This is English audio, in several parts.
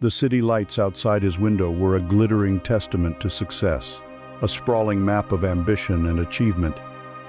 The city lights outside his window were a glittering testament to success, a sprawling map of ambition and achievement.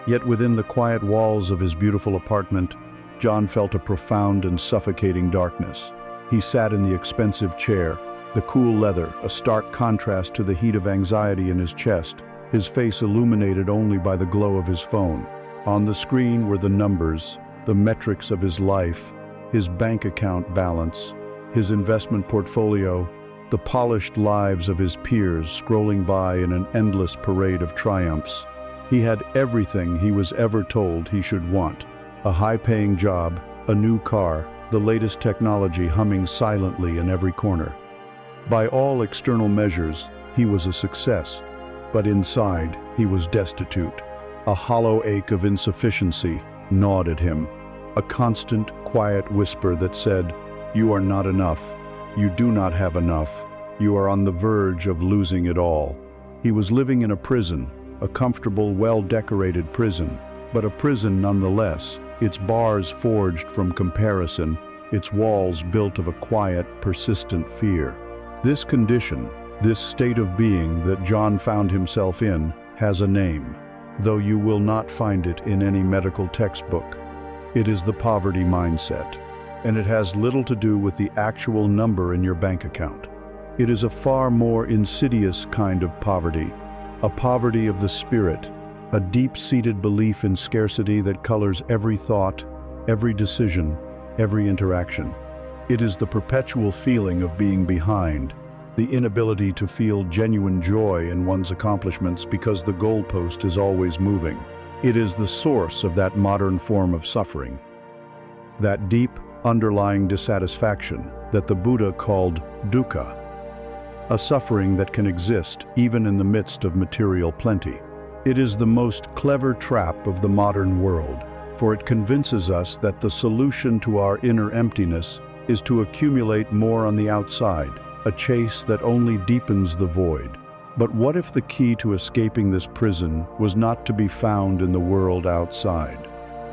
Yet within the quiet walls of his beautiful apartment, John felt a profound and suffocating darkness. He sat in the expensive chair, the cool leather, a stark contrast to the heat of anxiety in his chest, his face illuminated only by the glow of his phone. On the screen were the numbers, the metrics of his life, his bank account balance, his investment portfolio, the polished lives of his peers scrolling by in an endless parade of triumphs. He had everything he was ever told he should want: a high-paying job, a new car, the latest technology humming silently in every corner. By all external measures, he was a success, but inside he was destitute. A hollow ache of insufficiency gnawed at him, a constant, quiet whisper that said, "You are not enough. You do not have enough. You are on the verge of losing it all." He was living in a prison, a comfortable, well-decorated prison, but a prison nonetheless, its bars forged from comparison, its walls built of a quiet, persistent fear. This condition, this state of being that John found himself in, has a name, though you will not find it in any medical textbook. It is the poverty mindset, and it has little to do with the actual number in your bank account. It is a far more insidious kind of poverty, a poverty of the spirit, a deep-seated belief in scarcity that colors every thought, every decision, every interaction. It is the perpetual feeling of being behind, the inability to feel genuine joy in one's accomplishments because the goalpost is always moving. It is the source of that modern form of suffering, that deep, underlying dissatisfaction that the Buddha called dukkha, a suffering that can exist even in the midst of material plenty. It is the most clever trap of the modern world, for it convinces us that the solution to our inner emptiness is to accumulate more on the outside, a chase that only deepens the void. But what if the key to escaping this prison was not to be found in the world outside?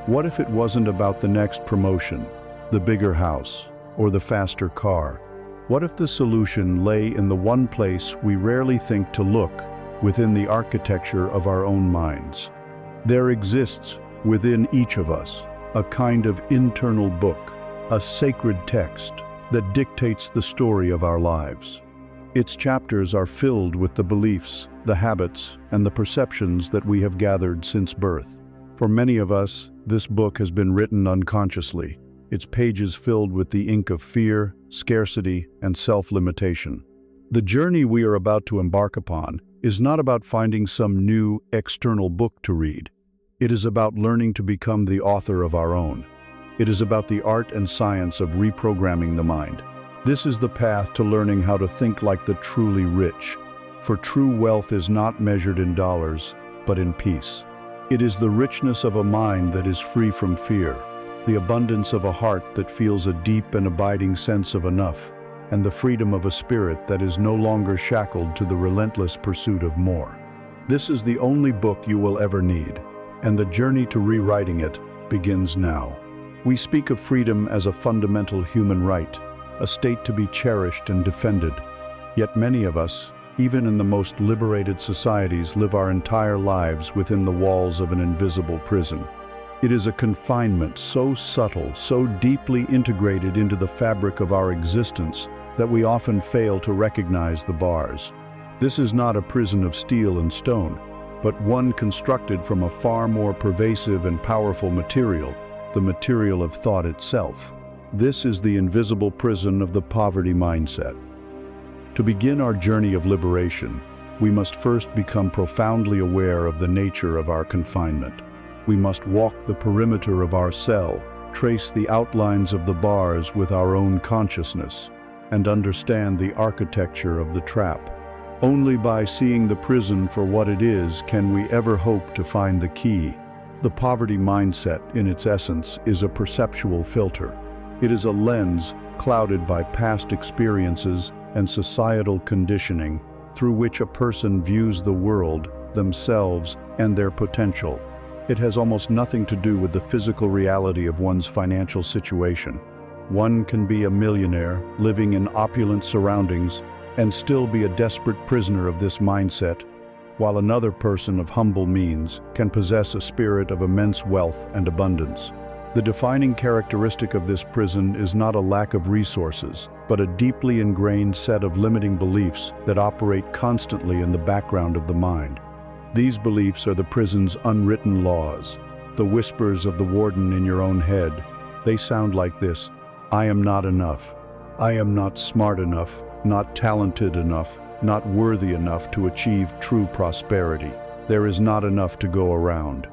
What if it wasn't about the next promotion, the bigger house, or the faster car? What if the solution lay in the one place we rarely think to look, within the architecture of our own minds? There exists, within each of us, a kind of internal book, a sacred text that dictates the story of our lives. Its chapters are filled with the beliefs, the habits, and the perceptions that we have gathered since birth. For many of us, this book has been written unconsciously, its pages filled with the ink of fear, scarcity, and self-limitation. The journey we are about to embark upon is not about finding some new, external book to read. It is about learning to become the author of our own. It is about the art and science of reprogramming the mind. This is the path to learning how to think like the truly rich, for true wealth is not measured in dollars, but in peace. It is the richness of a mind that is free from fear, the abundance of a heart that feels a deep and abiding sense of enough, and the freedom of a spirit that is no longer shackled to the relentless pursuit of more. This is the only book you will ever need, and the journey to rewriting it begins now. We speak of freedom as a fundamental human right, a state to be cherished and defended. Yet many of us, even in the most liberated societies, live our entire lives within the walls of an invisible prison. It is a confinement so subtle, so deeply integrated into the fabric of our existence that we often fail to recognize the bars. This is not a prison of steel and stone, but one constructed from a far more pervasive and powerful material, the material of thought itself. This is the invisible prison of the poverty mindset. To begin our journey of liberation, we must first become profoundly aware of the nature of our confinement. We must walk the perimeter of our cell, trace the outlines of the bars with our own consciousness, and understand the architecture of the trap. Only by seeing the prison for what it is can we ever hope to find the key. The poverty mindset, in its essence, is a perceptual filter. It is a lens clouded by past experiences and societal conditioning through which a person views the world, themselves, and their potential. It has almost nothing to do with the physical reality of one's financial situation. One can be a millionaire, living in opulent surroundings, and still be a desperate prisoner of this mindset, while another person of humble means can possess a spirit of immense wealth and abundance. The defining characteristic of this prison is not a lack of resources, but a deeply ingrained set of limiting beliefs that operate constantly in the background of the mind. These beliefs are the prison's unwritten laws, the whispers of the warden in your own head. They sound like this: I am not enough. I am not smart enough, not talented enough, not worthy enough to achieve true prosperity. There is not enough to go around.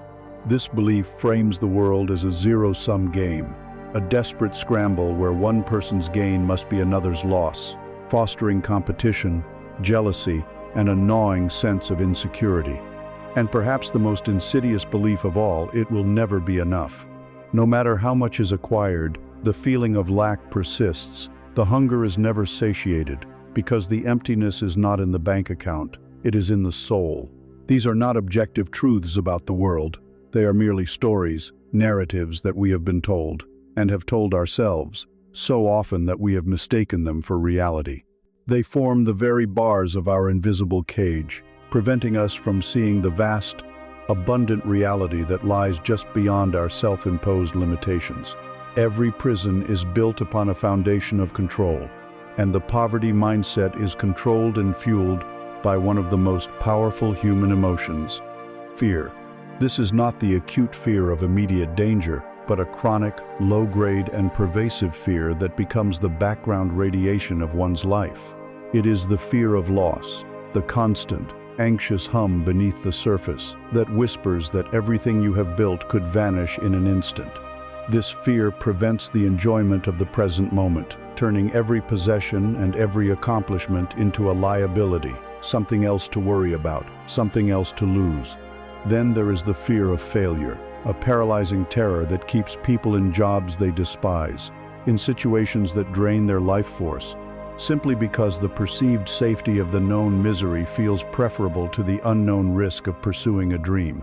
This belief frames the world as a zero-sum game, a desperate scramble where one person's gain must be another's loss, fostering competition, jealousy, and a gnawing sense of insecurity. And perhaps the most insidious belief of all, it will never be enough. No matter how much is acquired, the feeling of lack persists. The hunger is never satiated, because the emptiness is not in the bank account, it is in the soul. These are not objective truths about the world. They are merely stories, narratives that we have been told, and have told ourselves, so often that we have mistaken them for reality. They form the very bars of our invisible cage, preventing us from seeing the vast, abundant reality that lies just beyond our self-imposed limitations. Every prison is built upon a foundation of control, and the poverty mindset is controlled and fueled by one of the most powerful human emotions: fear. This is not the acute fear of immediate danger, but a chronic, low-grade, and pervasive fear that becomes the background radiation of one's life. It is the fear of loss, the constant, anxious hum beneath the surface that whispers that everything you have built could vanish in an instant. This fear prevents the enjoyment of the present moment, turning every possession and every accomplishment into a liability, something else to worry about, something else to lose. Then there is the fear of failure, a paralyzing terror that keeps people in jobs they despise, in situations that drain their life force, simply because the perceived safety of the known misery feels preferable to the unknown risk of pursuing a dream.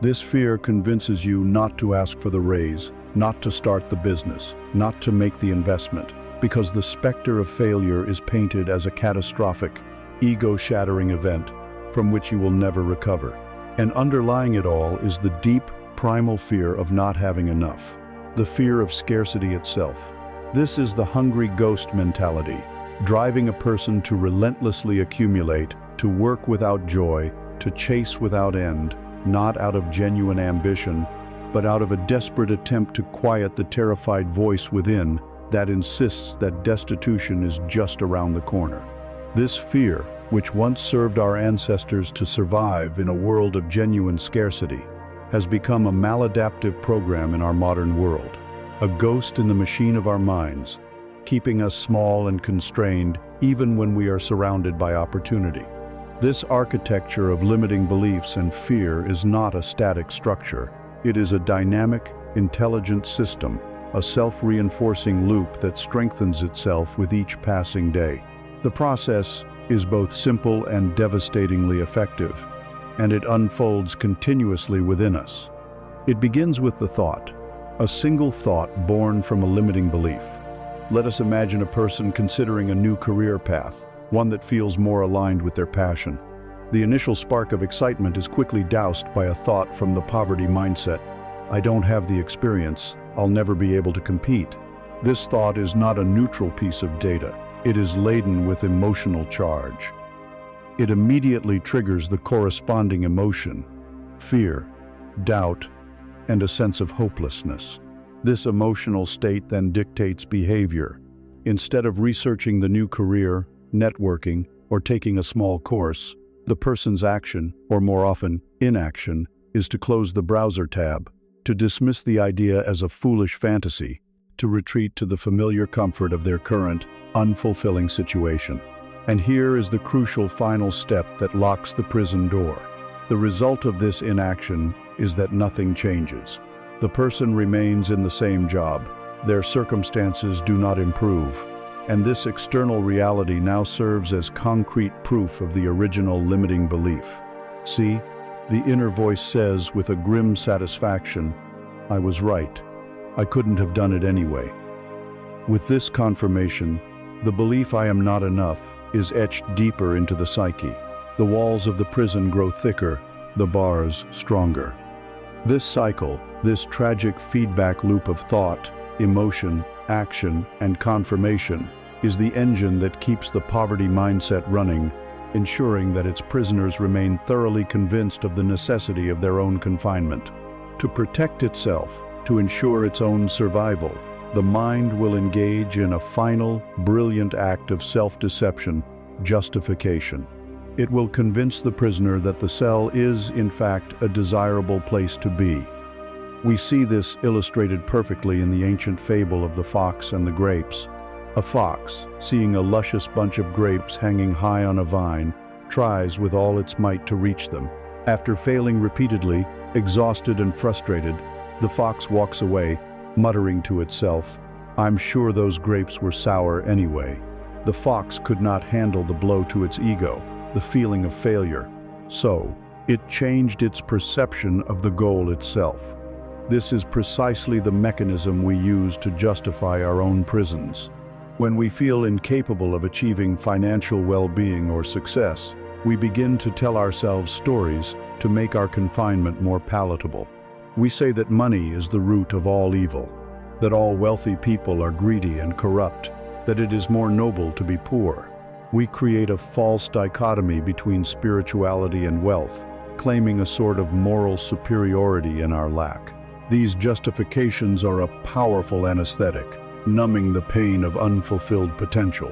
This fear convinces you not to ask for the raise, not to start the business, not to make the investment, because the specter of failure is painted as a catastrophic, ego-shattering event from which you will never recover. And underlying it all is the deep, primal fear of not having enough, the fear of scarcity itself. This is the hungry ghost mentality, driving a person to relentlessly accumulate, to work without joy, to chase without end, not out of genuine ambition, but out of a desperate attempt to quiet the terrified voice within that insists that destitution is just around the corner. This fear, which once served our ancestors to survive in a world of genuine scarcity, has become a maladaptive program in our modern world, a ghost in the machine of our minds, keeping us small and constrained even when we are surrounded by opportunity. This architecture of limiting beliefs and fear is not a static structure. It is a dynamic, intelligent system, a self-reinforcing loop that strengthens itself with each passing day. The process is both simple and devastatingly effective, and it unfolds continuously within us. It begins with the thought, a single thought born from a limiting belief. Let us imagine a person considering a new career path, one that feels more aligned with their passion. The initial spark of excitement is quickly doused by a thought from the poverty mindset: I don't have the experience, I'll never be able to compete. This thought is not a neutral piece of data. It is laden with emotional charge. It immediately triggers the corresponding emotion: fear, doubt, and a sense of hopelessness. This emotional state then dictates behavior. Instead of researching the new career, networking, or taking a small course, the person's action, or more often inaction, is to close the browser tab, to dismiss the idea as a foolish fantasy, to retreat to the familiar comfort of their current, unfulfilling situation. And here is the crucial final step that locks the prison door. The result of this inaction is that nothing changes. The person remains in the same job. Their circumstances do not improve. And this external reality now serves as concrete proof of the original limiting belief. See, the inner voice says with a grim satisfaction, I was right. I couldn't have done it anyway. With this confirmation, the belief I am not enough is etched deeper into the psyche. The walls of the prison grow thicker, the bars stronger. This cycle, this tragic feedback loop of thought, emotion, action, and confirmation, is the engine that keeps the poverty mindset running, ensuring that its prisoners remain thoroughly convinced of the necessity of their own confinement. To protect itself, to ensure its own survival, the mind will engage in a final, brilliant act of self-deception, justification. It will convince the prisoner that the cell is, in fact, a desirable place to be. We see this illustrated perfectly in the ancient fable of the fox and the grapes. A fox, seeing a luscious bunch of grapes hanging high on a vine, tries with all its might to reach them. After failing repeatedly, exhausted and frustrated, the fox walks away, muttering to itself, "I'm sure those grapes were sour anyway." The fox could not handle the blow to its ego, the feeling of failure. So, it changed its perception of the goal itself. This is precisely the mechanism we use to justify our own prisons. When we feel incapable of achieving financial well-being or success, we begin to tell ourselves stories to make our confinement more palatable. We say that money is the root of all evil, that all wealthy people are greedy and corrupt, that it is more noble to be poor. We create a false dichotomy between spirituality and wealth, claiming a sort of moral superiority in our lack. These justifications are a powerful anesthetic, numbing the pain of unfulfilled potential.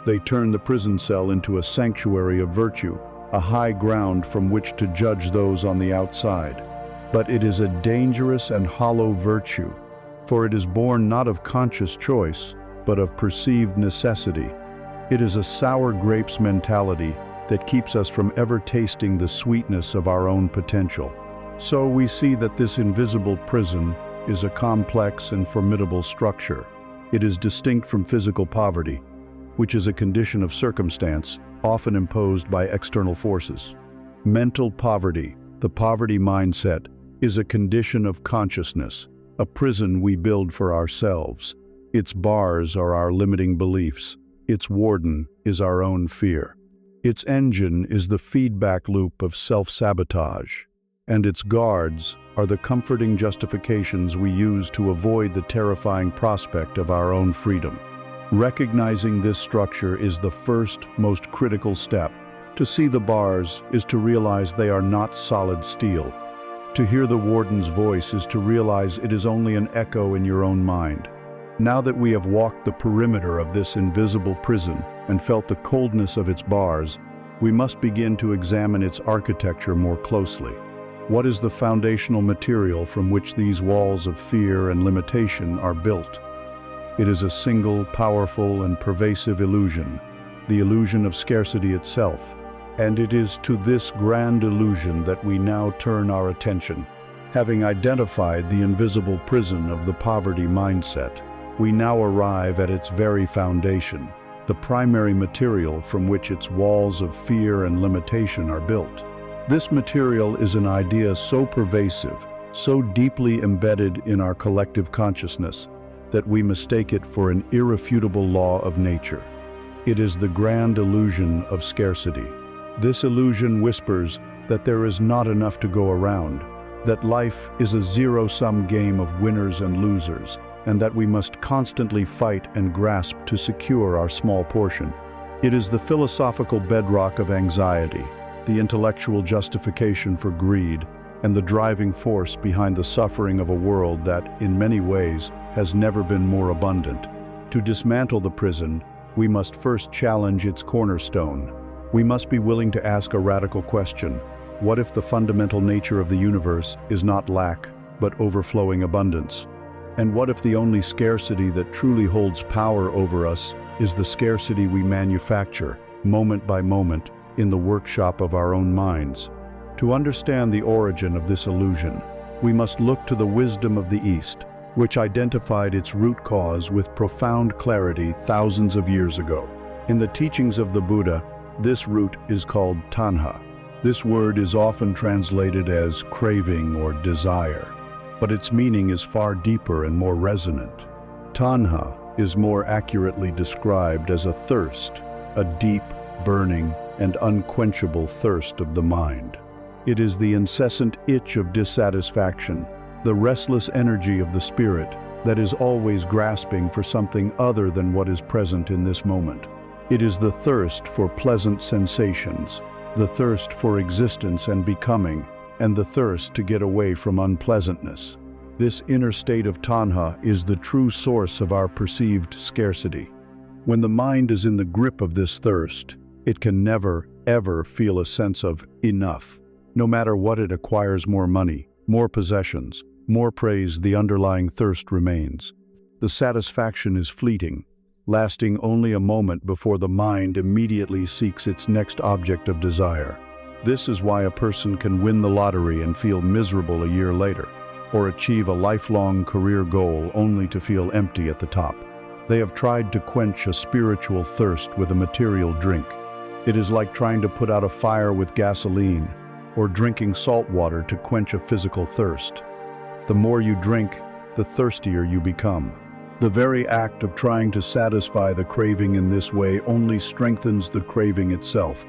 They turn the prison cell into a sanctuary of virtue, a high ground from which to judge those on the outside. But it is a dangerous and hollow virtue, for it is born not of conscious choice, but of perceived necessity. It is a sour grapes mentality that keeps us from ever tasting the sweetness of our own potential. So we see that this invisible prison is a complex and formidable structure. It is distinct from physical poverty, which is a condition of circumstance, often imposed by external forces. Mental poverty, the poverty mindset, is a condition of consciousness, a prison we build for ourselves. Its bars are our limiting beliefs. Its warden is our own fear. Its engine is the feedback loop of self-sabotage, and its guards are the comforting justifications we use to avoid the terrifying prospect of our own freedom. Recognizing this structure is the first, most critical step. To see the bars is to realize they are not solid steel. To hear the warden's voice is to realize it is only an echo in your own mind. Now that we have walked the perimeter of this invisible prison and felt the coldness of its bars, we must begin to examine its architecture more closely. What is the foundational material from which these walls of fear and limitation are built? It is a single, powerful, and pervasive illusion, the illusion of scarcity itself. And it is to this grand illusion that we now turn our attention. Having identified the invisible prison of the poverty mindset, we now arrive at its very foundation, the primary material from which its walls of fear and limitation are built. This material is an idea so pervasive, so deeply embedded in our collective consciousness, that we mistake it for an irrefutable law of nature. It is the grand illusion of scarcity. This illusion whispers that there is not enough to go around, that life is a zero-sum game of winners and losers, and that we must constantly fight and grasp to secure our small portion. It is the philosophical bedrock of anxiety, the intellectual justification for greed, and the driving force behind the suffering of a world that, in many ways, has never been more abundant. To dismantle the prison, we must first challenge its cornerstone. We must be willing to ask a radical question. What if the fundamental nature of the universe is not lack, but overflowing abundance? And what if the only scarcity that truly holds power over us is the scarcity we manufacture, moment by moment, in the workshop of our own minds? To understand the origin of this illusion, we must look to the wisdom of the East, which identified its root cause with profound clarity thousands of years ago. In the teachings of the Buddha, this root is called tanha. This word is often translated as craving or desire, but its meaning is far deeper and more resonant. Tanha is more accurately described as a thirst, a deep, burning, and unquenchable thirst of the mind. It is the incessant itch of dissatisfaction, the restless energy of the spirit that is always grasping for something other than what is present in this moment. It is the thirst for pleasant sensations, the thirst for existence and becoming, and the thirst to get away from unpleasantness. This inner state of tanha is the true source of our perceived scarcity. When the mind is in the grip of this thirst, it can never, ever feel a sense of enough. No matter what it acquires, more money, more possessions, more praise, the underlying thirst remains. The satisfaction is fleeting, lasting only a moment before the mind immediately seeks its next object of desire. This is why a person can win the lottery and feel miserable a year later, or achieve a lifelong career goal only to feel empty at the top. They have tried to quench a spiritual thirst with a material drink. It is like trying to put out a fire with gasoline, or drinking salt water to quench a physical thirst. The more you drink, the thirstier you become. The very act of trying to satisfy the craving in this way only strengthens the craving itself,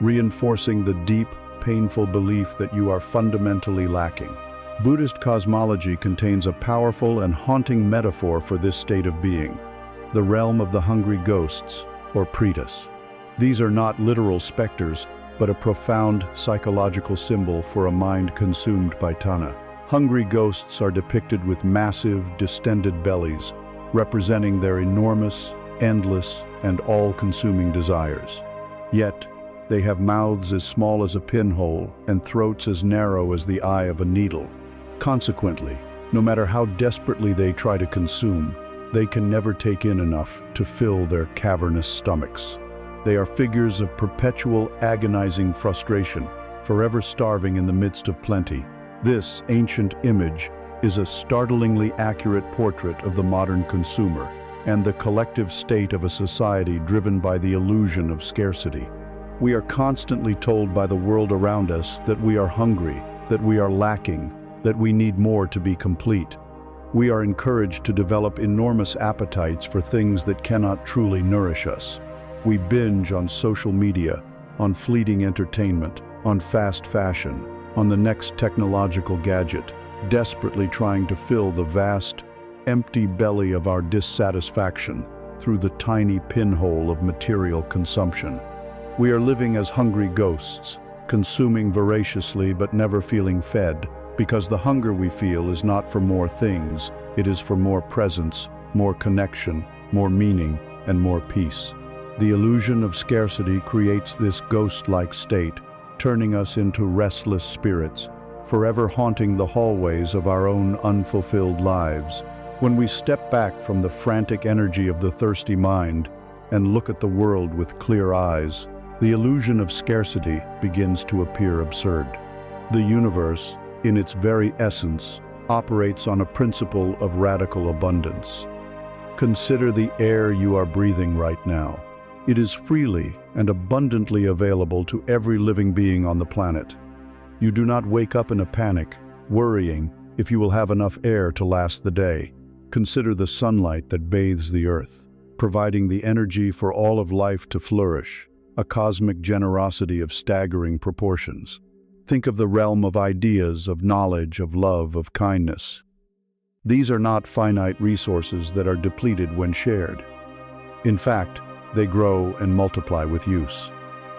reinforcing the deep, painful belief that you are fundamentally lacking. Buddhist cosmology contains a powerful and haunting metaphor for this state of being, the realm of the hungry ghosts, or pretas. These are not literal specters, but a profound psychological symbol for a mind consumed by tanha. Hungry ghosts are depicted with massive, distended bellies, representing their enormous, endless, and all-consuming desires. Yet, they have mouths as small as a pinhole and throats as narrow as the eye of a needle. Consequently, no matter how desperately they try to consume, they can never take in enough to fill their cavernous stomachs. They are figures of perpetual, agonizing frustration, forever starving in the midst of plenty. This ancient image is a startlingly accurate portrait of the modern consumer and the collective state of a society driven by the illusion of scarcity. We are constantly told by the world around us that we are hungry, that we are lacking, that we need more to be complete. We are encouraged to develop enormous appetites for things that cannot truly nourish us. We binge on social media, on fleeting entertainment, on fast fashion, on the next technological gadget, desperately trying to fill the vast, empty belly of our dissatisfaction through the tiny pinhole of material consumption. We are living as hungry ghosts, consuming voraciously but never feeling fed, because the hunger we feel is not for more things, it is for more presence, more connection, more meaning, and more peace. The illusion of scarcity creates this ghost-like state, turning us into restless spirits, forever haunting the hallways of our own unfulfilled lives. When we step back from the frantic energy of the thirsty mind and look at the world with clear eyes, the illusion of scarcity begins to appear absurd. The universe, in its very essence, operates on a principle of radical abundance. Consider the air you are breathing right now. It is freely and abundantly available to every living being on the planet. You do not wake up in a panic, worrying if you will have enough air to last the day. Consider the sunlight that bathes the earth, providing the energy for all of life to flourish, a cosmic generosity of staggering proportions. Think of the realm of ideas, of knowledge, of love, of kindness. These are not finite resources that are depleted when shared. In fact, they grow and multiply with use.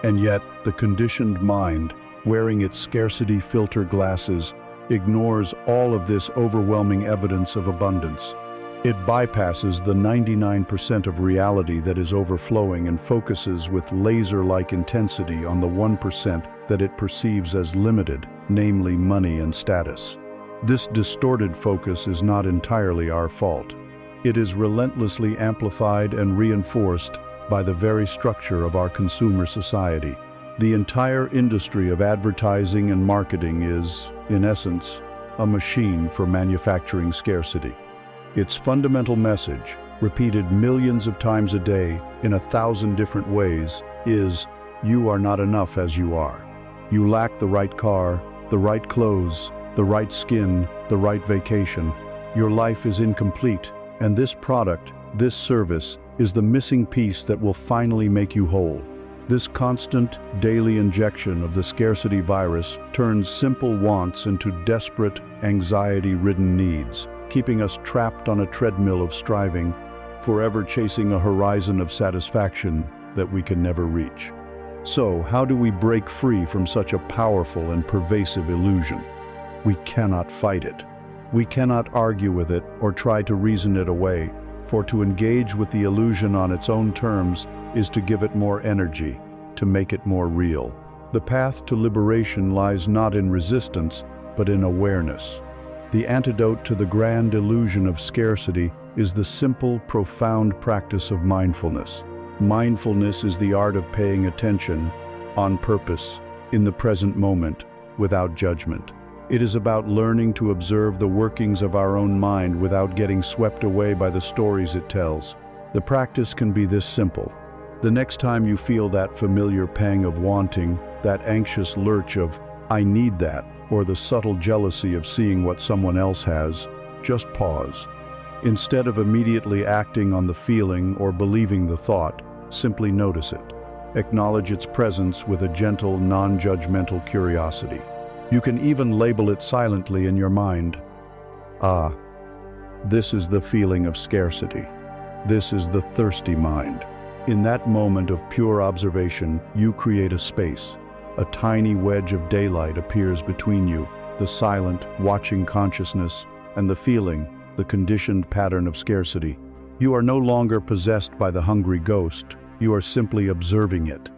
And yet, the conditioned mind, wearing its scarcity filter glasses, ignores all of this overwhelming evidence of abundance. It bypasses the 99% of reality that is overflowing and focuses with laser-like intensity on the 1% that it perceives as limited, namely money and status. This distorted focus is not entirely our fault. It is relentlessly amplified and reinforced by the very structure of our consumer society. The entire industry of advertising and marketing is, in essence, a machine for manufacturing scarcity. Its fundamental message, repeated millions of times a day in 1,000 different ways, is, you are not enough as you are. You lack the right car, the right clothes, the right skin, the right vacation. Your life is incomplete, and this product, This service is the missing piece that will finally make you whole. This constant, daily injection of the scarcity virus turns simple wants into desperate, anxiety-ridden needs, keeping us trapped on a treadmill of striving, forever chasing a horizon of satisfaction that we can never reach. So, how do we break free from such a powerful and pervasive illusion? We cannot fight it. We cannot argue with it or try to reason it away, for to engage with the illusion on its own terms is to give it more energy, to make it more real. The path to liberation lies not in resistance, but in awareness. The antidote to the grand illusion of scarcity is the simple, profound practice of mindfulness. Mindfulness is the art of paying attention, on purpose, in the present moment, without judgment. It is about learning to observe the workings of our own mind without getting swept away by the stories it tells. The practice can be this simple. The next time you feel that familiar pang of wanting, that anxious lurch of, "I need that," or the subtle jealousy of seeing what someone else has, just pause. Instead of immediately acting on the feeling or believing the thought, simply notice it. Acknowledge its presence with a gentle, non-judgmental curiosity. You can even label it silently in your mind. Ah, this is the feeling of scarcity. This is the thirsty mind. In that moment of pure observation, you create a space. A tiny wedge of daylight appears between you, the silent, watching consciousness, and the feeling, the conditioned pattern of scarcity. You are no longer possessed by the hungry ghost, you are simply observing it.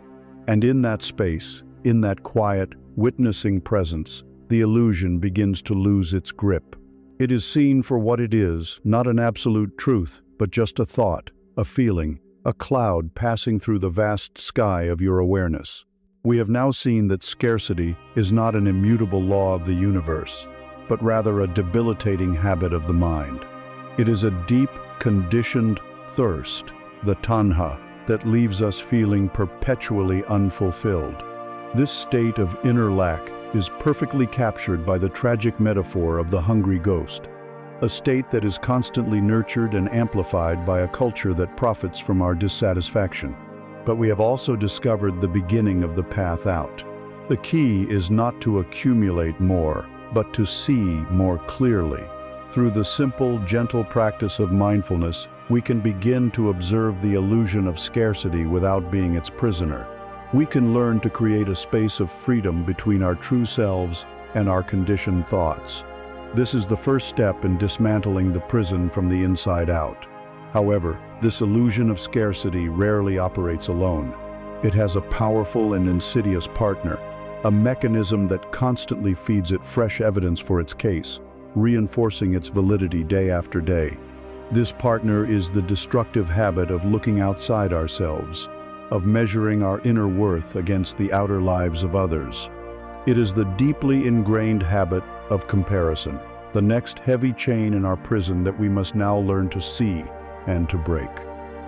And in that space, in that quiet, witnessing presence, the illusion begins to lose its grip. It is seen for what it is, not an absolute truth, but just a thought, a feeling, a cloud passing through the vast sky of your awareness. We have now seen that scarcity is not an immutable law of the universe, but rather a debilitating habit of the mind. It is a deep, conditioned thirst, the tanha, that leaves us feeling perpetually unfulfilled. This state of inner lack is perfectly captured by the tragic metaphor of the hungry ghost, a state that is constantly nurtured and amplified by a culture that profits from our dissatisfaction. But we have also discovered the beginning of the path out. The key is not to accumulate more, but to see more clearly. Through the simple, gentle practice of mindfulness, we can begin to observe the illusion of scarcity without being its prisoner. We can learn to create a space of freedom between our true selves and our conditioned thoughts. This is the first step in dismantling the prison from the inside out. However, this illusion of scarcity rarely operates alone. It has a powerful and insidious partner, a mechanism that constantly feeds it fresh evidence for its case, reinforcing its validity day after day. This partner is the destructive habit of looking outside ourselves, of measuring our inner worth against the outer lives of others. It is the deeply ingrained habit of comparison, the next heavy chain in our prison that we must now learn to see and to break.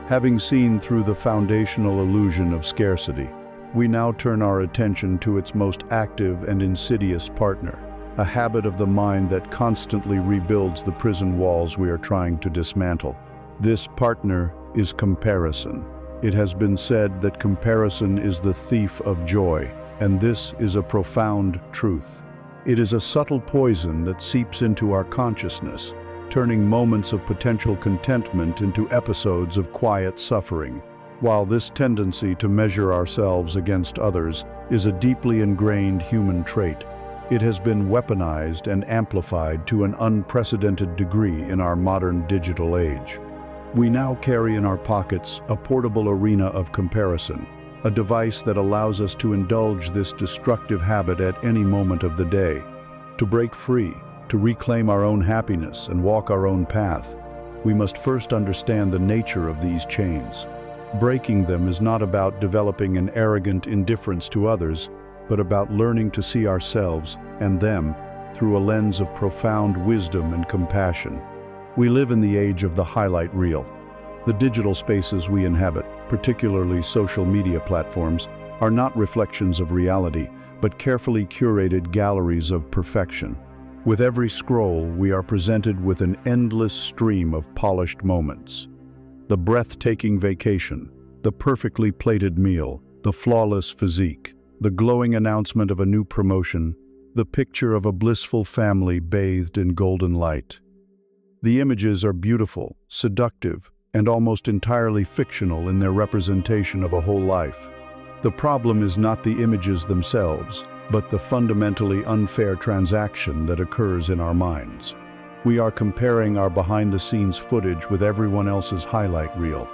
Having seen through the foundational illusion of scarcity, we now turn our attention to its most active and insidious partner, a habit of the mind that constantly rebuilds the prison walls we are trying to dismantle. This partner is comparison. It has been said that comparison is the thief of joy, and this is a profound truth. It is a subtle poison that seeps into our consciousness, turning moments of potential contentment into episodes of quiet suffering. While this tendency to measure ourselves against others is a deeply ingrained human trait, it has been weaponized and amplified to an unprecedented degree in our modern digital age. We now carry in our pockets a portable arena of comparison, a device that allows us to indulge this destructive habit at any moment of the day. To break free, to reclaim our own happiness and walk our own path, we must first understand the nature of these chains. Breaking them is not about developing an arrogant indifference to others, but about learning to see ourselves and them through a lens of profound wisdom and compassion. We live in the age of the highlight reel. The digital spaces we inhabit, particularly social media platforms, are not reflections of reality, but carefully curated galleries of perfection. With every scroll, we are presented with an endless stream of polished moments. the breathtaking vacation, the perfectly plated meal, the flawless physique, the glowing announcement of a new promotion, the picture of a blissful family bathed in golden light. The images are beautiful, seductive, and almost entirely fictional in their representation of a whole life. The problem is not the images themselves, but the fundamentally unfair transaction that occurs in our minds. We are comparing our behind-the-scenes footage with everyone else's highlight reel.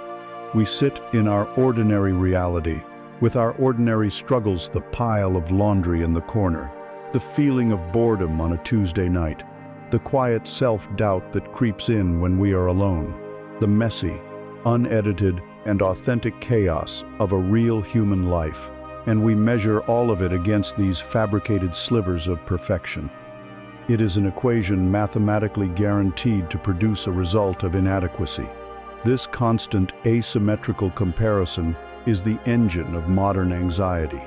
We sit in our ordinary reality, with our ordinary struggles, the pile of laundry in the corner, the feeling of boredom on a Tuesday night, the quiet self-doubt that creeps in when we are alone, the messy, unedited, and authentic chaos of a real human life, and we measure all of it against these fabricated slivers of perfection. It is an equation mathematically guaranteed to produce a result of inadequacy. This constant asymmetrical comparison is the engine of modern anxiety.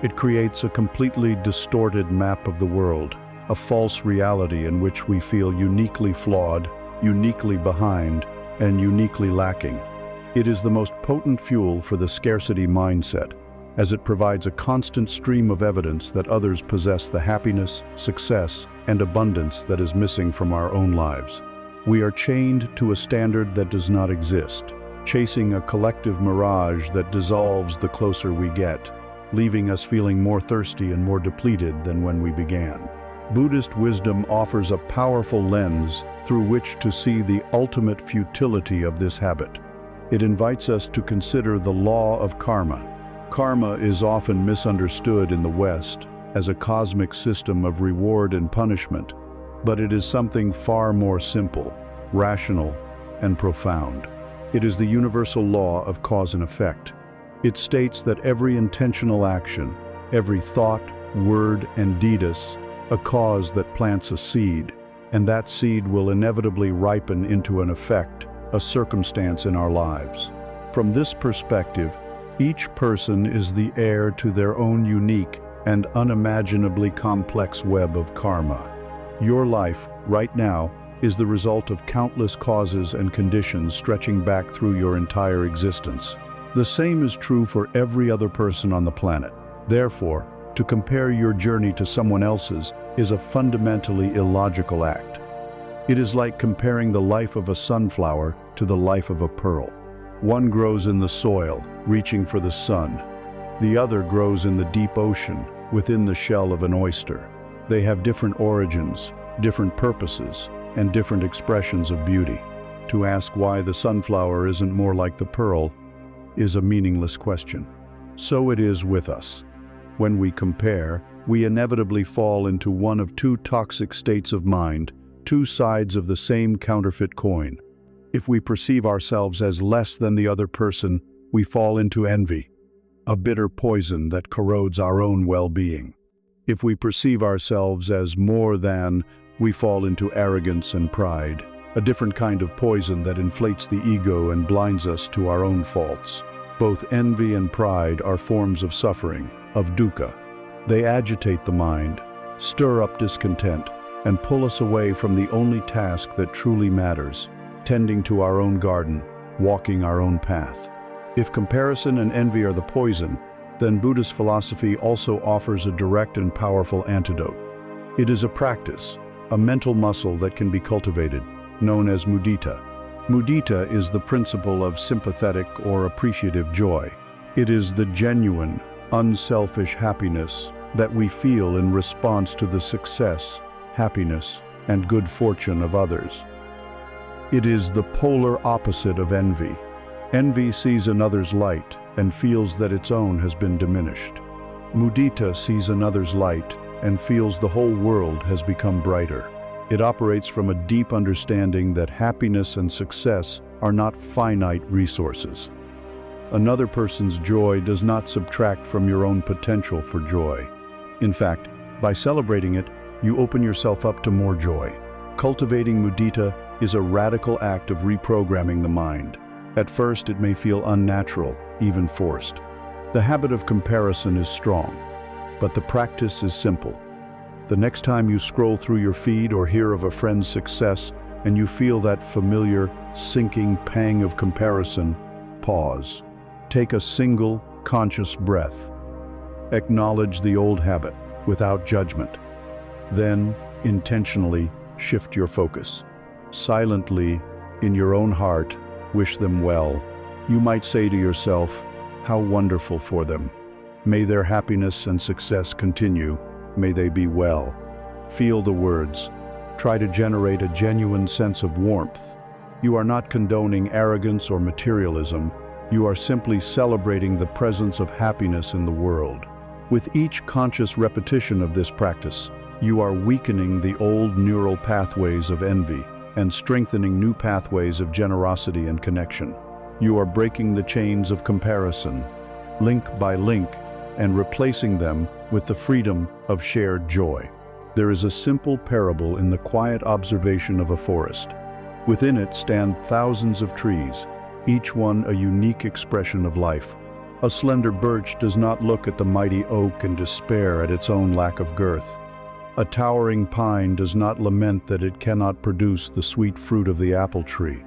It creates a completely distorted map of the world, a false reality in which we feel uniquely flawed, uniquely behind, and uniquely lacking. It is the most potent fuel for the scarcity mindset, as it provides a constant stream of evidence that others possess the happiness, success, and abundance that is missing from our own lives. We are chained to a standard that does not exist, chasing a collective mirage that dissolves the closer we get, leaving us feeling more thirsty and more depleted than when we began. Buddhist wisdom offers a powerful lens through which to see the ultimate futility of this habit. It invites us to consider the law of karma. Karma is often misunderstood in the West as a cosmic system of reward and punishment, but it is something far more simple, rational, and profound. It is the universal law of cause and effect. It states that every intentional action, every thought, word, and deed is a cause that plants a seed, and that seed will inevitably ripen into an effect, a circumstance in our lives. From this perspective, each person is the heir to their own unique and unimaginably complex web of karma. Your life, right now, is the result of countless causes and conditions stretching back through your entire existence. The same is true for every other person on the planet. Therefore, to compare your journey to someone else's is a fundamentally illogical act. It is like comparing the life of a sunflower to the life of a pearl. One grows in the soil, reaching for the sun. The other grows in the deep ocean, within the shell of an oyster. They have different origins, different purposes, and different expressions of beauty. To ask why the sunflower isn't more like the pearl is a meaningless question. So it is with us. When we compare, we inevitably fall into one of two toxic states of mind, two sides of the same counterfeit coin. If we perceive ourselves as less than the other person, we fall into envy, a bitter poison that corrodes our own well-being. If we perceive ourselves as more than, we fall into arrogance and pride, a different kind of poison that inflates the ego and blinds us to our own faults. Both envy and pride are forms of suffering, of dukkha. They agitate the mind, stir up discontent, and pull us away from the only task that truly matters, tending to our own garden, walking our own path. If comparison and envy are the poison, then Buddhist philosophy also offers a direct and powerful antidote. It is a practice, a mental muscle that can be cultivated, known as mudita. Mudita is the principle of sympathetic or appreciative joy. It is the genuine, unselfish happiness that we feel in response to the success, happiness, and good fortune of others. It is the polar opposite of envy. Envy sees another's light and feels that its own has been diminished. Mudita sees another's light and feels the whole world has become brighter. It operates from a deep understanding that happiness and success are not finite resources. Another person's joy does not subtract from your own potential for joy. In fact, by celebrating it, you open yourself up to more joy. Cultivating mudita is a radical act of reprogramming the mind. At first, it may feel unnatural, even forced. The habit of comparison is strong, but the practice is simple. The next time you scroll through your feed or hear of a friend's success, and you feel that familiar, sinking pang of comparison, pause. Take a single, conscious breath. Acknowledge the old habit without judgment. Then, intentionally, shift your focus. Silently, in your own heart, wish them well. You might say to yourself, how wonderful for them. May their happiness and success continue. May they be well. Feel the words. Try to generate a genuine sense of warmth. You are not condoning arrogance or materialism. You are simply celebrating the presence of happiness in the world. With each conscious repetition of this practice, you are weakening the old neural pathways of envy and strengthening new pathways of generosity and connection. You are breaking the chains of comparison, link by link, and replacing them with the freedom of shared joy. There is a simple parable in the quiet observation of a forest. Within it stand thousands of trees, each one a unique expression of life. A slender birch does not look at the mighty oak and despair at its own lack of girth. A towering pine does not lament that it cannot produce the sweet fruit of the apple tree.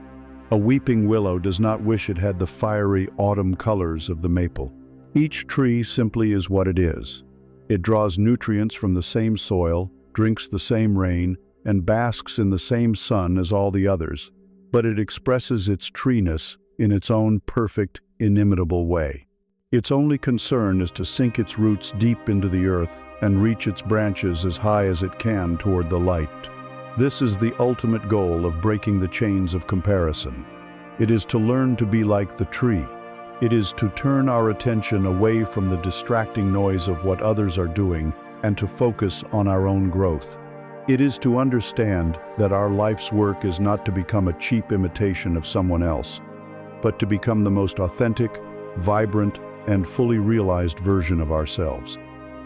A weeping willow does not wish it had the fiery autumn colors of the maple. Each tree simply is what it is. It draws nutrients from the same soil, drinks the same rain, and basks in the same sun as all the others, but it expresses its treeness in its own perfect, inimitable way. Its only concern is to sink its roots deep into the earth and reach its branches as high as it can toward the light. This is the ultimate goal of breaking the chains of comparison. It is to learn to be like the tree. It is to turn our attention away from the distracting noise of what others are doing and to focus on our own growth. It is to understand that our life's work is not to become a cheap imitation of someone else, but to become the most authentic, vibrant, and fully realized version of ourselves.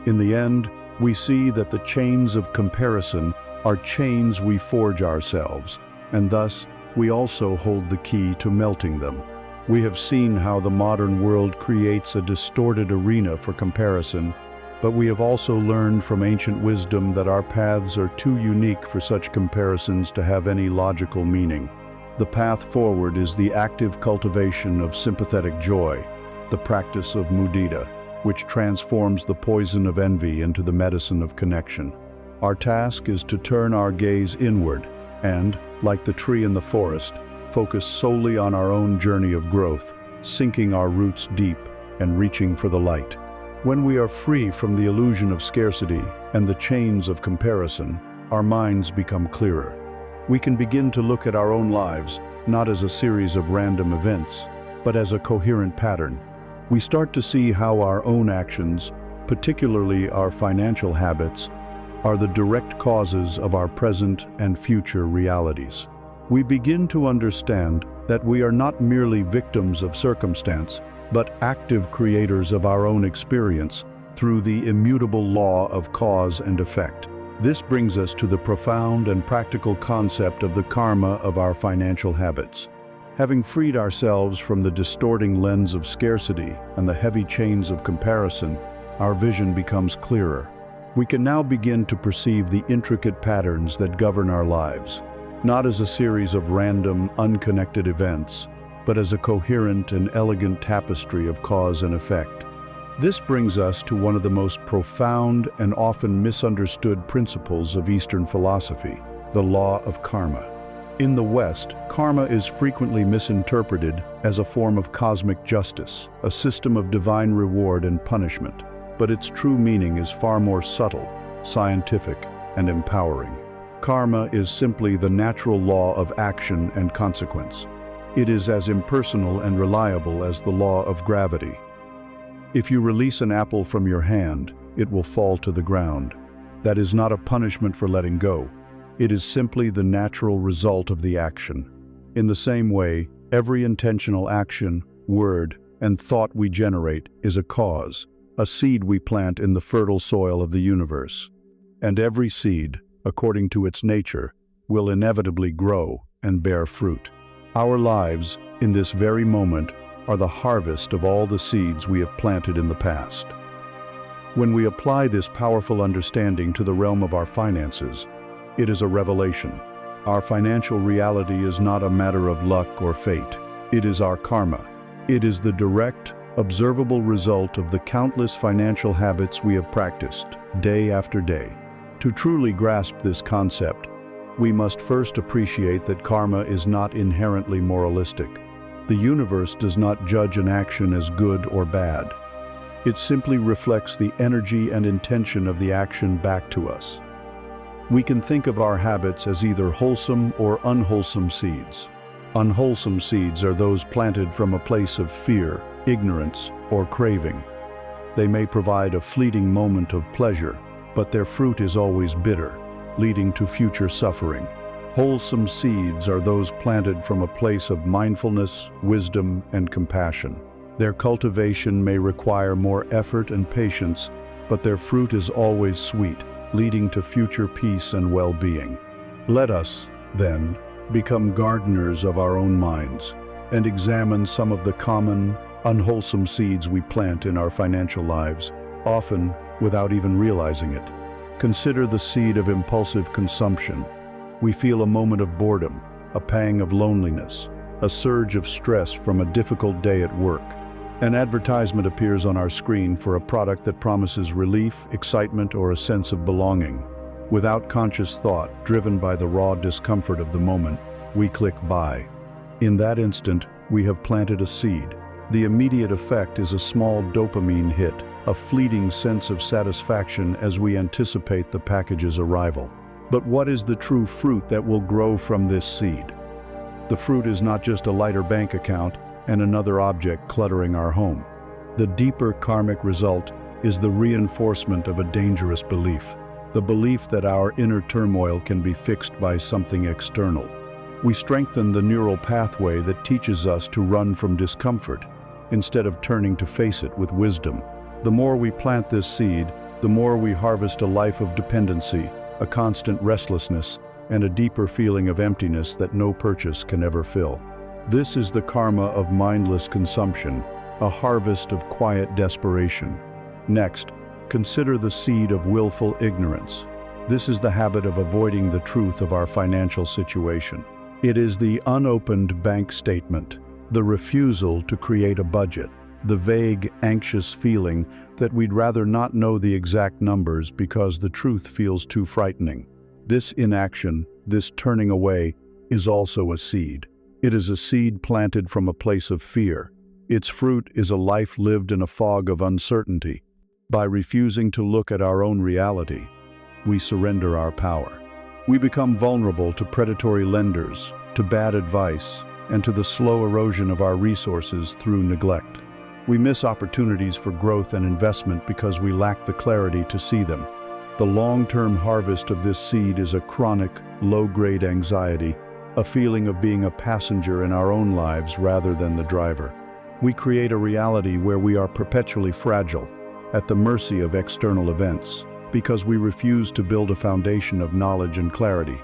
In the end, we see that the chains of comparison are chains we forge ourselves, and thus we also hold the key to melting them. We have seen how the modern world creates a distorted arena for comparison, but we have also learned from ancient wisdom that our paths are too unique for such comparisons to have any logical meaning. The path forward is the active cultivation of sympathetic joy, the practice of mudita, which transforms the poison of envy into the medicine of connection. Our task is to turn our gaze inward and, like the tree in the forest, focus solely on our own journey of growth, sinking our roots deep and reaching for the light. When we are free from the illusion of scarcity and the chains of comparison, our minds become clearer. We can begin to look at our own lives not as a series of random events, but as a coherent pattern. We start to see how our own actions, particularly our financial habits, are the direct causes of our present and future realities. We begin to understand that we are not merely victims of circumstance, but active creators of our own experience through the immutable law of cause and effect. This brings us to the profound and practical concept of the karma of our financial habits. Having freed ourselves from the distorting lens of scarcity and the heavy chains of comparison, our vision becomes clearer. We can now begin to perceive the intricate patterns that govern our lives, not as a series of random, unconnected events, but as a coherent and elegant tapestry of cause and effect. This brings us to one of the most profound and often misunderstood principles of Eastern philosophy, the law of karma. In the West, karma is frequently misinterpreted as a form of cosmic justice, a system of divine reward and punishment, but its true meaning is far more subtle, scientific, and empowering. Karma is simply the natural law of action and consequence. It is as impersonal and reliable as the law of gravity. If you release an apple from your hand, it will fall to the ground. That is not a punishment for letting go. It is simply the natural result of the action. In the same way, every intentional action, word, and thought we generate is a cause, a seed we plant in the fertile soil of the universe. And every seed, according to its nature, will inevitably grow and bear fruit. Our lives, in this very moment, are the harvest of all the seeds we have planted in the past. When we apply this powerful understanding to the realm of our finances, it is a revelation. Our financial reality is not a matter of luck or fate. It is our karma. It is the direct, observable result of the countless financial habits we have practiced, day after day. To truly grasp this concept, we must first appreciate that karma is not inherently moralistic. The universe does not judge an action as good or bad. It simply reflects the energy and intention of the action back to us. We can think of our habits as either wholesome or unwholesome seeds. Unwholesome seeds are those planted from a place of fear, ignorance, or craving. They may provide a fleeting moment of pleasure, but their fruit is always bitter, leading to future suffering. Wholesome seeds are those planted from a place of mindfulness, wisdom, and compassion. Their cultivation may require more effort and patience, but their fruit is always sweet, leading to future peace and well-being. Let us, then, become gardeners of our own minds and examine some of the common, unwholesome seeds we plant in our financial lives, often without even realizing it. Consider the seed of impulsive consumption. We feel a moment of boredom, a pang of loneliness, a surge of stress from a difficult day at work. An advertisement appears on our screen for a product that promises relief, excitement, or a sense of belonging. Without conscious thought, driven by the raw discomfort of the moment, we click buy. In that instant, we have planted a seed. The immediate effect is a small dopamine hit, a fleeting sense of satisfaction as we anticipate the package's arrival. But what is the true fruit that will grow from this seed? The fruit is not just a lighter bank account and another object cluttering our home. The deeper karmic result is the reinforcement of a dangerous belief, the belief that our inner turmoil can be fixed by something external. We strengthen the neural pathway that teaches us to run from discomfort, instead of turning to face it with wisdom. The more we plant this seed, the more we harvest a life of dependency, a constant restlessness, and a deeper feeling of emptiness that no purchase can ever fill. This is the karma of mindless consumption, a harvest of quiet desperation. Next, consider the seed of willful ignorance. This is the habit of avoiding the truth of our financial situation. It is the unopened bank statement, the refusal to create a budget, the vague, anxious feeling that we'd rather not know the exact numbers because the truth feels too frightening. This inaction, this turning away, is also a seed. It is a seed planted from a place of fear. Its fruit is a life lived in a fog of uncertainty. By refusing to look at our own reality, we surrender our power. We become vulnerable to predatory lenders, to bad advice, and to the slow erosion of our resources through neglect. We miss opportunities for growth and investment because we lack the clarity to see them. The long-term harvest of this seed is a chronic, low-grade anxiety, a feeling of being a passenger in our own lives rather than the driver. We create a reality where we are perpetually fragile, at the mercy of external events, because we refuse to build a foundation of knowledge and clarity.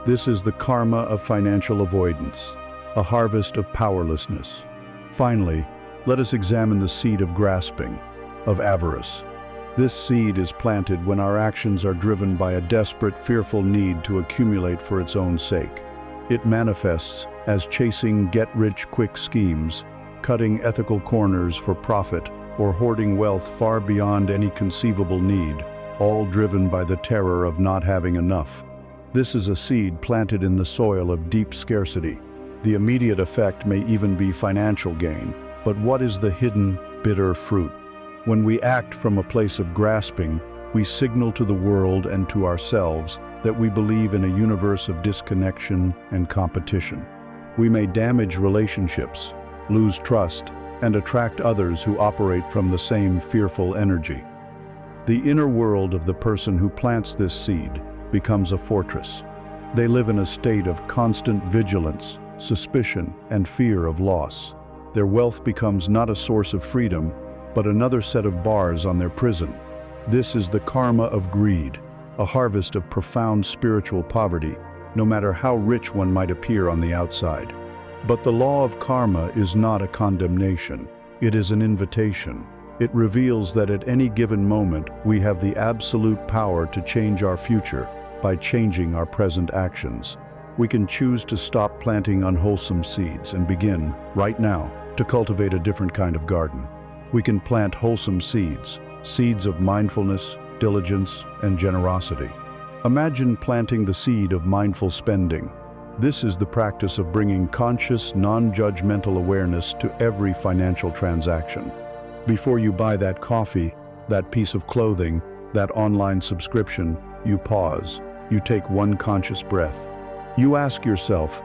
This is the karma of financial avoidance, a harvest of powerlessness. Finally, let us examine the seed of grasping, of avarice. This seed is planted when our actions are driven by a desperate, fearful need to accumulate for its own sake. It manifests as chasing get-rich-quick schemes, cutting ethical corners for profit, or hoarding wealth far beyond any conceivable need, all driven by the terror of not having enough. This is a seed planted in the soil of deep scarcity. The immediate effect may even be financial gain, but what is the hidden, bitter fruit? When we act from a place of grasping, we signal to the world and to ourselves that we believe in a universe of disconnection and competition. We may damage relationships, lose trust, and attract others who operate from the same fearful energy. The inner world of the person who plants this seed becomes a fortress. They live in a state of constant vigilance, suspicion, and fear of loss. Their wealth becomes not a source of freedom, but another set of bars on their prison. This is the karma of greed, a harvest of profound spiritual poverty, no matter how rich one might appear on the outside. But the law of karma is not a condemnation. It is an invitation. It reveals that at any given moment, we have the absolute power to change our future by changing our present actions. We can choose to stop planting unwholesome seeds and begin, right now, to cultivate a different kind of garden. We can plant wholesome seeds, seeds of mindfulness, diligence, and generosity. Imagine planting the seed of mindful spending. This is the practice of bringing conscious, non-judgmental awareness to every financial transaction. Before you buy that coffee, that piece of clothing, that online subscription, you pause. You take one conscious breath. You ask yourself,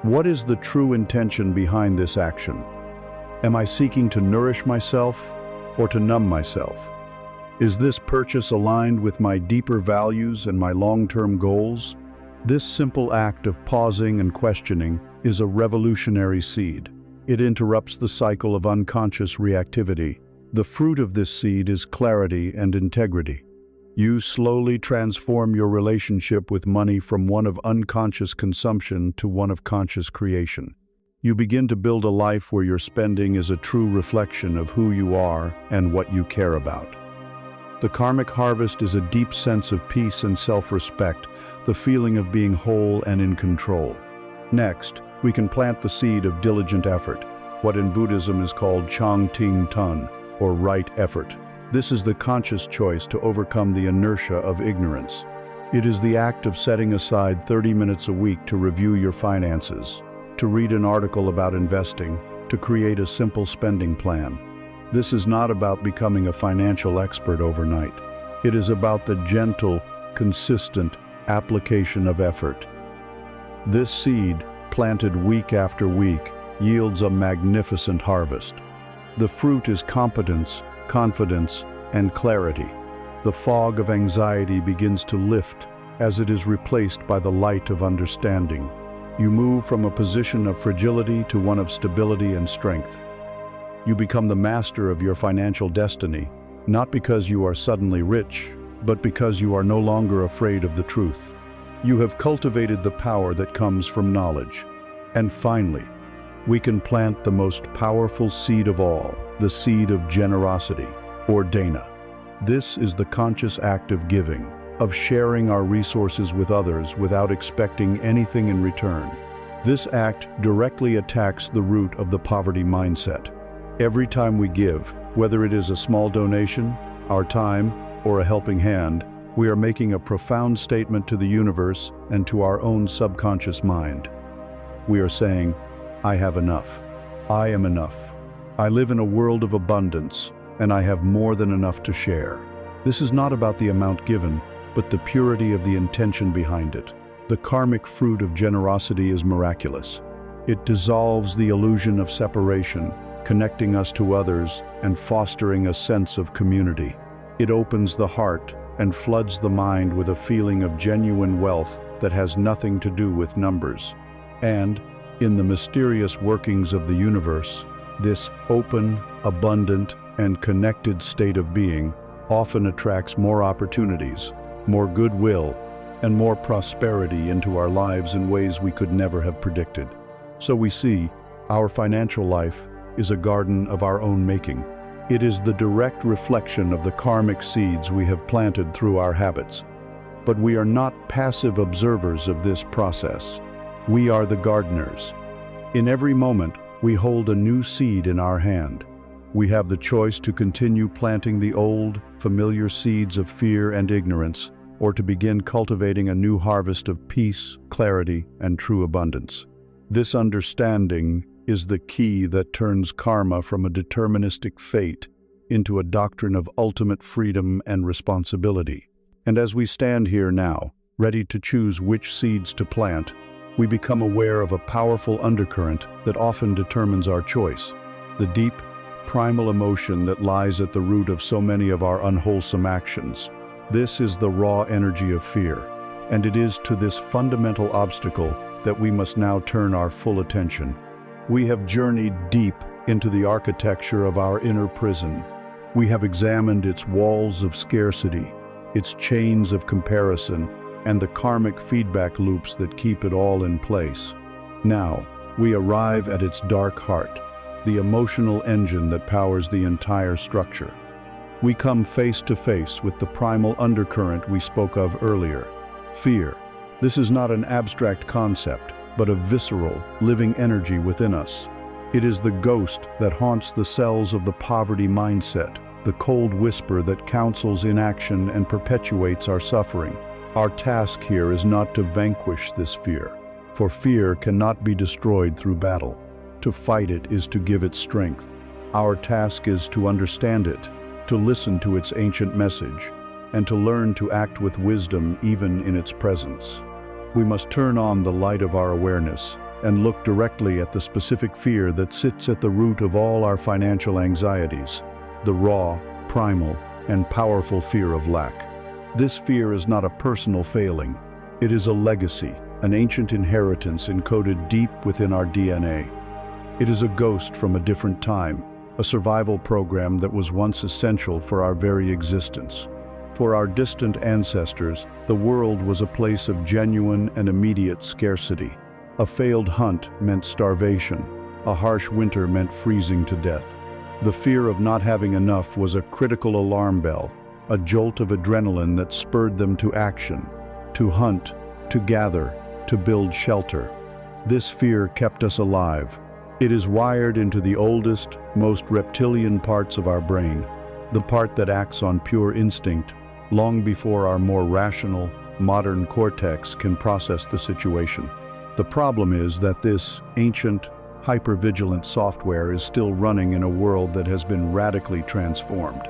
what is the true intention behind this action? Am I seeking to nourish myself or to numb myself? Is this purchase aligned with my deeper values and my long-term goals? This simple act of pausing and questioning is a revolutionary seed. It interrupts the cycle of unconscious reactivity. The fruit of this seed is clarity and integrity. You slowly transform your relationship with money from one of unconscious consumption to one of conscious creation. You begin to build a life where your spending is a true reflection of who you are and what you care about. The karmic harvest is a deep sense of peace and self-respect, the feeling of being whole and in control. Next, we can plant the seed of diligent effort, what in Buddhism is called Chang Ting Tun, or right effort. This is the conscious choice to overcome the inertia of ignorance. It is the act of setting aside 30 minutes a week to review your finances, to read an article about investing, to create a simple spending plan. This is not about becoming a financial expert overnight. It is about the gentle, consistent application of effort. This seed, planted week after week, yields a magnificent harvest. The fruit is competence, confidence, and clarity. The fog of anxiety begins to lift as it is replaced by the light of understanding. You move from a position of fragility to one of stability and strength. You become the master of your financial destiny, not because you are suddenly rich, but because you are no longer afraid of the truth. You have cultivated the power that comes from knowledge. And finally, we can plant the most powerful seed of all, the seed of generosity, or dana. This is the conscious act of giving, of sharing our resources with others without expecting anything in return. This act directly attacks the root of the poverty mindset. Every time we give, whether it is a small donation, our time, or a helping hand, we are making a profound statement to the universe and to our own subconscious mind. We are saying, I have enough. I am enough. I live in a world of abundance, and I have more than enough to share. This is not about the amount given, but the purity of the intention behind it. The karmic fruit of generosity is miraculous. It dissolves the illusion of separation, connecting us to others and fostering a sense of community. It opens the heart and floods the mind with a feeling of genuine wealth that has nothing to do with numbers. And, in the mysterious workings of the universe, this open, abundant, and connected state of being often attracts more opportunities, more goodwill, and more prosperity into our lives in ways we could never have predicted. So we see, our financial life is a garden of our own making. It is the direct reflection of the karmic seeds we have planted through our habits. But we are not passive observers of this process. We are the gardeners. In every moment, we hold a new seed in our hand. We have the choice to continue planting the old, familiar seeds of fear and ignorance, or to begin cultivating a new harvest of peace, clarity, and true abundance. This understanding is the key that turns karma from a deterministic fate into a doctrine of ultimate freedom and responsibility. And as we stand here now, ready to choose which seeds to plant, we become aware of a powerful undercurrent that often determines our choice, the deep, primal emotion that lies at the root of so many of our unwholesome actions. This is the raw energy of fear, and it is to this fundamental obstacle that we must now turn our full attention. We have journeyed deep into the architecture of our inner prison. We have examined its walls of scarcity, its chains of comparison, and the karmic feedback loops that keep it all in place. Now, we arrive at its dark heart, the emotional engine that powers the entire structure. We come face to face with the primal undercurrent we spoke of earlier, fear, This is not an abstract concept, but a visceral, living energy within us. It is the ghost that haunts the cells of the poverty mindset, the cold whisper that counsels inaction and perpetuates our suffering. Our task here is not to vanquish this fear, for fear cannot be destroyed through battle. To fight it is to give it strength. Our task is to understand it, to listen to its ancient message, and to learn to act with wisdom even in its presence. We must turn on the light of our awareness and look directly at the specific fear that sits at the root of all our financial anxieties, the raw, primal, and powerful fear of lack. This fear is not a personal failing. It is a legacy, an ancient inheritance encoded deep within our DNA. It is a ghost from a different time, a survival program that was once essential for our very existence. For our distant ancestors, the world was a place of genuine and immediate scarcity. A failed hunt meant starvation. A harsh winter meant freezing to death. The fear of not having enough was a critical alarm bell, a jolt of adrenaline that spurred them to action, to hunt, to gather, to build shelter. This fear kept us alive. It is wired into the oldest, most reptilian parts of our brain, the part that acts on pure instinct, long before our more rational, modern cortex can process the situation. The problem is that this ancient, hypervigilant software is still running in a world that has been radically transformed.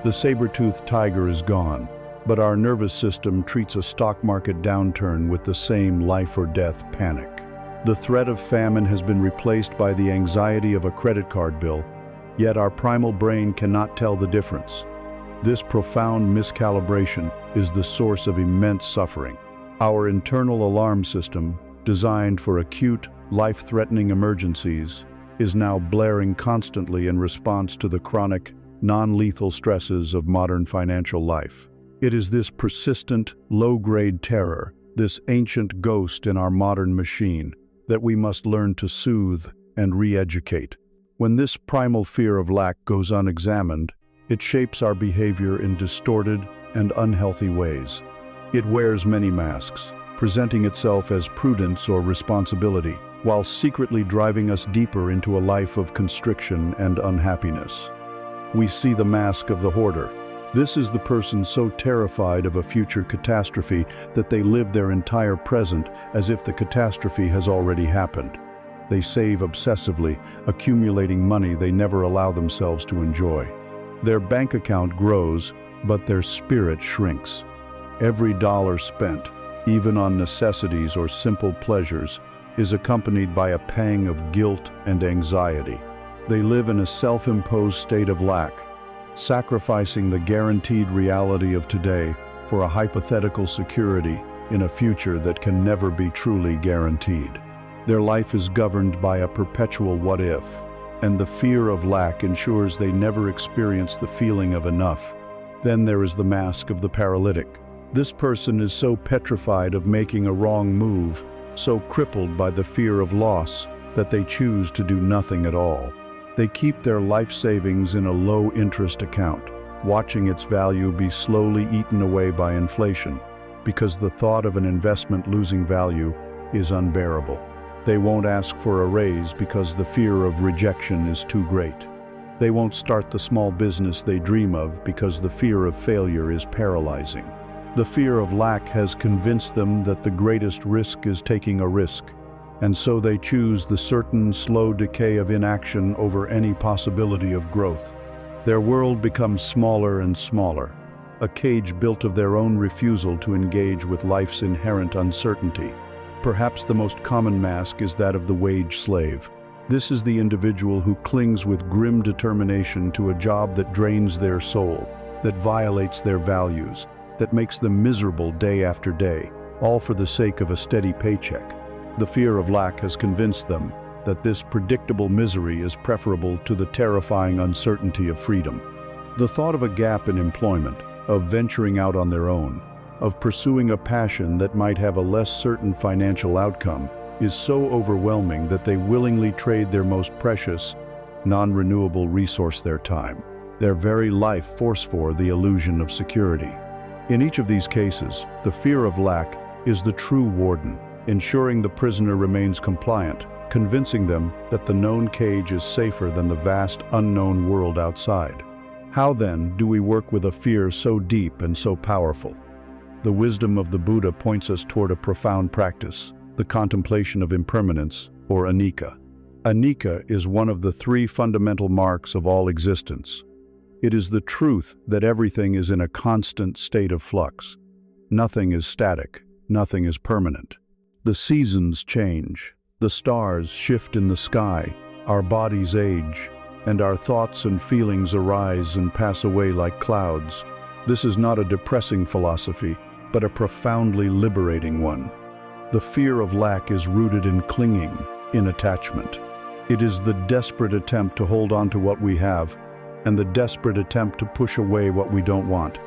The saber-toothed tiger is gone, but our nervous system treats a stock market downturn with the same life-or-death panic. The threat of famine has been replaced by the anxiety of a credit card bill, yet our primal brain cannot tell the difference. This profound miscalibration is the source of immense suffering. Our internal alarm system, designed for acute, life-threatening emergencies, is now blaring constantly in response to the chronic, non-lethal stresses of modern financial life. It is this persistent, low-grade terror, this ancient ghost in our modern machine, that we must learn to soothe and re-educate. When this primal fear of lack goes unexamined, it shapes our behavior in distorted and unhealthy ways. It wears many masks, presenting itself as prudence or responsibility, while secretly driving us deeper into a life of constriction and unhappiness. We see the mask of the hoarder. This is the person so terrified of a future catastrophe that they live their entire present as if the catastrophe has already happened. They save obsessively, accumulating money they never allow themselves to enjoy. Their bank account grows, but their spirit shrinks. Every dollar spent, even on necessities or simple pleasures, is accompanied by a pang of guilt and anxiety. They live in a self-imposed state of lack, sacrificing the guaranteed reality of today for a hypothetical security in a future that can never be truly guaranteed. Their life is governed by a perpetual what-if, and the fear of lack ensures they never experience the feeling of enough. Then there is the mask of the paralytic. This person is so petrified of making a wrong move, so crippled by the fear of loss, that they choose to do nothing at all. They keep their life savings in a low-interest account, watching its value be slowly eaten away by inflation, because the thought of an investment losing value is unbearable. They won't ask for a raise because the fear of rejection is too great. They won't start the small business they dream of because the fear of failure is paralyzing. The fear of lack has convinced them that the greatest risk is taking a risk, and so they choose the certain slow decay of inaction over any possibility of growth. Their world becomes smaller and smaller, a cage built of their own refusal to engage with life's inherent uncertainty. Perhaps the most common mask is that of the wage slave. This is the individual who clings with grim determination to a job that drains their soul, that violates their values, that makes them miserable day after day, all for the sake of a steady paycheck. The fear of lack has convinced them that this predictable misery is preferable to the terrifying uncertainty of freedom. The thought of a gap in employment, of venturing out on their own, of pursuing a passion that might have a less certain financial outcome is so overwhelming that they willingly trade their most precious, non-renewable resource, their time, their very life force for the illusion of security. In each of these cases, the fear of lack is the true warden, ensuring the prisoner remains compliant, convincing them that the known cage is safer than the vast unknown world outside. How then do we work with a fear so deep and so powerful? The wisdom of the Buddha points us toward a profound practice, the contemplation of impermanence, or anicca. Anicca is one of the three fundamental marks of all existence. It is the truth that everything is in a constant state of flux. Nothing is static, nothing is permanent. The seasons change, the stars shift in the sky, our bodies age, and our thoughts and feelings arise and pass away like clouds. This is not a depressing philosophy, but a profoundly liberating one. The fear of lack is rooted in clinging, in attachment. It is the desperate attempt to hold on to what we have, and the desperate attempt to push away what we don't want.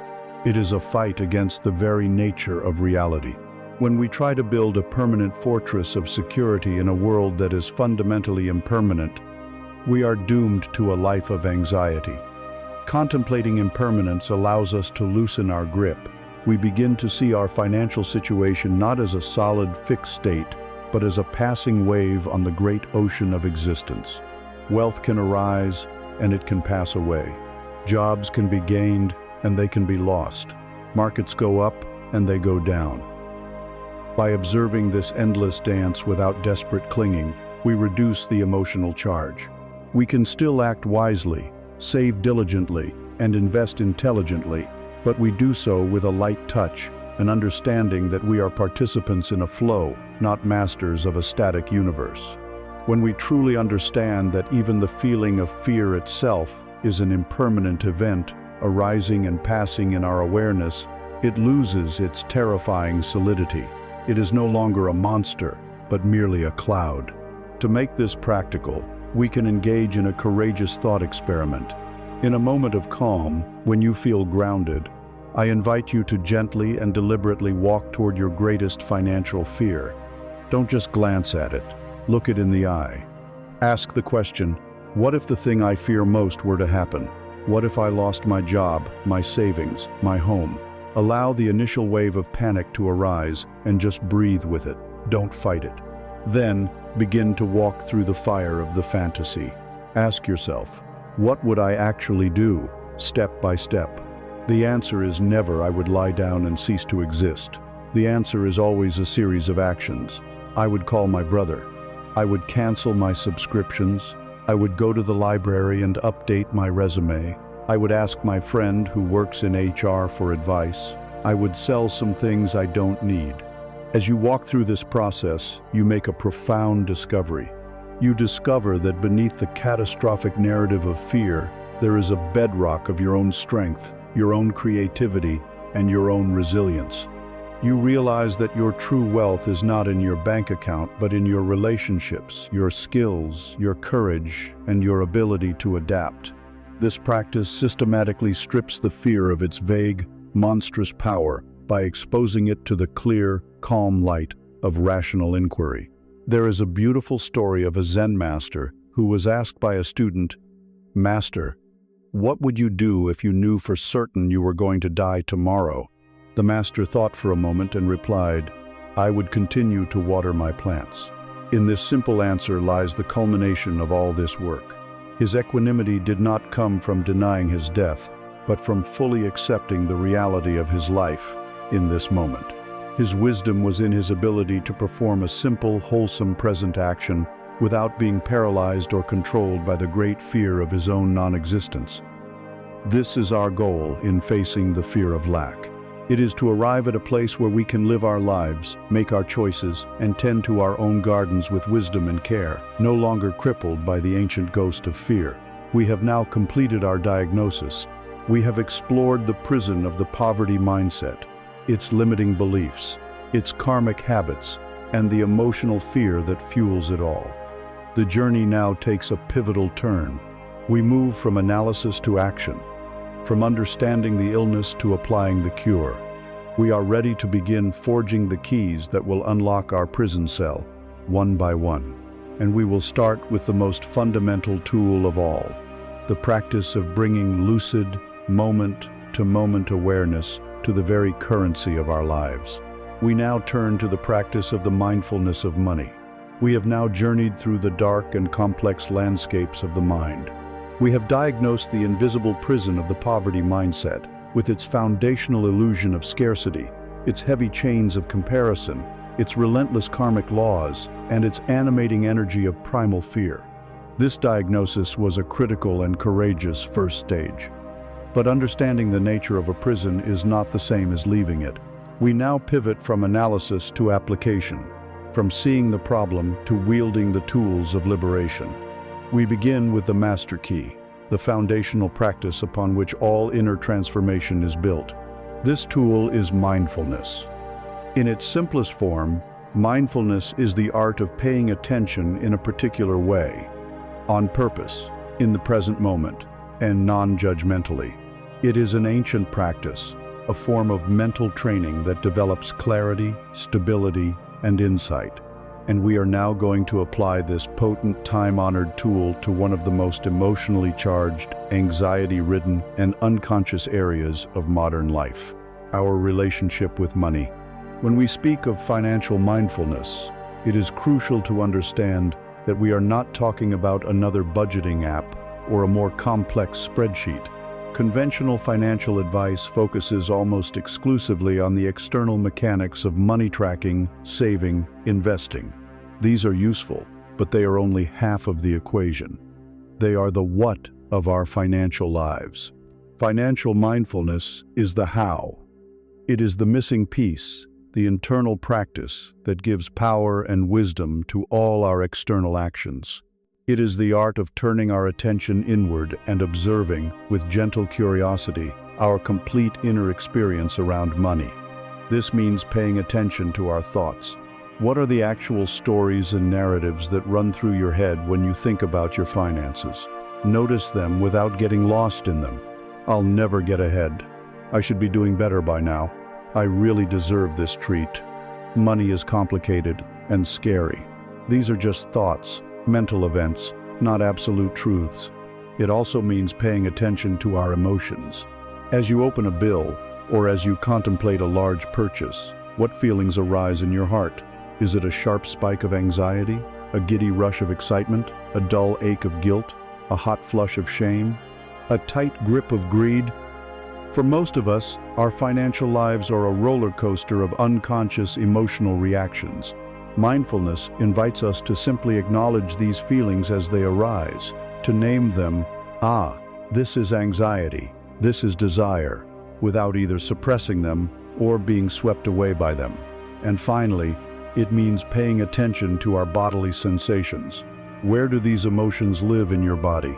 It is a fight against the very nature of reality. When we try to build a permanent fortress of security in a world that is fundamentally impermanent, we are doomed to a life of anxiety. Contemplating impermanence allows us to loosen our grip. We begin to see our financial situation not as a solid, fixed state, but as a passing wave on the great ocean of existence. Wealth can arise, and it can pass away. Jobs can be gained, and they can be lost. Markets go up, and they go down. By observing this endless dance without desperate clinging, we reduce the emotional charge. We can still act wisely, save diligently, and invest intelligently, but we do so with a light touch, an understanding that we are participants in a flow, not masters of a static universe. When we truly understand that even the feeling of fear itself is an impermanent event arising and passing in our awareness, it loses its terrifying solidity. It is no longer a monster, but merely a cloud. To make this practical, we can engage in a courageous thought experiment. In a moment of calm, when you feel grounded, I invite you to gently and deliberately walk toward your greatest financial fear. Don't just glance at it. Look it in the eye. Ask the question, what if the thing I fear most were to happen? What if I lost my job, my savings, my home? Allow the initial wave of panic to arise and just breathe with it. Don't fight it. Then, begin to walk through the fire of the fantasy. Ask yourself, what would I actually do, step by step? The answer is never I would lie down and cease to exist. The answer is always a series of actions. I would call my brother. I would cancel my subscriptions. I would go to the library and update my resume. I would ask my friend who works in HR for advice. I would sell some things I don't need. As you walk through this process, you make a profound discovery. You discover that beneath the catastrophic narrative of fear, there is a bedrock of your own strength, your own creativity, and your own resilience. You realize that your true wealth is not in your bank account, but in your relationships, your skills, your courage, and your ability to adapt. This practice systematically strips the fear of its vague, monstrous power by exposing it to the clear, calm light of rational inquiry. There is a beautiful story of a Zen master who was asked by a student, "Master, what would you do if you knew for certain you were going to die tomorrow?" The master thought for a moment and replied, "I would continue to water my plants." In this simple answer lies the culmination of all this work. His equanimity did not come from denying his death, but from fully accepting the reality of his life in this moment. His wisdom was in his ability to perform a simple, wholesome present action without being paralyzed or controlled by the great fear of his own non-existence. This is our goal in facing the fear of lack. It is to arrive at a place where we can live our lives, make our choices, and tend to our own gardens with wisdom and care, no longer crippled by the ancient ghost of fear. We have now completed our diagnosis. We have explored the prison of the poverty mindset, its limiting beliefs, its karmic habits, and the emotional fear that fuels it all. The journey now takes a pivotal turn. We move from analysis to action, from understanding the illness to applying the cure. We are ready to begin forging the keys that will unlock our prison cell, one by one. And we will start with the most fundamental tool of all, the practice of bringing lucid, moment-to-moment awareness to the very currency of our lives. We now turn to the practice of the mindfulness of money. We have now journeyed through the dark and complex landscapes of the mind. We have diagnosed the invisible prison of the poverty mindset, with its foundational illusion of scarcity, its heavy chains of comparison, its relentless karmic laws, and its animating energy of primal fear. This diagnosis was a critical and courageous first stage. But understanding the nature of a prison is not the same as leaving it. We now pivot from analysis to application, from seeing the problem to wielding the tools of liberation. We begin with the master key, the foundational practice upon which all inner transformation is built. This tool is mindfulness. In its simplest form, mindfulness is the art of paying attention in a particular way, on purpose, in the present moment, and non-judgmentally. It is an ancient practice, a form of mental training that develops clarity, stability, and insight. And we are now going to apply this potent, time-honored tool to one of the most emotionally charged, anxiety-ridden, and unconscious areas of modern life: our relationship with money. When we speak of financial mindfulness, it is crucial to understand that we are not talking about another budgeting app or a more complex spreadsheet. Conventional financial advice focuses almost exclusively on the external mechanics of money tracking, saving, investing. These are useful, but they are only half of the equation. They are the what of our financial lives. Financial mindfulness is the how. It is the missing piece, the internal practice that gives power and wisdom to all our external actions. It is the art of turning our attention inward and observing, with gentle curiosity, our complete inner experience around money. This means paying attention to our thoughts. What are the actual stories and narratives that run through your head when you think about your finances? Notice them without getting lost in them. I'll never get ahead. I should be doing better by now. I really deserve this treat. Money is complicated and scary. These are just thoughts, mental events, not absolute truths. It also means paying attention to our emotions. As you open a bill, or as you contemplate a large purchase, what feelings arise in your heart? Is it a sharp spike of anxiety, a giddy rush of excitement, a dull ache of guilt, a hot flush of shame, a tight grip of greed? For most of us, our financial lives are a roller coaster of unconscious emotional reactions. Mindfulness invites us to simply acknowledge these feelings as they arise, to name them, this is anxiety, this is desire, without either suppressing them or being swept away by them. And finally, it means paying attention to our bodily sensations. Where do these emotions live in your body?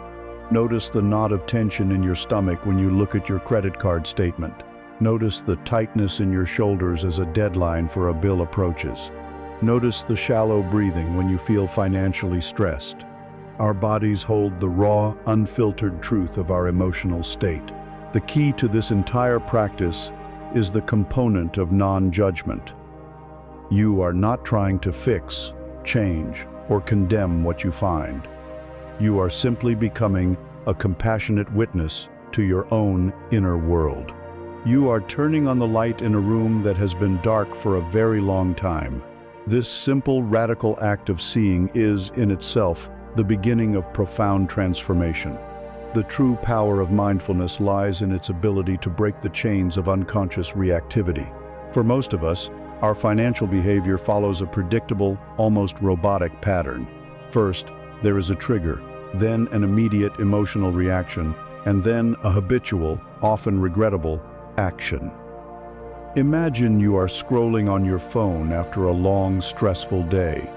Notice the knot of tension in your stomach when you look at your credit card statement. Notice the tightness in your shoulders as a deadline for a bill approaches. Notice the shallow breathing when you feel financially stressed. Our bodies hold the raw, unfiltered truth of our emotional state. The key to this entire practice is the component of non-judgment. You are not trying to fix, change, or condemn what you find. You are simply becoming a compassionate witness to your own inner world. You are turning on the light in a room that has been dark for a very long time. This simple, radical act of seeing is, in itself, the beginning of profound transformation. The true power of mindfulness lies in its ability to break the chains of unconscious reactivity. For most of us, our financial behavior follows a predictable, almost robotic pattern. First, there is a trigger, then an immediate emotional reaction, and then a habitual, often regrettable, action. Imagine you are scrolling on your phone after a long, stressful day.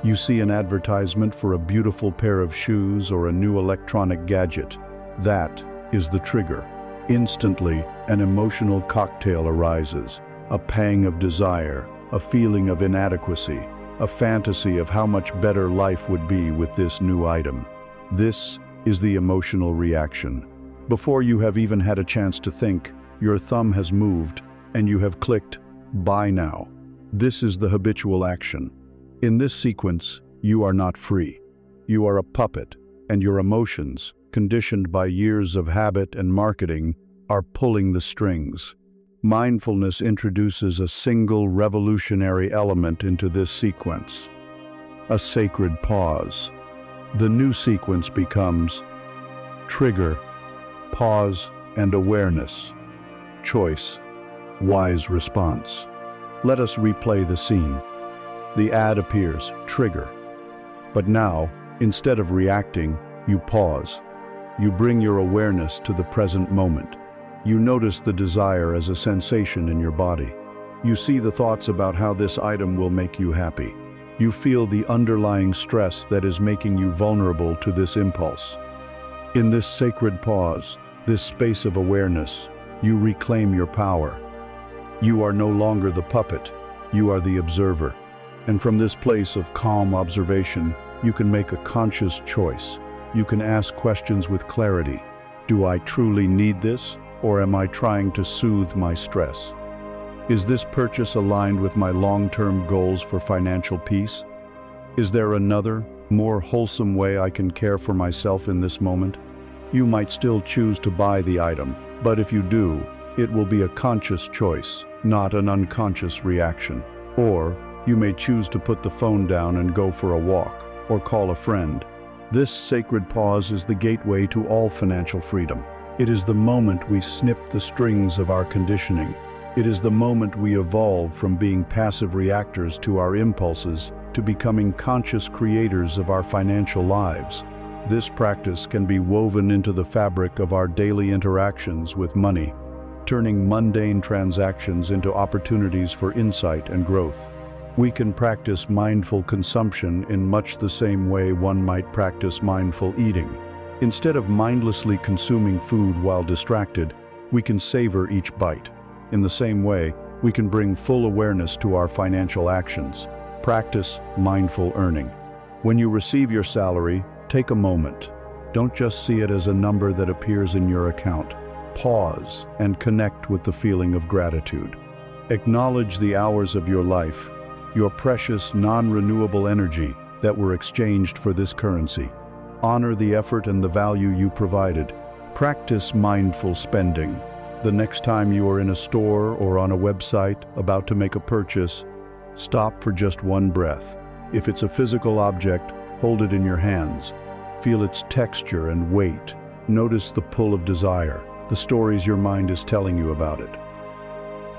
You see an advertisement for a beautiful pair of shoes or a new electronic gadget. That is the trigger. Instantly, an emotional cocktail arises. A pang of desire, a feeling of inadequacy, a fantasy of how much better life would be with this new item. This is the emotional reaction. Before you have even had a chance to think, your thumb has moved, and you have clicked, buy now. This is the habitual action. In this sequence, you are not free. You are a puppet, and your emotions, conditioned by years of habit and marketing, are pulling the strings. Mindfulness introduces a single revolutionary element into this sequence: a sacred pause. The new sequence becomes trigger, pause, and awareness. Choice, wise response. Let us replay the scene. The ad appears, trigger. But now, instead of reacting, you pause. You bring your awareness to the present moment. You notice the desire as a sensation in your body. You see the thoughts about how this item will make you happy. You feel the underlying stress that is making you vulnerable to this impulse. In this sacred pause, this space of awareness, you reclaim your power. You are no longer the puppet, you are the observer. And from this place of calm observation, you can make a conscious choice. You can ask questions with clarity. Do I truly need this, or am I trying to soothe my stress? Is this purchase aligned with my long-term goals for financial peace? Is there another, more wholesome way I can care for myself in this moment? You might still choose to buy the item, but if you do, it will be a conscious choice, not an unconscious reaction. Or you may choose to put the phone down and go for a walk, or call a friend. This sacred pause is the gateway to all financial freedom. It is the moment we snip the strings of our conditioning. It is the moment we evolve from being passive reactors to our impulses to becoming conscious creators of our financial lives. This practice can be woven into the fabric of our daily interactions with money, turning mundane transactions into opportunities for insight and growth. We can practice mindful consumption in much the same way one might practice mindful eating. Instead of mindlessly consuming food while distracted, we can savor each bite. In the same way, we can bring full awareness to our financial actions. Practice mindful earning. When you receive your salary, take a moment. Don't just see it as a number that appears in your account. Pause and connect with the feeling of gratitude. Acknowledge the hours of your life, your precious, non-renewable energy that were exchanged for this currency. Honor the effort and the value you provided. Practice mindful spending. The next time you are in a store or on a website about to make a purchase, stop for just one breath. If it's a physical object, hold it in your hands. Feel its texture and weight. Notice the pull of desire, the stories your mind is telling you about it.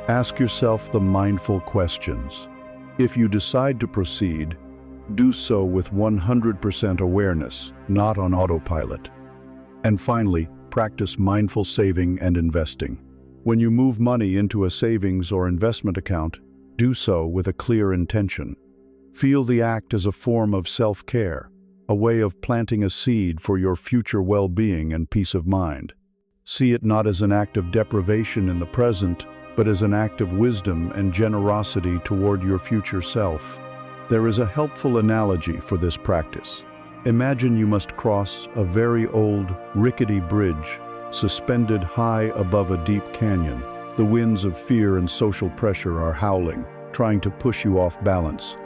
Ask yourself the mindful questions. If you decide to proceed, do so with 100% awareness, not on autopilot. And finally, practice mindful saving and investing. When you move money into a savings or investment account, do so with a clear intention. Feel the act as a form of self-care, a way of planting a seed for your future well-being and peace of mind. See it not as an act of deprivation in the present, but as an act of wisdom and generosity toward your future self. There is a helpful analogy for this practice. Imagine you must cross a very old, rickety bridge, suspended high above a deep canyon. The winds of fear and social pressure are howling, trying to push you off balance.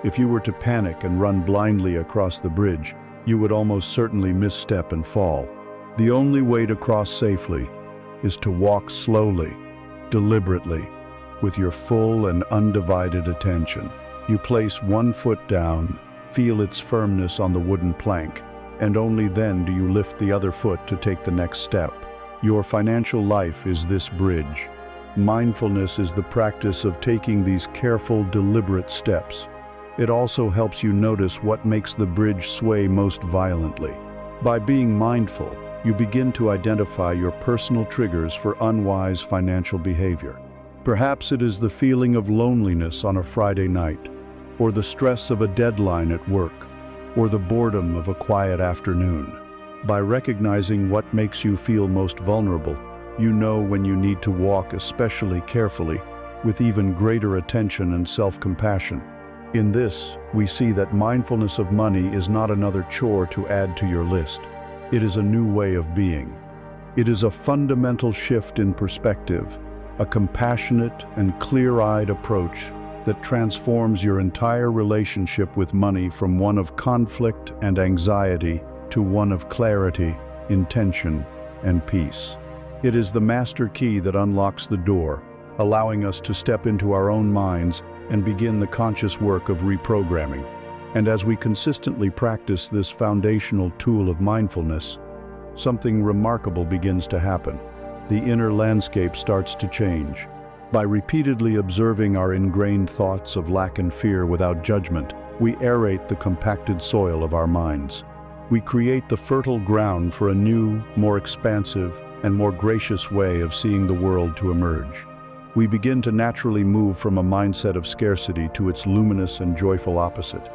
If you were to panic and run blindly across the bridge, you would almost certainly misstep and fall. The only way to cross safely is to walk slowly, deliberately, with your full and undivided attention. You place one foot down, feel its firmness on the wooden plank, and only then do you lift the other foot to take the next step. Your financial life is this bridge. Mindfulness is the practice of taking these careful, deliberate steps. It also helps you notice what makes the bridge sway most violently. By being mindful, you begin to identify your personal triggers for unwise financial behavior. Perhaps it is the feeling of loneliness on a Friday night, or the stress of a deadline at work, or the boredom of a quiet afternoon. By recognizing what makes you feel most vulnerable, you know when you need to walk especially carefully, with even greater attention and self-compassion. In this, we see that mindfulness of money is not another chore to add to your list. It is a new way of being. It is a fundamental shift in perspective, a compassionate and clear-eyed approach that transforms your entire relationship with money from one of conflict and anxiety to one of clarity, intention, and peace. It is the master key that unlocks the door, allowing us to step into our own minds and begin the conscious work of reprogramming. And as we consistently practice this foundational tool of mindfulness, something remarkable begins to happen. The inner landscape starts to change. By repeatedly observing our ingrained thoughts of lack and fear without judgment, we aerate the compacted soil of our minds. We create the fertile ground for a new, more expansive, and more gracious way of seeing the world to emerge. We begin to naturally move from a mindset of scarcity to its luminous and joyful opposite.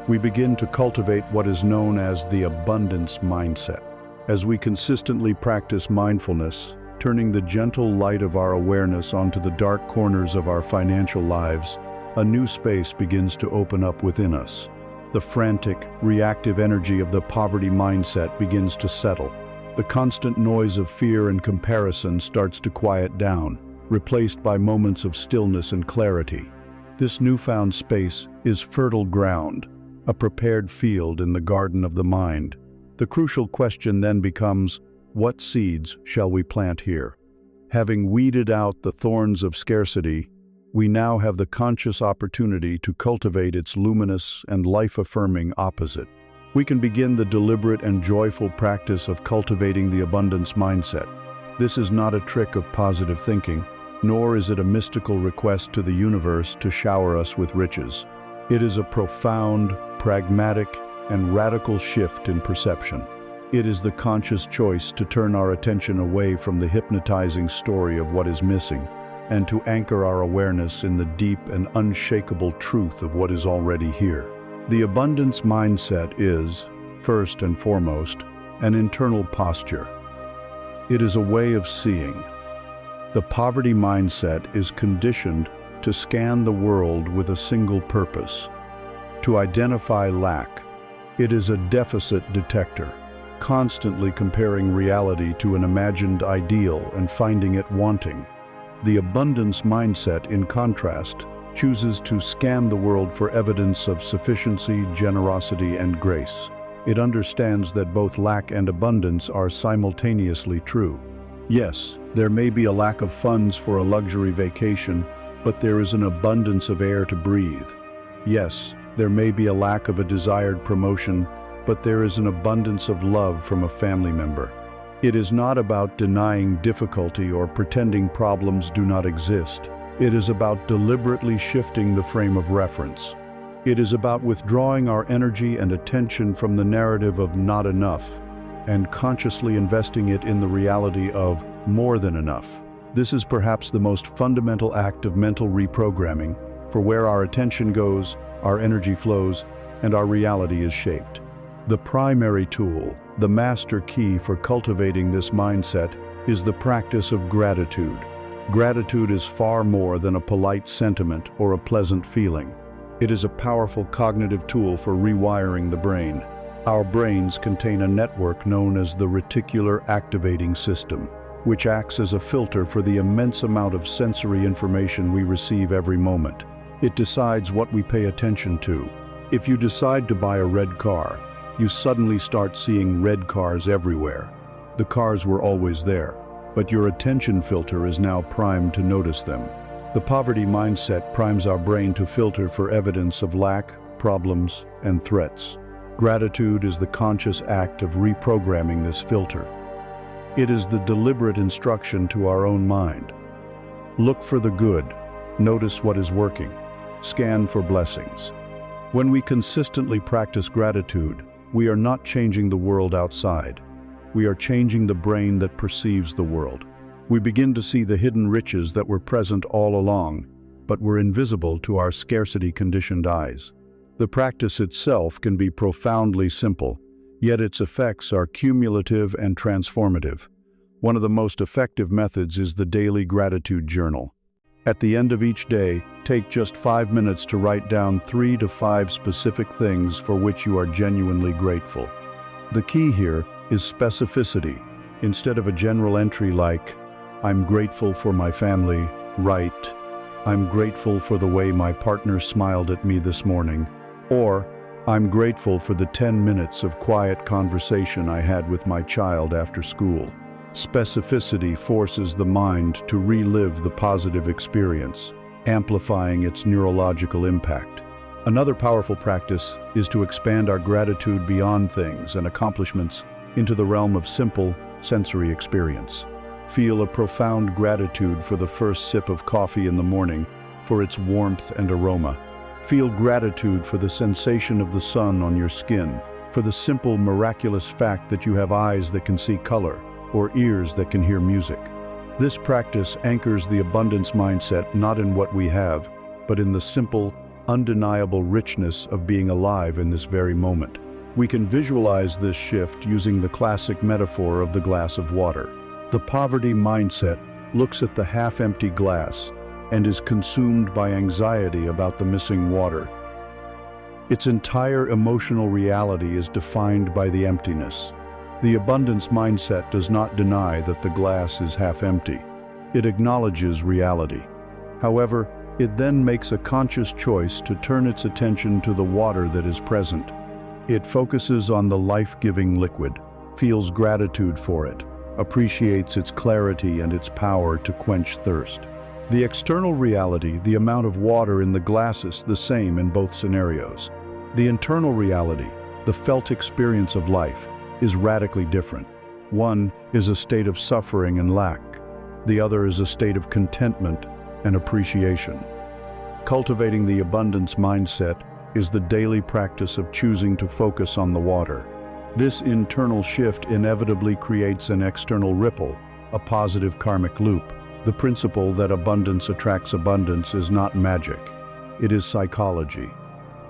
We begin to cultivate what is known as the abundance mindset. As we consistently practice mindfulness, turning the gentle light of our awareness onto the dark corners of our financial lives, a new space begins to open up within us. The frantic, reactive energy of the poverty mindset begins to settle. The constant noise of fear and comparison starts to quiet down, replaced by moments of stillness and clarity. This newfound space is fertile ground, a prepared field in the garden of the mind. The crucial question then becomes, what seeds shall we plant here? Having weeded out the thorns of scarcity, we now have the conscious opportunity to cultivate its luminous and life-affirming opposite. We can begin the deliberate and joyful practice of cultivating the abundance mindset. This is not a trick of positive thinking, nor is it a mystical request to the universe to shower us with riches. It is a profound, pragmatic, and radical shift in perception. It is the conscious choice to turn our attention away from the hypnotizing story of what is missing, and to anchor our awareness in the deep and unshakable truth of what is already here. The abundance mindset is, first and foremost, an internal posture. It is a way of seeing. The poverty mindset is conditioned to scan the world with a single purpose: to identify lack. It is a deficit detector, constantly comparing reality to an imagined ideal and finding it wanting. The abundance mindset, in contrast, chooses to scan the world for evidence of sufficiency, generosity, and grace. It understands that both lack and abundance are simultaneously true. Yes, there may be a lack of funds for a luxury vacation, but there is an abundance of air to breathe. Yes, there may be a lack of a desired promotion, but there is an abundance of love from a family member. It is not about denying difficulty or pretending problems do not exist. It is about deliberately shifting the frame of reference. It is about withdrawing our energy and attention from the narrative of not enough and consciously investing it in the reality of more than enough. This is perhaps the most fundamental act of mental reprogramming, for where our attention goes, our energy flows, and our reality is shaped. The primary tool, the master key for cultivating this mindset, is the practice of gratitude. Gratitude is far more than a polite sentiment or a pleasant feeling. It is a powerful cognitive tool for rewiring the brain. Our brains contain a network known as the reticular activating system, which acts as a filter for the immense amount of sensory information we receive every moment. It decides what we pay attention to. If you decide to buy a red car, you suddenly start seeing red cars everywhere. The cars were always there, but your attention filter is now primed to notice them. The poverty mindset primes our brain to filter for evidence of lack, problems, and threats. Gratitude is the conscious act of reprogramming this filter. It is the deliberate instruction to our own mind. Look for the good, notice what is working, scan for blessings. When we consistently practice gratitude, we are not changing the world outside. We are changing the brain that perceives the world. We begin to see the hidden riches that were present all along, but were invisible to our scarcity-conditioned eyes. The practice itself can be profoundly simple, yet its effects are cumulative and transformative. One of the most effective methods is the daily gratitude journal. At the end of each day, take just 5 minutes to write down 3 to 5 specific things for which you are genuinely grateful. The key here is specificity. Instead of a general entry like, "I'm grateful for my family," write, "I'm grateful for the way my partner smiled at me this morning," or, "I'm grateful for the 10 minutes of quiet conversation I had with my child after school." Specificity forces the mind to relive the positive experience, amplifying its neurological impact. Another powerful practice is to expand our gratitude beyond things and accomplishments into the realm of simple, sensory experience. Feel a profound gratitude for the first sip of coffee in the morning, for its warmth and aroma. Feel gratitude for the sensation of the sun on your skin, for the simple, miraculous fact that you have eyes that can see color, or ears that can hear music. This practice anchors the abundance mindset not in what we have, but in the simple, undeniable richness of being alive in this very moment. We can visualize this shift using the classic metaphor of the glass of water. The poverty mindset looks at the half-empty glass and is consumed by anxiety about the missing water. Its entire emotional reality is defined by the emptiness. The abundance mindset does not deny that the glass is half empty. It acknowledges reality. However, it then makes a conscious choice to turn its attention to the water that is present. It focuses on the life-giving liquid, feels gratitude for it, appreciates its clarity and its power to quench thirst. The external reality, the amount of water in the glass, is the same in both scenarios. The internal reality, the felt experience of life, is radically different. One is a state of suffering and lack. The other is a state of contentment and appreciation. Cultivating the abundance mindset is the daily practice of choosing to focus on the water. This internal shift inevitably creates an external ripple, a positive karmic loop. The principle that abundance attracts abundance is not magic. It is psychology.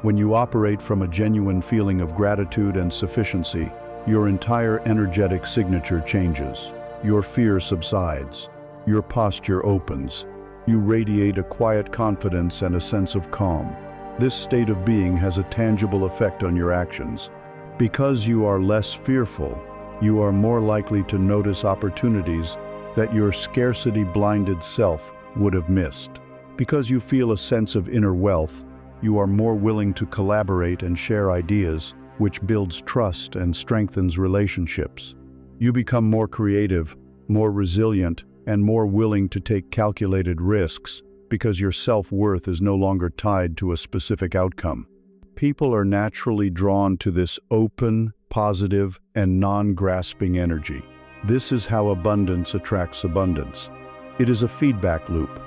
When you operate from a genuine feeling of gratitude and sufficiency, your entire energetic signature changes. Your fear subsides. Your posture opens. You radiate a quiet confidence and a sense of calm. This state of being has a tangible effect on your actions. Because you are less fearful, you are more likely to notice opportunities that your scarcity-blinded self would have missed. Because you feel a sense of inner wealth, you are more willing to collaborate and share ideas, which builds trust and strengthens relationships. You become more creative, more resilient, and more willing to take calculated risks because your self-worth is no longer tied to a specific outcome. People are naturally drawn to this open, positive, and non-grasping energy. This is how abundance attracts abundance. It is a feedback loop.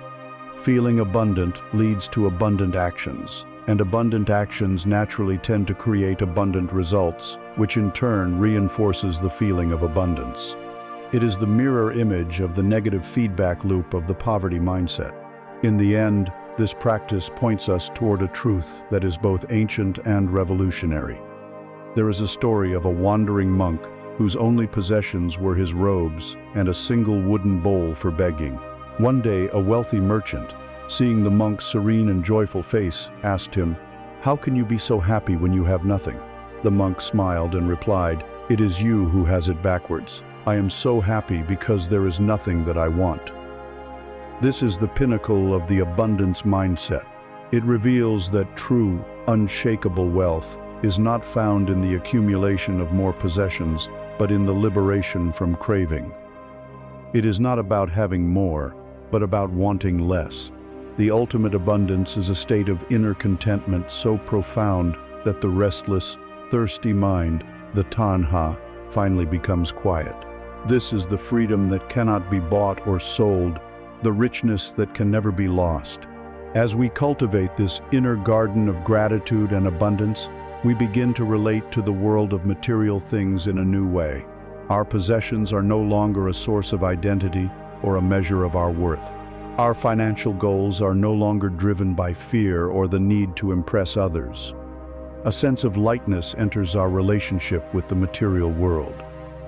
Feeling abundant leads to abundant actions, and abundant actions naturally tend to create abundant results, which in turn reinforces the feeling of abundance. It is the mirror image of the negative feedback loop of the poverty mindset. In the end, this practice points us toward a truth that is both ancient and revolutionary. There is a story of a wandering monk whose only possessions were his robes and a single wooden bowl for begging. One day, a wealthy merchant, seeing the monk's serene and joyful face, asked him, "How can you be so happy when you have nothing?" The monk smiled and replied, "It is you who has it backwards. I am so happy because there is nothing that I want." This is the pinnacle of the abundance mindset. It reveals that true, unshakable wealth is not found in the accumulation of more possessions, but in the liberation from craving. It is not about having more, but about wanting less. The ultimate abundance is a state of inner contentment so profound that the restless, thirsty mind, the tanha, finally becomes quiet. This is the freedom that cannot be bought or sold, the richness that can never be lost. As we cultivate this inner garden of gratitude and abundance, we begin to relate to the world of material things in a new way. Our possessions are no longer a source of identity or a measure of our worth. Our financial goals are no longer driven by fear or the need to impress others. A sense of lightness enters our relationship with the material world.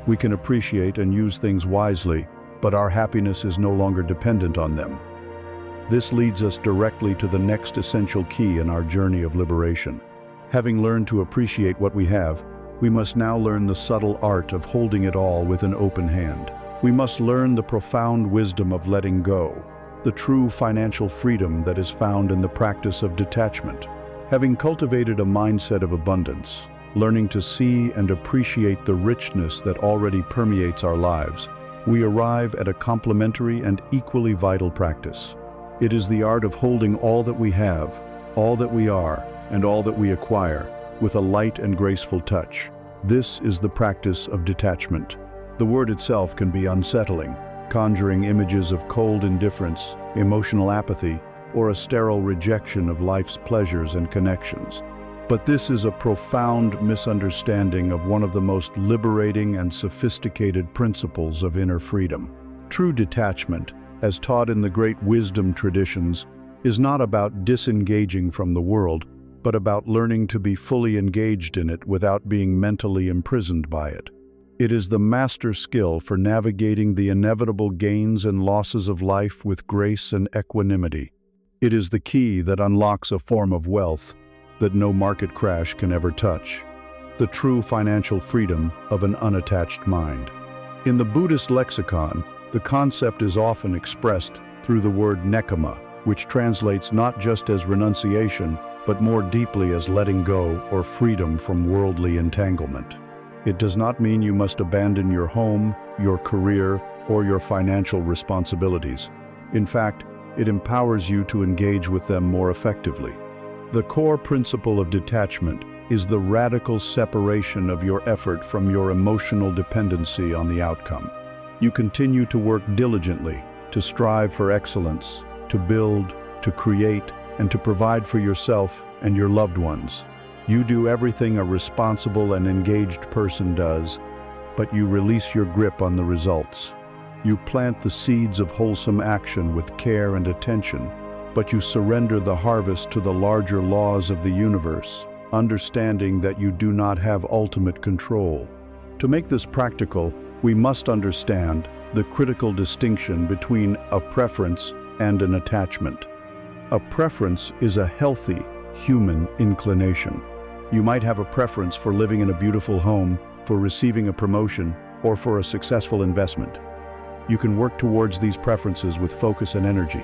We can appreciate and use things wisely, but our happiness is no longer dependent on them. This leads us directly to the next essential key in our journey of liberation. Having learned to appreciate what we have, we must now learn the subtle art of holding it all with an open hand. We must learn the profound wisdom of letting go, the true financial freedom that is found in the practice of detachment. Having cultivated a mindset of abundance, learning to see and appreciate the richness that already permeates our lives, we arrive at a complementary and equally vital practice. It is the art of holding all that we have, all that we are, and all that we acquire, with a light and graceful touch. This is the practice of detachment. The word itself can be unsettling, conjuring images of cold indifference, emotional apathy, or a sterile rejection of life's pleasures and connections. But this is a profound misunderstanding of one of the most liberating and sophisticated principles of inner freedom. True detachment, as taught in the great wisdom traditions, is not about disengaging from the world, but about learning to be fully engaged in it without being mentally imprisoned by it. It is the master skill for navigating the inevitable gains and losses of life with grace and equanimity. It is the key that unlocks a form of wealth that no market crash can ever touch, the true financial freedom of an unattached mind. In the Buddhist lexicon, the concept is often expressed through the word nekama, which translates not just as renunciation, but more deeply as letting go or freedom from worldly entanglement. It does not mean you must abandon your home, your career, or your financial responsibilities. In fact, it empowers you to engage with them more effectively. The core principle of detachment is the radical separation of your effort from your emotional dependency on the outcome. You continue to work diligently, to strive for excellence, to build, to create, and to provide for yourself and your loved ones. You do everything a responsible and engaged person does, but you release your grip on the results. You plant the seeds of wholesome action with care and attention, but you surrender the harvest to the larger laws of the universe, understanding that you do not have ultimate control. To make this practical, we must understand the critical distinction between a preference and an attachment. A preference is a healthy human inclination. You might have a preference for living in a beautiful home, for receiving a promotion, or for a successful investment. You can work towards these preferences with focus and energy.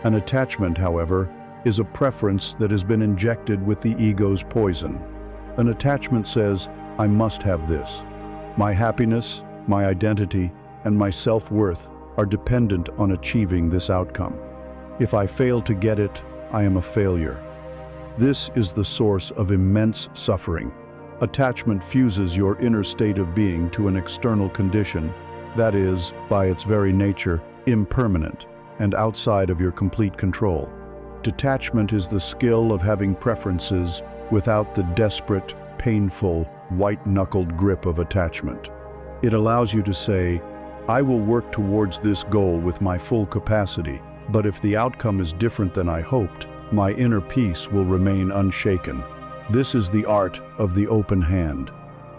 An attachment, however, is a preference that has been injected with the ego's poison. An attachment says, I must have this. My happiness, my identity, and my self-worth are dependent on achieving this outcome. If I fail to get it, I am a failure. This is the source of immense suffering. Attachment fuses your inner state of being to an external condition that is, by its very nature, impermanent and outside of your complete control. Detachment is the skill of having preferences without the desperate, painful, white-knuckled grip of attachment. It allows you to say, I will work towards this goal with my full capacity, but if the outcome is different than I hoped, my inner peace will remain unshaken. This is the art of the open hand.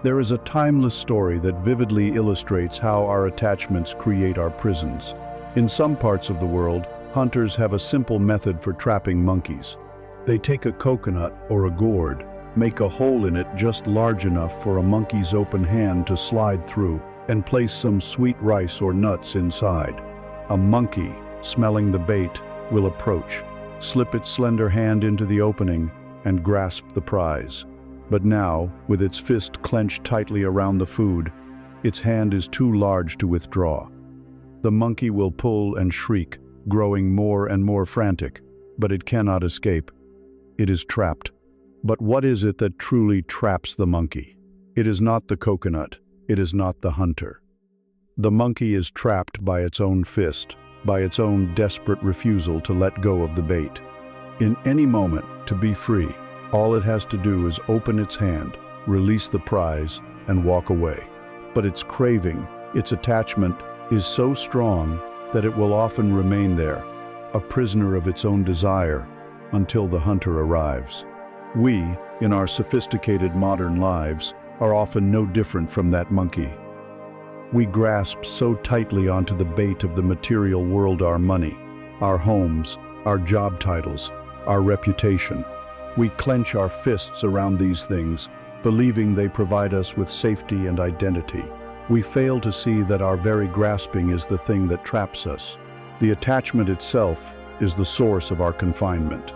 There is a timeless story that vividly illustrates how our attachments create our prisons. In some parts of the world, hunters have a simple method for trapping monkeys. They take a coconut or a gourd, make a hole in it just large enough for a monkey's open hand to slide through, and place some sweet rice or nuts inside. A monkey, smelling the bait, will approach, slip its slender hand into the opening, and grasp the prize. But now, with its fist clenched tightly around the food, its hand is too large to withdraw. The monkey will pull and shriek, growing more and more frantic, but it cannot escape. It is trapped. But what is it that truly traps the monkey? It is not the coconut. It is not the hunter. The monkey is trapped by its own fist, by its own desperate refusal to let go of the bait. In any moment, to be free, all it has to do is open its hand, release the prize, and walk away. But its craving, its attachment, is so strong that it will often remain there, a prisoner of its own desire, until the hunter arrives. We, in our sophisticated modern lives, are often no different from that monkey. We grasp so tightly onto the bait of the material world, our money, our homes, our job titles, our reputation. We clench our fists around these things, believing they provide us with safety and identity. We fail to see that our very grasping is the thing that traps us. The attachment itself is the source of our confinement.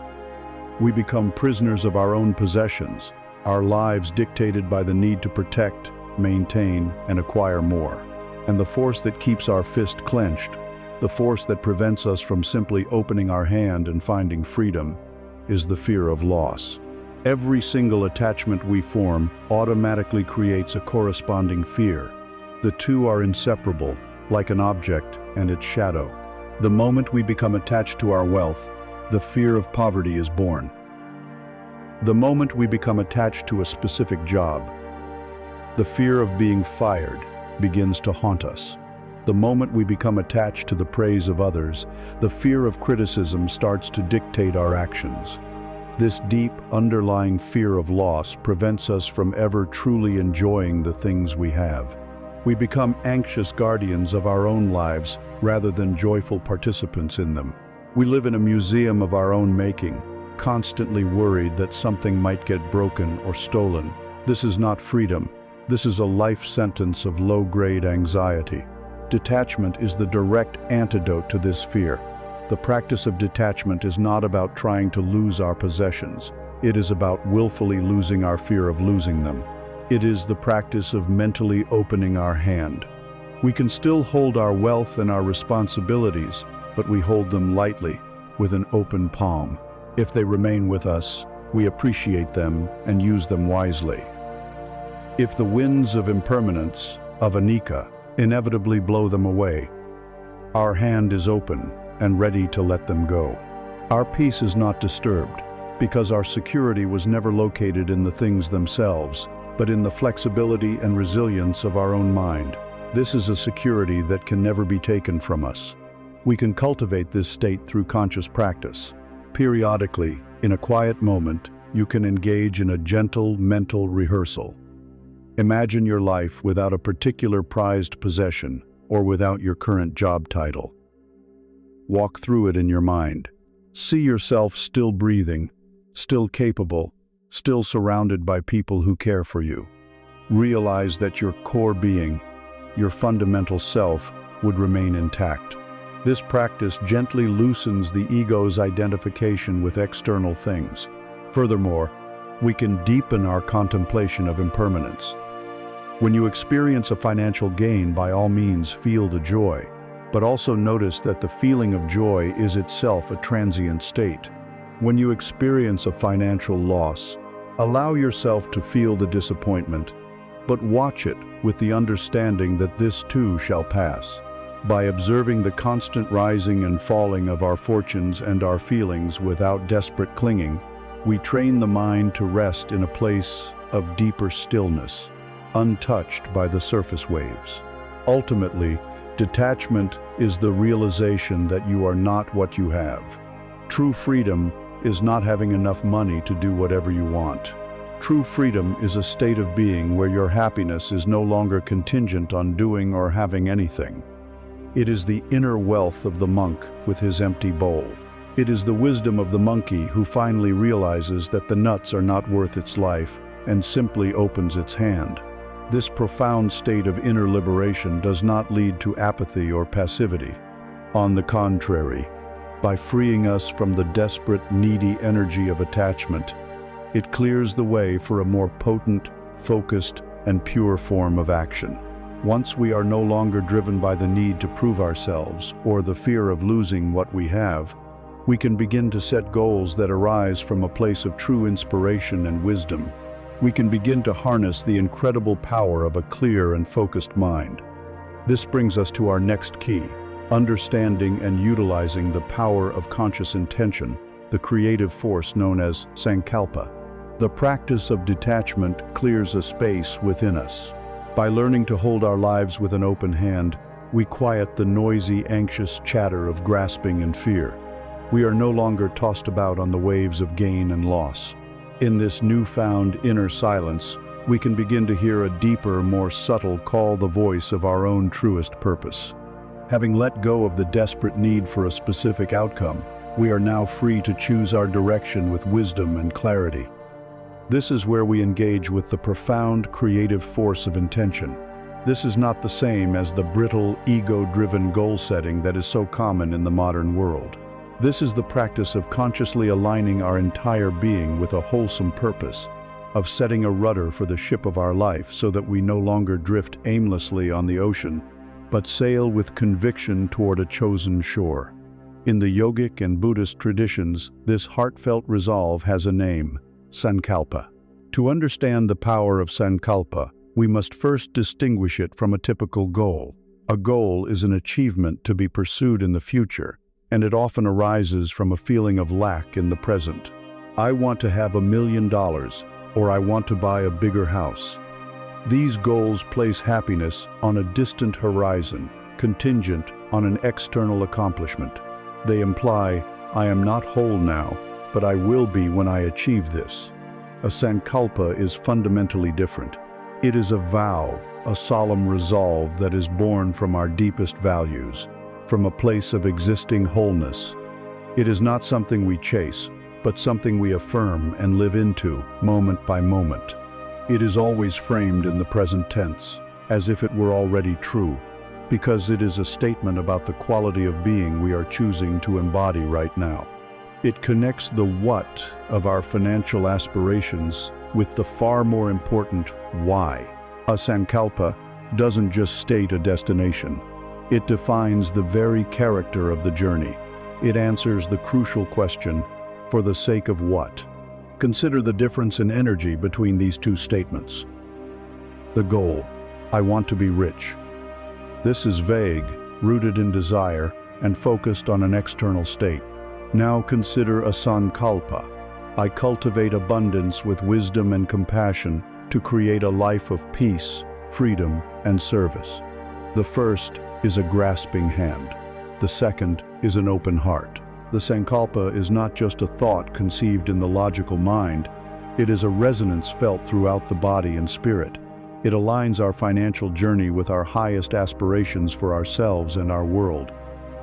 We become prisoners of our own possessions, our lives dictated by the need to protect, maintain, and acquire more. And the force that keeps our fist clenched, the force that prevents us from simply opening our hand and finding freedom, is the fear of loss. Every single attachment we form automatically creates a corresponding fear. The two are inseparable, like an object and its shadow. The moment we become attached to our wealth, the fear of poverty is born. The moment we become attached to a specific job, the fear of being fired begins to haunt us. The moment we become attached to the praise of others, the fear of criticism starts to dictate our actions. This deep, underlying fear of loss prevents us from ever truly enjoying the things we have. We become anxious guardians of our own lives rather than joyful participants in them. We live in a museum of our own making, constantly worried that something might get broken or stolen. This is not freedom. This is a life sentence of low-grade anxiety. Detachment is the direct antidote to this fear. The practice of detachment is not about trying to lose our possessions. It is about willfully losing our fear of losing them. It is the practice of mentally opening our hand. We can still hold our wealth and our responsibilities, but we hold them lightly, with an open palm. If they remain with us, we appreciate them and use them wisely. If the winds of impermanence, of anicca, inevitably blow them away, our hand is open and ready to let them go. Our peace is not disturbed, because our security was never located in the things themselves, but in the flexibility and resilience of our own mind. This is a security that can never be taken from us. We can cultivate this state through conscious practice. Periodically, in a quiet moment, you can engage in a gentle mental rehearsal. Imagine your life without a particular prized possession or without your current job title. Walk through it in your mind. See yourself still breathing, still capable, still surrounded by people who care for you. Realize that your core being, your fundamental self, would remain intact. This practice gently loosens the ego's identification with external things. Furthermore, we can deepen our contemplation of impermanence. When you experience a financial gain, by all means feel the joy, but also notice that the feeling of joy is itself a transient state. When you experience a financial loss, allow yourself to feel the disappointment, but watch it with the understanding that this too shall pass. By observing the constant rising and falling of our fortunes and our feelings without desperate clinging, we train the mind to rest in a place of deeper stillness, untouched by the surface waves. Ultimately, detachment is the realization that you are not what you have. True freedom is not having enough money to do whatever you want. True freedom is a state of being where your happiness is no longer contingent on doing or having anything. It is the inner wealth of the monk with his empty bowl. It is the wisdom of the monkey who finally realizes that the nuts are not worth its life and simply opens its hand. This profound state of inner liberation does not lead to apathy or passivity. On the contrary, by freeing us from the desperate, needy energy of attachment, it clears the way for a more potent, focused, and pure form of action. Once we are no longer driven by the need to prove ourselves or the fear of losing what we have, we can begin to set goals that arise from a place of true inspiration and wisdom. We can begin to harness the incredible power of a clear and focused mind. This brings us to our next key: understanding and utilizing the power of conscious intention, the creative force known as sankalpa. The practice of detachment clears a space within us. By learning to hold our lives with an open hand, we quiet the noisy, anxious chatter of grasping and fear. We are no longer tossed about on the waves of gain and loss. In this newfound inner silence, we can begin to hear a deeper, more subtle call, the voice of our own truest purpose. Having let go of the desperate need for a specific outcome, we are now free to choose our direction with wisdom and clarity. This is where we engage with the profound creative force of intention. This is not the same as the brittle, ego-driven goal setting that is so common in the modern world. This is the practice of consciously aligning our entire being with a wholesome purpose, of setting a rudder for the ship of our life so that we no longer drift aimlessly on the ocean, but sail with conviction toward a chosen shore. In the yogic and Buddhist traditions, this heartfelt resolve has a name: sankalpa. To understand the power of sankalpa, we must first distinguish it from a typical goal. A goal is an achievement to be pursued in the future, and it often arises from a feeling of lack in the present. I want to have $1 million, or I want to buy a bigger house. These goals place happiness on a distant horizon, contingent on an external accomplishment. They imply, I am not whole now, but I will be when I achieve this. A sankalpa is fundamentally different. It is a vow, a solemn resolve that is born from our deepest values, from a place of existing wholeness. It is not something we chase, but something we affirm and live into, moment by moment. It is always framed in the present tense, as if it were already true, because it is a statement about the quality of being we are choosing to embody right now. It connects the what of our financial aspirations with the far more important why. A sankalpa doesn't just state a destination. It defines the very character of the journey. It answers the crucial question, for the sake of what? Consider the difference in energy between these two statements. The goal: I want to be rich. This is vague, rooted in desire, and focused on an external state. Now consider a sankalpa: I cultivate abundance with wisdom and compassion to create a life of peace, freedom, and service. The first is a grasping hand. The second is an open heart. The sankalpa is not just a thought conceived in the logical mind. It is a resonance felt throughout the body and spirit. It aligns our financial journey with our highest aspirations for ourselves and our world.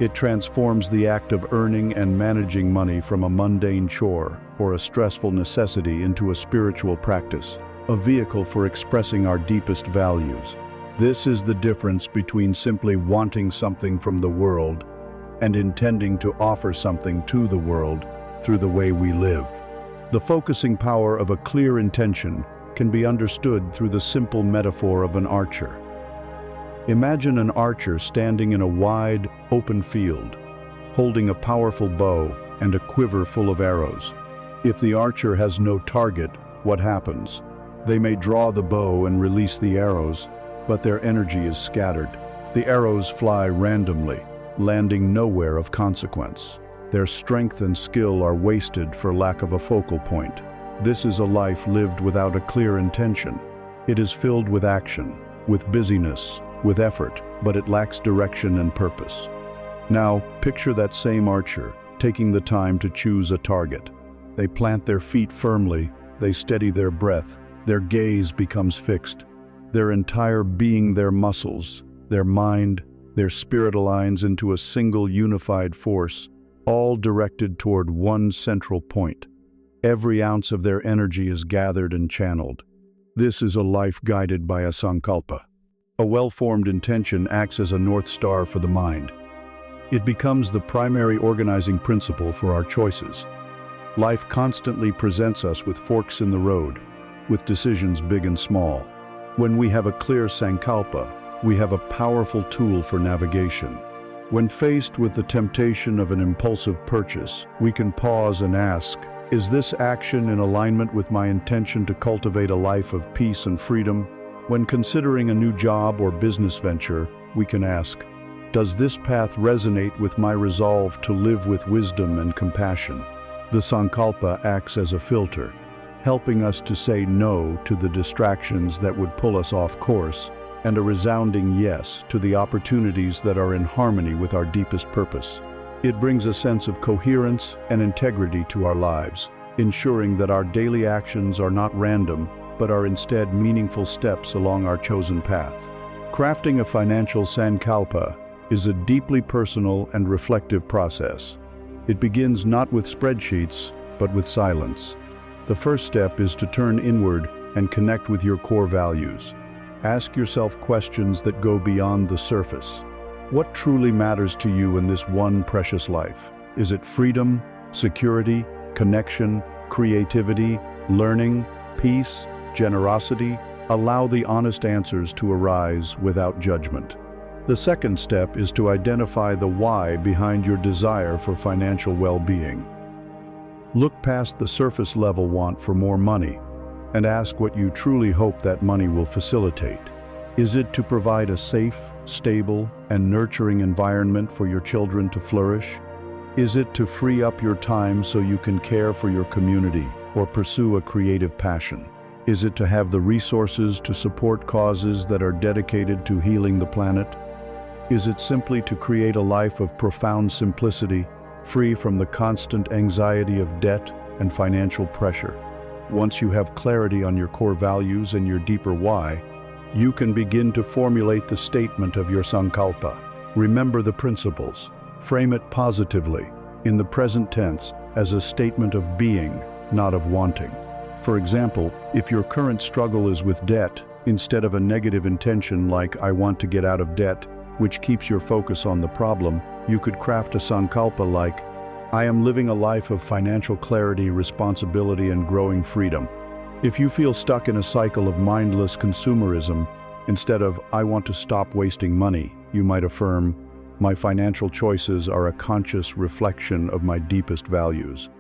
It transforms the act of earning and managing money from a mundane chore or a stressful necessity into a spiritual practice, a vehicle for expressing our deepest values. This is the difference between simply wanting something from the world and intending to offer something to the world through the way we live. The focusing power of a clear intention can be understood through the simple metaphor of an archer. Imagine an archer standing in a wide, open field, holding a powerful bow and a quiver full of arrows. If the archer has no target, what happens? They may draw the bow and release the arrows, but their energy is scattered. The arrows fly randomly, landing nowhere of consequence. Their strength and skill are wasted for lack of a focal point. This is a life lived without a clear intention. It is filled with action, with busyness, with effort, but it lacks direction and purpose. Now, picture that same archer, taking the time to choose a target. They plant their feet firmly, they steady their breath, their gaze becomes fixed. Their entire being, their muscles, their mind, their spirit aligns into a single unified force, all directed toward one central point. Every ounce of their energy is gathered and channeled. This is a life guided by a sankalpa. A well-formed intention acts as a north star for the mind. It becomes the primary organizing principle for our choices. Life constantly presents us with forks in the road, with decisions big and small. When we have a clear sankalpa, we have a powerful tool for navigation. When faced with the temptation of an impulsive purchase, we can pause and ask, is this action in alignment with my intention to cultivate a life of peace and freedom? When considering a new job or business venture, we can ask, does this path resonate with my resolve to live with wisdom and compassion? The sankalpa acts as a filter, helping us to say no to the distractions that would pull us off course, and a resounding yes to the opportunities that are in harmony with our deepest purpose. It brings a sense of coherence and integrity to our lives, ensuring that our daily actions are not random, but are instead meaningful steps along our chosen path. Crafting a financial sankalpa is a deeply personal and reflective process. It begins not with spreadsheets, but with silence. The first step is to turn inward and connect with your core values. Ask yourself questions that go beyond the surface. What truly matters to you in this one precious life? Is it freedom, security, connection, creativity, learning, peace, generosity? Allow the honest answers to arise without judgment. The second step is to identify the why behind your desire for financial well-being. Look past the surface-level want for more money and ask what you truly hope that money will facilitate. Is it to provide a safe, stable, and nurturing environment for your children to flourish? Is it to free up your time so you can care for your community or pursue a creative passion? Is it to have the resources to support causes that are dedicated to healing the planet? Is it simply to create a life of profound simplicity, free from the constant anxiety of debt and financial pressure? Once you have clarity on your core values and your deeper why, you can begin to formulate the statement of your sankalpa. Remember the principles. Frame it positively, in the present tense, as a statement of being, not of wanting. For example, if your current struggle is with debt, instead of a negative intention like "I want to get out of debt," which keeps your focus on the problem, you could craft a sankalpa like, "I am living a life of financial clarity, responsibility, and growing freedom." If you feel stuck in a cycle of mindless consumerism, instead of "I want to stop wasting money," you might affirm, "My financial choices are a conscious reflection of my deepest values."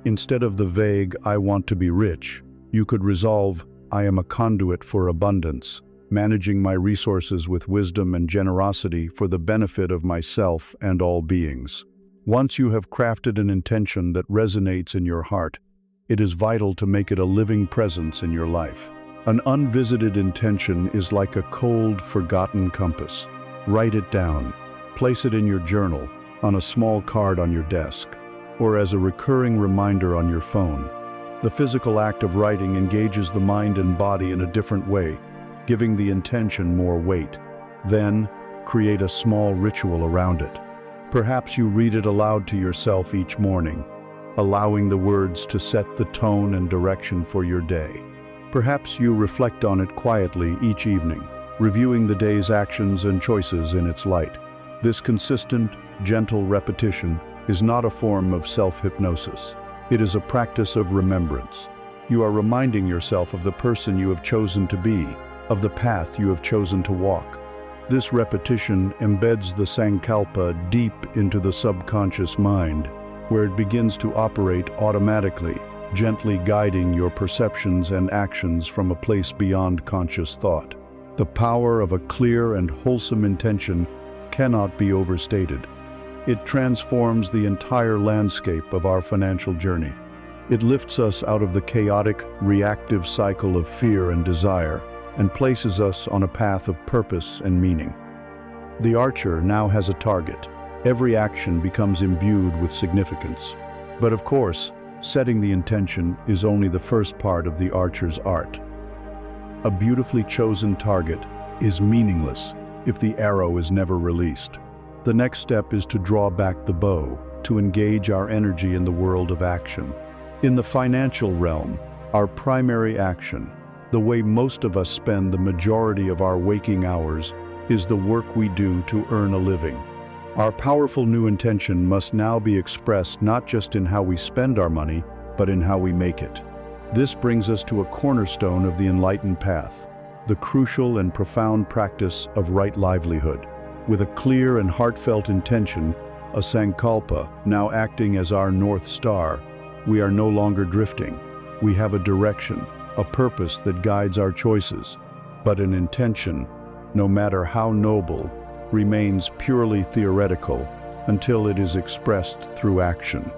Instead of the vague "I want to be rich," you could resolve, "I am a conduit for abundance, managing my resources with wisdom and generosity for the benefit of myself and all beings." Once you have crafted an intention that resonates in your heart, it is vital to make it a living presence in your life. An unvisited intention is like a cold, forgotten compass. Write it down. Place it in your journal, on a small card on your desk, or as a recurring reminder on your phone. The physical act of writing engages the mind and body in a different way, giving the intention more weight. Then, create a small ritual around it. Perhaps you read it aloud to yourself each morning, allowing the words to set the tone and direction for your day. Perhaps you reflect on it quietly each evening, reviewing the day's actions and choices in its light. This consistent, gentle repetition is not a form of self-hypnosis. It is a practice of remembrance. You are reminding yourself of the person you have chosen to be, of the path you have chosen to walk. This repetition embeds the sankalpa deep into the subconscious mind, where it begins to operate automatically, gently guiding your perceptions and actions from a place beyond conscious thought. The power of a clear and wholesome intention cannot be overstated. It transforms the entire landscape of our financial journey. It lifts us out of the chaotic, reactive cycle of fear and desire and places us on a path of purpose and meaning. The archer now has a target. Every action becomes imbued with significance. But of course, setting the intention is only the first part of the archer's art. A beautifully chosen target is meaningless if the arrow is never released. The next step is to draw back the bow, to engage our energy in the world of action. In the financial realm, our primary action, the way most of us spend the majority of our waking hours, is the work we do to earn a living. Our powerful new intention must now be expressed not just in how we spend our money, but in how we make it. This brings us to a cornerstone of the enlightened path, the crucial and profound practice of right livelihood. With a clear and heartfelt intention, a sankalpa, now acting as our North Star, we are no longer drifting. We have a direction, a purpose that guides our choices. But an intention, no matter how noble, remains purely theoretical until it is expressed through action.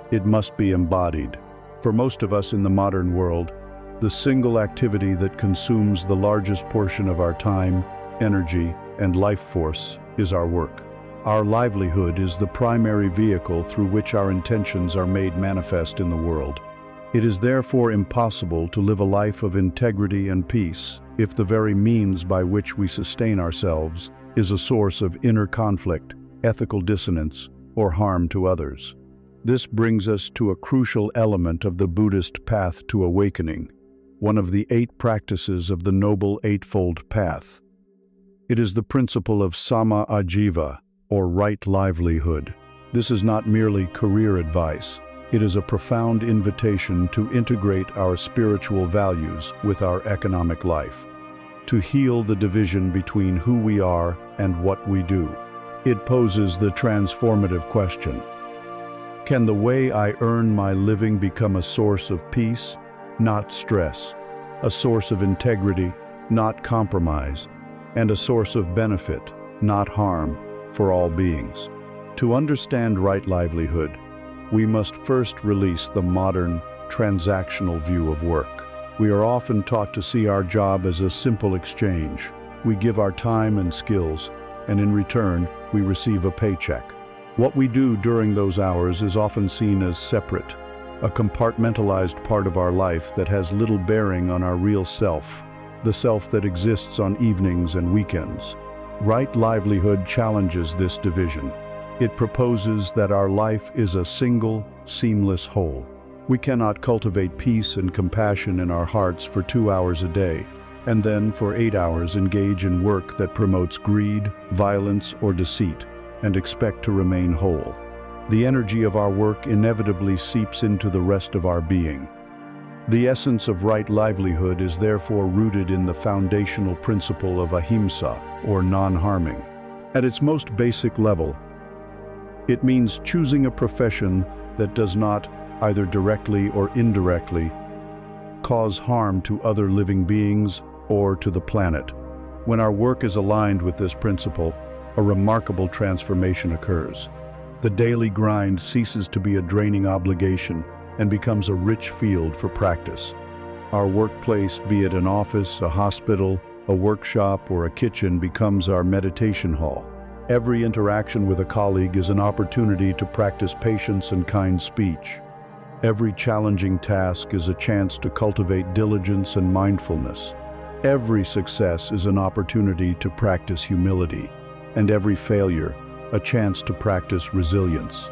It must be embodied. For most of us in the modern world, the single activity that consumes the largest portion of our time, energy, and life force is our work. Our livelihood is the primary vehicle through which our intentions are made manifest in the world. It is therefore impossible to live a life of integrity and peace if the very means by which we sustain ourselves is a source of inner conflict, ethical dissonance, or harm to others. This brings us to a crucial element of the Buddhist path to awakening, one of the 8 practices of the Noble Eightfold Path. It is the principle of sama ajiva, or right livelihood. This is not merely career advice. It is a profound invitation to integrate our spiritual values with our economic life, to heal the division between who we are and what we do. It poses the transformative question: can the way I earn my living become a source of peace, not stress, a source of integrity, not compromise, and a source of benefit, not harm, for all beings? To understand right livelihood, we must first release the modern, transactional view of work. We are often taught to see our job as a simple exchange. We give our time and skills, and in return, we receive a paycheck. What we do during those hours is often seen as separate, a compartmentalized part of our life that has little bearing on our real self, the self that exists on evenings and weekends. Right livelihood challenges this division. It proposes that our life is a single, seamless whole. We cannot cultivate peace and compassion in our hearts for 2 hours a day, and then for 8 hours engage in work that promotes greed, violence, or deceit, and expect to remain whole. The energy of our work inevitably seeps into the rest of our being. The essence of right livelihood is therefore rooted in the foundational principle of ahimsa, or non-harming. At its most basic level, it means choosing a profession that does not, either directly or indirectly, cause harm to other living beings or to the planet. When our work is aligned with this principle, a remarkable transformation occurs. The daily grind ceases to be a draining obligation and becomes a rich field for practice. Our workplace, be it an office, a hospital, a workshop, or a kitchen, becomes our meditation hall. Every interaction with a colleague is an opportunity to practice patience and kind speech. Every challenging task is a chance to cultivate diligence and mindfulness. Every success is an opportunity to practice humility, and every failure, a chance to practice resilience.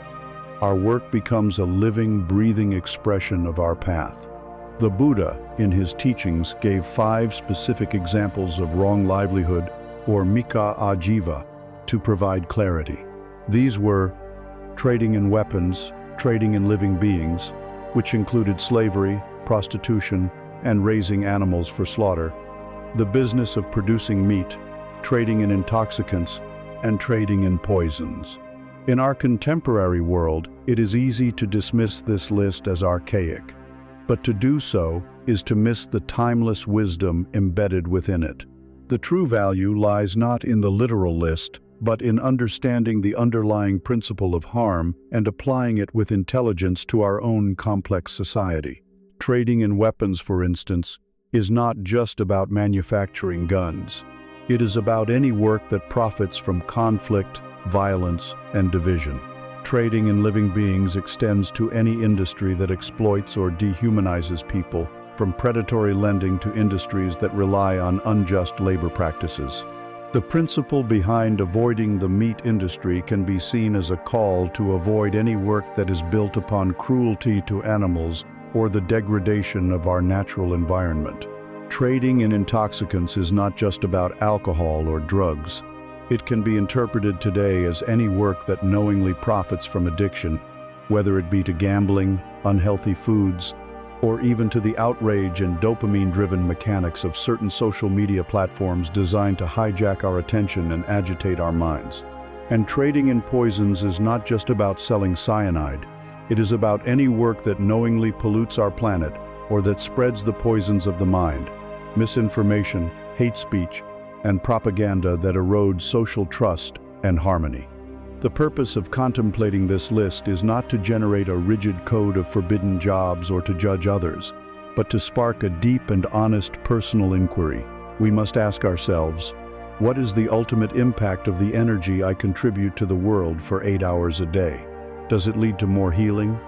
Our work becomes a living, breathing expression of our path. The Buddha, in his teachings, gave 5 specific examples of wrong livelihood, or mika ajiva, to provide clarity. These were trading in weapons, trading in living beings, which included slavery, prostitution, and raising animals for slaughter, the business of producing meat, trading in intoxicants, and trading in poisons. In our contemporary world, it is easy to dismiss this list as archaic, but to do so is to miss the timeless wisdom embedded within it. The true value lies not in the literal list, but in understanding the underlying principle of harm and applying it with intelligence to our own complex society. Trading in weapons, for instance, is not just about manufacturing guns. It is about any work that profits from conflict, violence, and division. Trading in living beings extends to any industry that exploits or dehumanizes people, from predatory lending to industries that rely on unjust labor practices. The principle behind avoiding the meat industry can be seen as a call to avoid any work that is built upon cruelty to animals or the degradation of our natural environment. Trading in intoxicants is not just about alcohol or drugs. It can be interpreted today as any work that knowingly profits from addiction, whether it be to gambling, unhealthy foods, or even to the outrage and dopamine-driven mechanics of certain social media platforms designed to hijack our attention and agitate our minds. And trading in poisons is not just about selling cyanide. It is about any work that knowingly pollutes our planet or that spreads the poisons of the mind, misinformation, hate speech, and propaganda that erodes social trust and harmony. The purpose of contemplating this list is not to generate a rigid code of forbidden jobs or to judge others, but to spark a deep and honest personal inquiry. We must ask ourselves, what is the ultimate impact of the energy I contribute to the world for 8 hours a day? Does it lead to more healing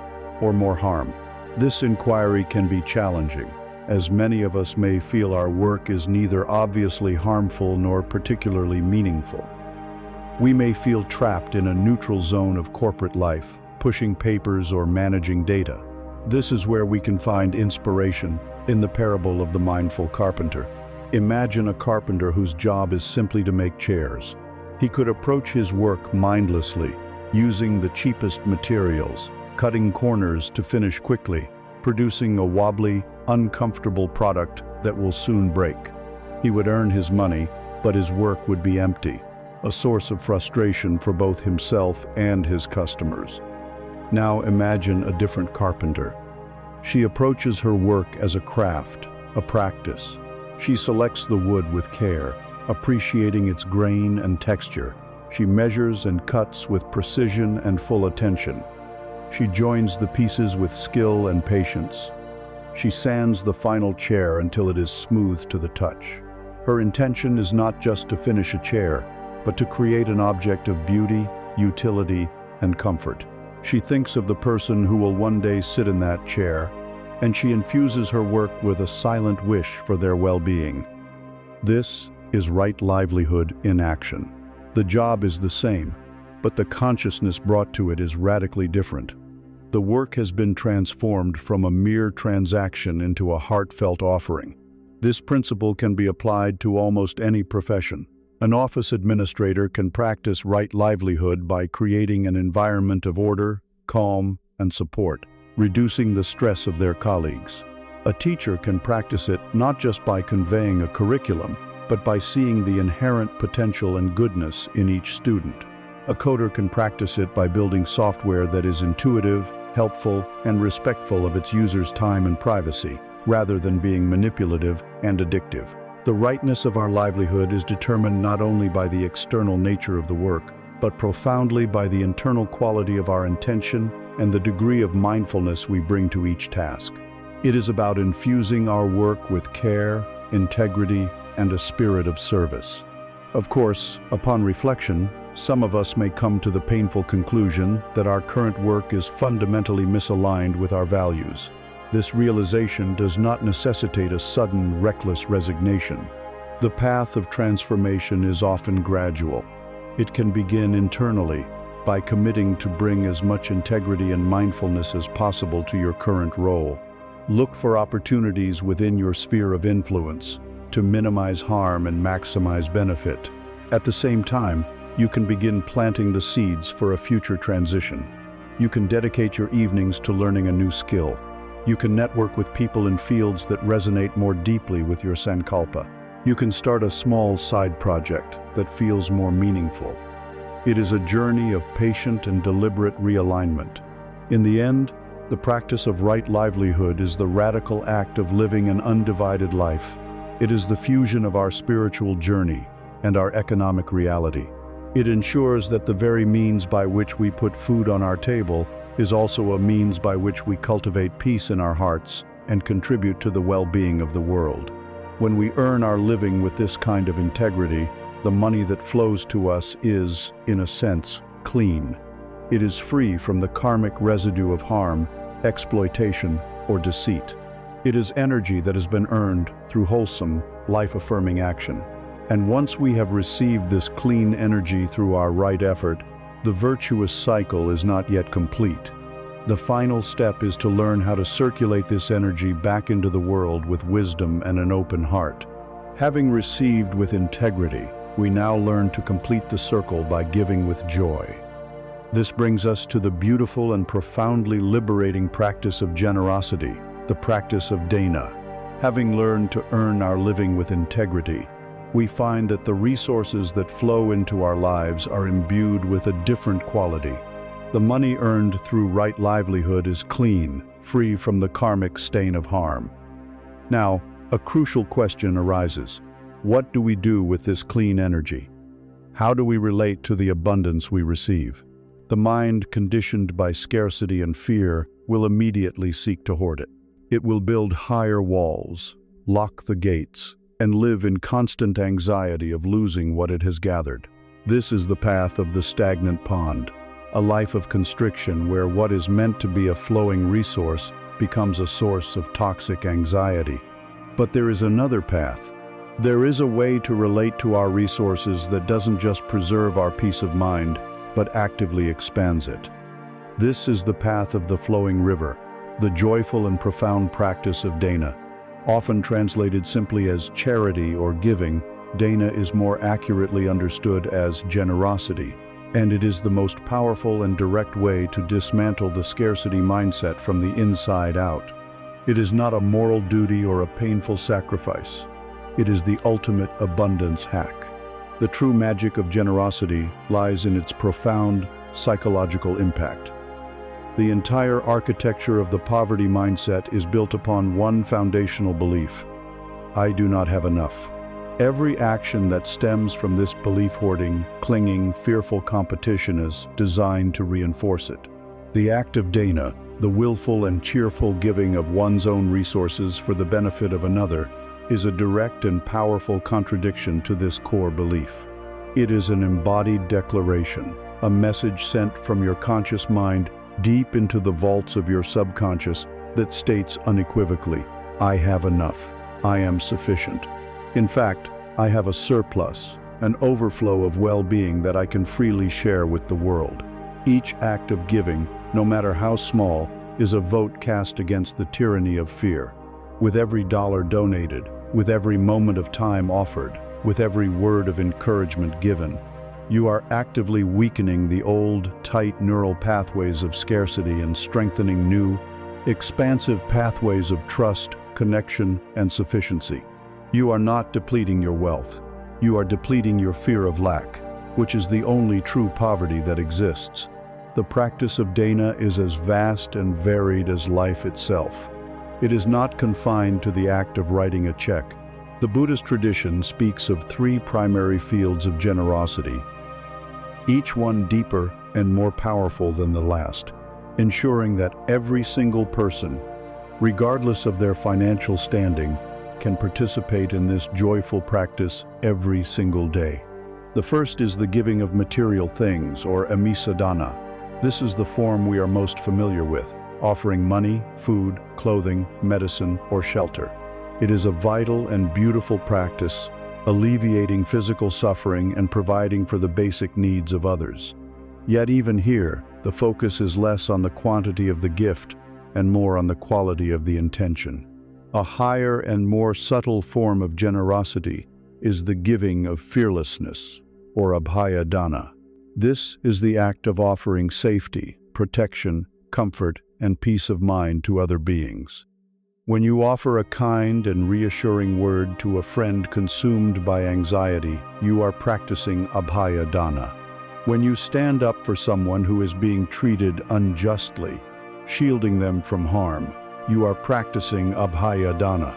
or more harm? This inquiry can be challenging, as many of us may feel our work is neither obviously harmful nor particularly meaningful. We may feel trapped in a neutral zone of corporate life, pushing papers or managing data. This is where we can find inspiration in the parable of the mindful carpenter. Imagine a carpenter whose job is simply to make chairs. He could approach his work mindlessly, using the cheapest materials, cutting corners to finish quickly, producing a wobbly, uncomfortable product that will soon break. He would earn his money, but his work would be empty. a source of frustration for both himself and his customers. Now imagine a different carpenter. She approaches her work as a craft, a practice. She selects the wood with care, appreciating its grain and texture. She measures and cuts with precision and full attention. She joins the pieces with skill and patience. She sands the final chair until it is smooth to the touch. Her intention is not just to finish a chair, but to create an object of beauty, utility, and comfort. She thinks of the person who will one day sit in that chair, and she infuses her work with a silent wish for their well-being. This is right livelihood in action. The job is the same, but the consciousness brought to it is radically different. The work has been transformed from a mere transaction into a heartfelt offering. This principle can be applied to almost any profession. An office administrator can practice right livelihood by creating an environment of order, calm, and support, reducing the stress of their colleagues. A teacher can practice it not just by conveying a curriculum, but by seeing the inherent potential and goodness in each student. A coder can practice it by building software that is intuitive, helpful, and respectful of its users' time and privacy, rather than being manipulative and addictive. The rightness of our livelihood is determined not only by the external nature of the work, but profoundly by the internal quality of our intention and the degree of mindfulness we bring to each task. It is about infusing our work with care, integrity, and a spirit of service. Of course, upon reflection, some of us may come to the painful conclusion that our current work is fundamentally misaligned with our values. This realization does not necessitate a sudden, reckless resignation. The path of transformation is often gradual. It can begin internally, by committing to bring as much integrity and mindfulness as possible to your current role. Look for opportunities within your sphere of influence to minimize harm and maximize benefit. At the same time, you can begin planting the seeds for a future transition. You can dedicate your evenings to learning a new skill. You can network with people in fields that resonate more deeply with your sankalpa. You can start a small side project that feels more meaningful. It is a journey of patient and deliberate realignment. In the end, the practice of right livelihood is the radical act of living an undivided life. It is the fusion of our spiritual journey and our economic reality. It ensures that the very means by which we put food on our table is also a means by which we cultivate peace in our hearts and contribute to the well-being of the world. When we earn our living with this kind of integrity, the money that flows to us is, in a sense, clean. It is free from the karmic residue of harm, exploitation, or deceit. It is energy that has been earned through wholesome, life-affirming action. And once we have received this clean energy through our right effort, the virtuous cycle is not yet complete. The final step is to learn how to circulate this energy back into the world with wisdom and an open heart. Having received with integrity, we now learn to complete the circle by giving with joy. This brings us to the beautiful and profoundly liberating practice of generosity, the practice of dana. Having learned to earn our living with integrity, we find that the resources that flow into our lives are imbued with a different quality. The money earned through right livelihood is clean, free from the karmic stain of harm. Now, a crucial question arises. What do we do with this clean energy? How do we relate to the abundance we receive? The mind, conditioned by scarcity and fear, will immediately seek to hoard it. It will build higher walls, lock the gates, and live in constant anxiety of losing what it has gathered. This is the path of the stagnant pond, a life of constriction where what is meant to be a flowing resource becomes a source of toxic anxiety. But there is another path. There is a way to relate to our resources that doesn't just preserve our peace of mind, but actively expands it. This is the path of the flowing river, the joyful and profound practice of dana. Often translated simply as charity or giving, dana is more accurately understood as generosity, and it is the most powerful and direct way to dismantle the scarcity mindset from the inside out. It is not a moral duty or a painful sacrifice. It is the ultimate abundance hack. The true magic of generosity lies in its profound psychological impact. The entire architecture of the poverty mindset is built upon one foundational belief: I do not have enough. Every action that stems from this belief hoarding, clinging, fearful competition is designed to reinforce it. The act of dana, the willful and cheerful giving of one's own resources for the benefit of another, is a direct and powerful contradiction to this core belief. It is an embodied declaration, a message sent from your conscious mind deep into the vaults of your subconscious that states unequivocally, I have enough, I am sufficient. In fact, I have a surplus, an overflow of well-being that I can freely share with the world. Each act of giving, no matter how small, is a vote cast against the tyranny of fear. With every dollar donated, with every moment of time offered, with every word of encouragement given, you are actively weakening the old, tight neural pathways of scarcity and strengthening new, expansive pathways of trust, connection, and sufficiency. You are not depleting your wealth. You are depleting your fear of lack, which is the only true poverty that exists. The practice of dana is as vast and varied as life itself. It is not confined to the act of writing a check. The Buddhist tradition speaks of three primary fields of generosity, each one deeper and more powerful than the last, ensuring that every single person, regardless of their financial standing, can participate in this joyful practice every single day. The first is the giving of material things, or amisadana. This is the form we are most familiar with, offering money, food, clothing, medicine, or shelter. It is a vital and beautiful practice, alleviating physical suffering and providing for the basic needs of others. Yet even here, the focus is less on the quantity of the gift and more on the quality of the intention. A higher and more subtle form of generosity is the giving of fearlessness, or abhaya dana. This is the act of offering safety, protection, comfort, and peace of mind to other beings. When you offer a kind and reassuring word to a friend consumed by anxiety, you are practicing abhaya dana. When you stand up for someone who is being treated unjustly, shielding them from harm, you are practicing abhaya dana.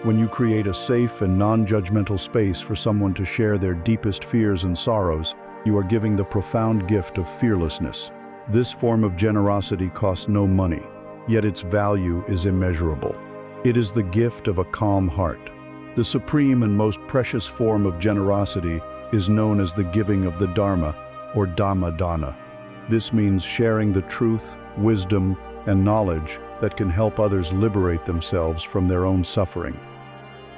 When you create a safe and non-judgmental space for someone to share their deepest fears and sorrows, you are giving the profound gift of fearlessness. This form of generosity costs no money, yet its value is immeasurable. It is the gift of a calm heart. The supreme and most precious form of generosity is known as the giving of the Dharma, or Dhamma dana. This means sharing the truth, wisdom, and knowledge that can help others liberate themselves from their own suffering.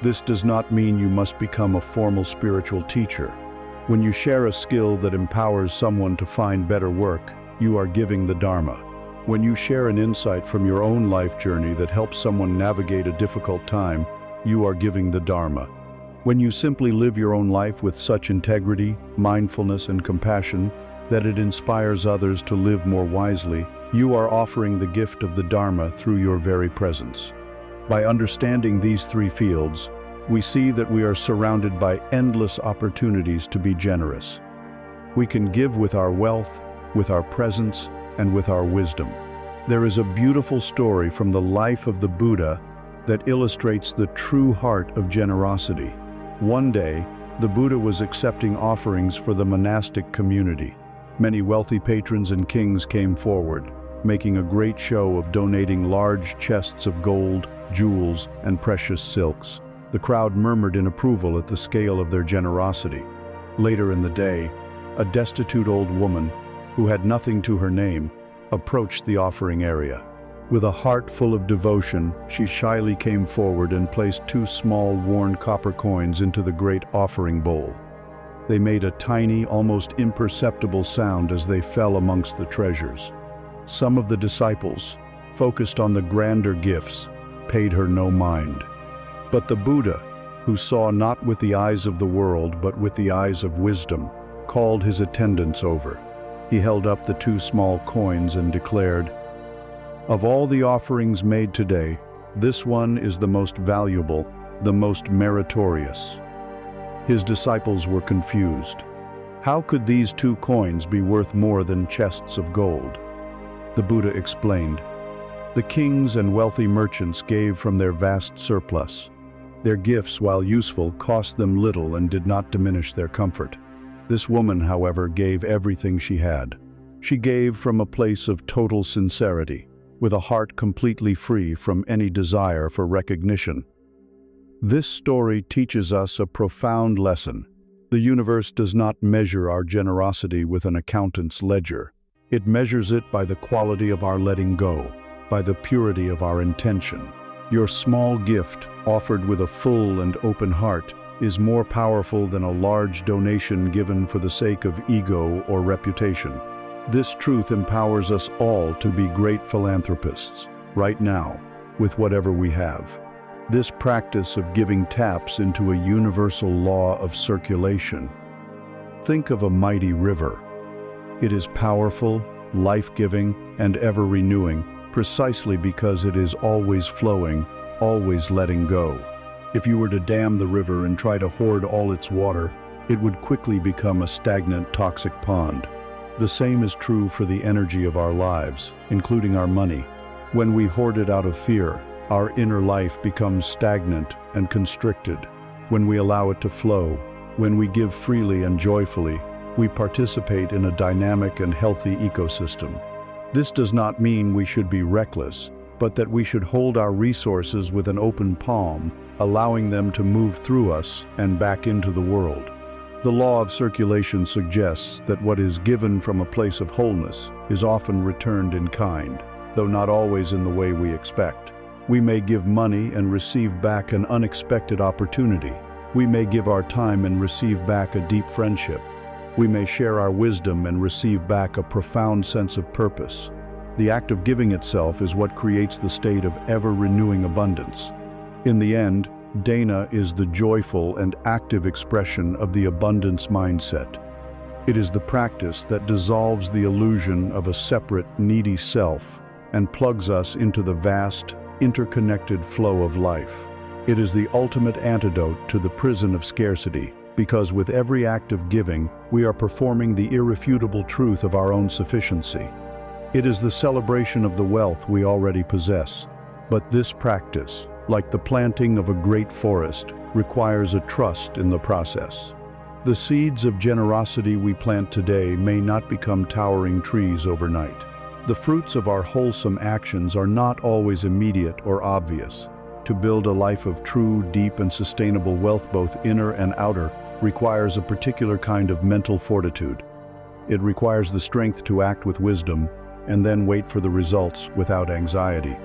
This does not mean you must become a formal spiritual teacher. When you share a skill that empowers someone to find better work, you are giving the Dharma. When you share an insight from your own life journey that helps someone navigate a difficult time, you are giving the Dharma. When you simply live your own life with such integrity, mindfulness, and compassion that it inspires others to live more wisely, you are offering the gift of the Dharma through your very presence. By understanding these three fields, we see that we are surrounded by endless opportunities to be generous. We can give with our wealth, with our presence, and with our wisdom. There is a beautiful story from the life of the Buddha that illustrates the true heart of generosity. One day, the Buddha was accepting offerings for the monastic community. Many wealthy patrons and kings came forward, making a great show of donating large chests of gold, jewels, and precious silks. The crowd murmured in approval at the scale of their generosity. Later in the day, a destitute old woman, who had nothing to her name, approached the offering area. With a heart full of devotion, she shyly came forward and placed 2 small, worn copper coins into the great offering bowl. They made a tiny, almost imperceptible sound as they fell amongst the treasures. Some of the disciples, focused on the grander gifts, paid her no mind. But the Buddha, who saw not with the eyes of the world but with the eyes of wisdom, called his attendants over. He held up the 2 small coins and declared, "Of all the offerings made today, this one is the most valuable, the most meritorious." His disciples were confused. How could these 2 coins be worth more than chests of gold? The Buddha explained, "The kings and wealthy merchants gave from their vast surplus. Their gifts, while useful, cost them little and did not diminish their comfort. This woman, however, gave everything she had. She gave from a place of total sincerity, with a heart completely free from any desire for recognition." This story teaches us a profound lesson. The universe does not measure our generosity with an accountant's ledger. It measures it by the quality of our letting go, by the purity of our intention. Your small gift, offered with a full and open heart, is more powerful than a large donation given for the sake of ego or reputation. This truth empowers us all to be great philanthropists, right now, with whatever we have. This practice of giving taps into a universal law of circulation. Think of a mighty river. It is powerful, life-giving, and ever-renewing, precisely because it is always flowing, always letting go. If you were to dam the river and try to hoard all its water, it would quickly become a stagnant, toxic pond. The same is true for the energy of our lives, including our money. When we hoard it out of fear, our inner life becomes stagnant and constricted. When we allow it to flow, when we give freely and joyfully, we participate in a dynamic and healthy ecosystem. This does not mean we should be reckless, but that we should hold our resources with an open palm, allowing them to move through us and back into the world. The law of circulation suggests that what is given from a place of wholeness is often returned in kind, though not always in the way we expect. We may give money and receive back an unexpected opportunity. We may give our time and receive back a deep friendship. We may share our wisdom and receive back a profound sense of purpose. The act of giving itself is what creates the state of ever-renewing abundance. In the end, dana is the joyful and active expression of the abundance mindset. It is the practice that dissolves the illusion of a separate, needy self and plugs us into the vast, interconnected flow of life. It is the ultimate antidote to the prison of scarcity, because with every act of giving, we are performing the irrefutable truth of our own sufficiency. It is the celebration of the wealth we already possess. But this practice, like the planting of a great forest, requires a trust in the process. The seeds of generosity we plant today may not become towering trees overnight. The fruits of our wholesome actions are not always immediate or obvious. To build a life of true, deep, and sustainable wealth, both inner and outer, requires a particular kind of mental fortitude. It requires the strength to act with wisdom and then wait for the results without anxiety.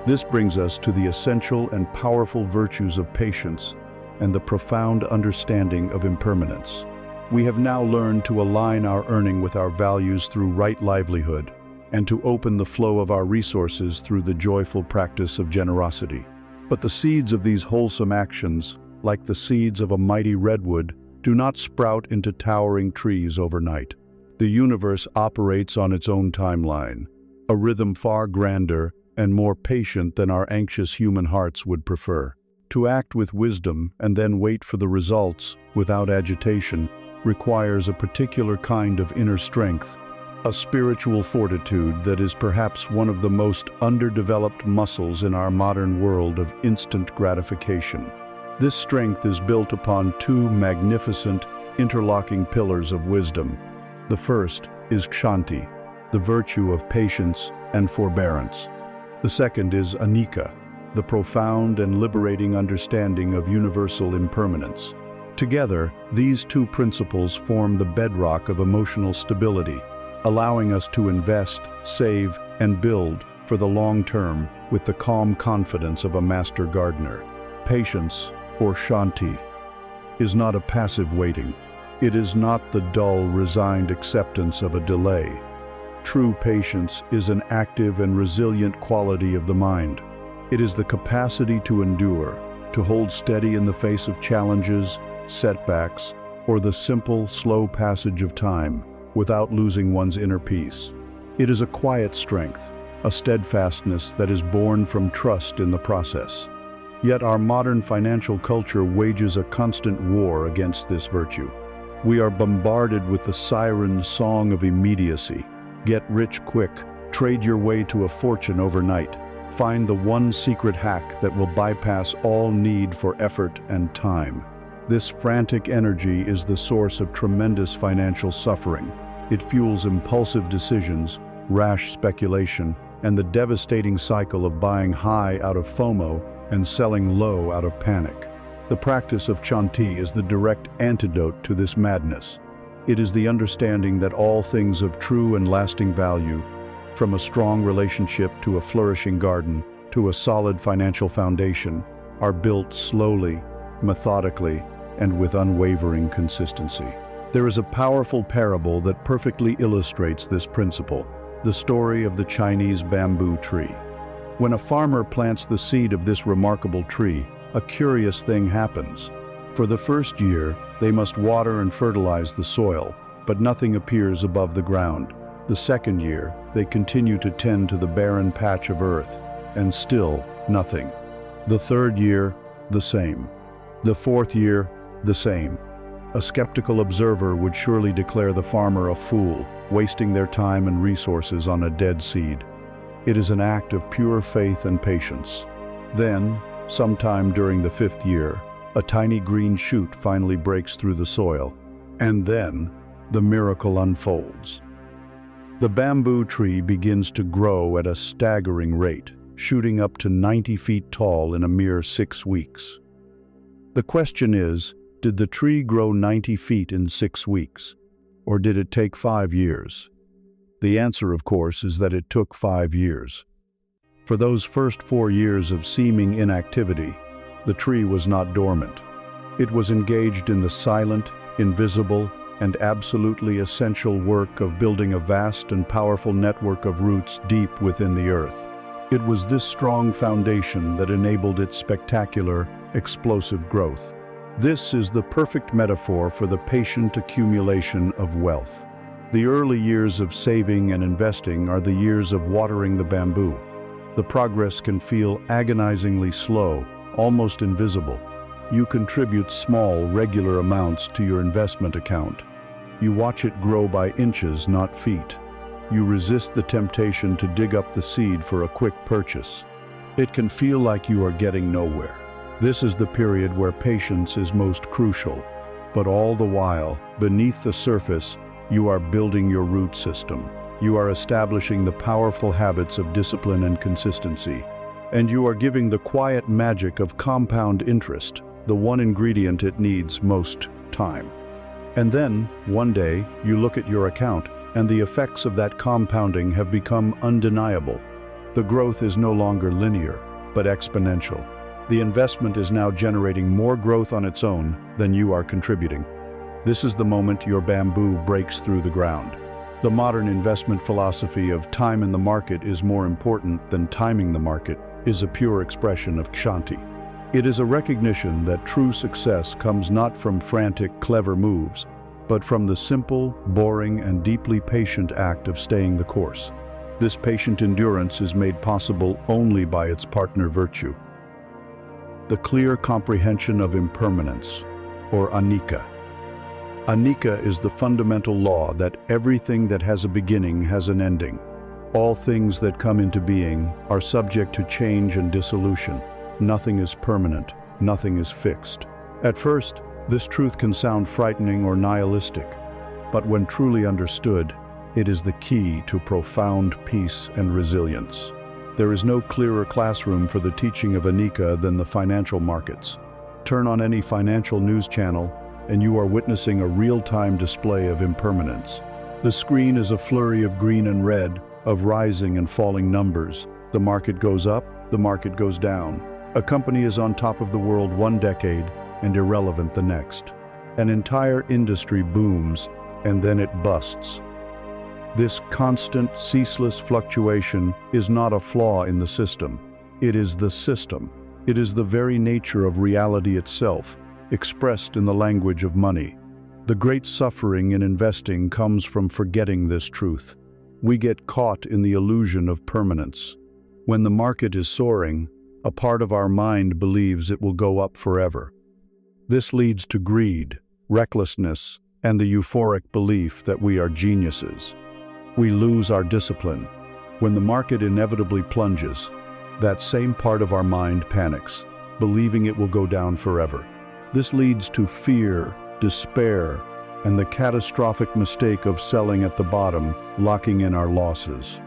This brings us to the essential and powerful virtues of patience and the profound understanding of impermanence. We have now learned to align our earning with our values through right livelihood and to open the flow of our resources through the joyful practice of generosity. But the seeds of these wholesome actions, like the seeds of a mighty redwood, do not sprout into towering trees overnight. The universe operates on its own timeline, a rhythm far grander and more patient than our anxious human hearts would prefer. To act with wisdom and then wait for the results without agitation requires a particular kind of inner strength, a spiritual fortitude that is perhaps one of the most underdeveloped muscles in our modern world of instant gratification. This strength is built upon 2 magnificent, interlocking pillars of wisdom. The first is kshanti, the virtue of patience and forbearance. The second is anicca, the profound and liberating understanding of universal impermanence. Together, these 2 principles form the bedrock of emotional stability, allowing us to invest, save, and build for the long term with the calm confidence of a master gardener. Patience, or shanti, is not a passive waiting. It is not the dull, resigned acceptance of a delay. True patience is an active and resilient quality of the mind. It is the capacity to endure, to hold steady in the face of challenges, setbacks, or the simple, slow passage of time, without losing one's inner peace. It is a quiet strength, a steadfastness that is born from trust in the process. Yet our modern financial culture wages a constant war against this virtue. We are bombarded with the siren song of immediacy. Get rich quick, trade your way to a fortune overnight. Find the one secret hack that will bypass all need for effort and time. This frantic energy is the source of tremendous financial suffering. It fuels impulsive decisions, rash speculation, and the devastating cycle of buying high out of FOMO and selling low out of panic. The practice of Chanti is the direct antidote to this madness. It is the understanding that all things of true and lasting value, from a strong relationship to a flourishing garden to a solid financial foundation, are built slowly, methodically, and with unwavering consistency. There is a powerful parable that perfectly illustrates this principle, the story of the Chinese bamboo tree. When a farmer plants the seed of this remarkable tree, a curious thing happens. For the first year, they must water and fertilize the soil, but nothing appears above the ground. The second year, they continue to tend to the barren patch of earth, and still nothing. The third year, the same. The fourth year, the same. A skeptical observer would surely declare the farmer a fool, wasting their time and resources on a dead seed. It is an act of pure faith and patience. Then, sometime during the fifth year, a tiny green shoot finally breaks through the soil, and then the miracle unfolds. The bamboo tree begins to grow at a staggering rate, shooting up to 90 feet tall in a mere 6 weeks. The question is, did the tree grow 90 feet in 6 weeks, or did it take 5 years? The answer, of course, is that it took 5 years. For those first 4 years of seeming inactivity, the tree was not dormant. It was engaged in the silent, invisible, and absolutely essential work of building a vast and powerful network of roots deep within the earth. It was this strong foundation that enabled its spectacular, explosive growth. This is the perfect metaphor for the patient accumulation of wealth. The early years of saving and investing are the years of watering the bamboo. The progress can feel agonizingly slow, almost invisible. You contribute small, regular amounts to your investment account. You watch it grow by inches, not feet. You resist the temptation to dig up the seed for a quick purchase. It can feel like you are getting nowhere. This is the period where patience is most crucial. But all the while, beneath the surface, you are building your root system. You are establishing the powerful habits of discipline and consistency. And you are giving the quiet magic of compound interest, the one ingredient it needs most: time. And then, one day, you look at your account, and the effects of that compounding have become undeniable. The growth is no longer linear, but exponential. The investment is now generating more growth on its own than you are contributing. This is the moment your bamboo breaks through the ground. The modern investment philosophy of time in the market is more important than timing the market is a pure expression of Kshanti. It is a recognition that true success comes not from frantic, clever moves, but from the simple, boring, and deeply patient act of staying the course. This patient endurance is made possible only by its partner virtue. The clear comprehension of impermanence, or anicca. Anicca is the fundamental law that everything that has a beginning has an ending. All things that come into being are subject to change and dissolution. Nothing is permanent, nothing is fixed. At first, this truth can sound frightening or nihilistic, but when truly understood, it is the key to profound peace and resilience. There is no clearer classroom for the teaching of anicca than the financial markets. Turn on any financial news channel, and you are witnessing a real-time display of impermanence. The screen is a flurry of green and red, of rising and falling numbers. The market goes up, the market goes down. A company is on top of the world one decade and irrelevant the next. An entire industry booms, and then it busts. This constant, ceaseless fluctuation is not a flaw in the system. It is the system. It is the very nature of reality itself, expressed in the language of money. The great suffering in investing comes from forgetting this truth. We get caught in the illusion of permanence. When the market is soaring, A part of our mind believes it will go up forever. This leads to greed, recklessness, and the euphoric belief that we are geniuses. We lose our discipline. When the market inevitably plunges, that same part of our mind panics, believing it will go down forever. This leads to fear, despair, and the catastrophic mistake of selling at the bottom, locking in our losses.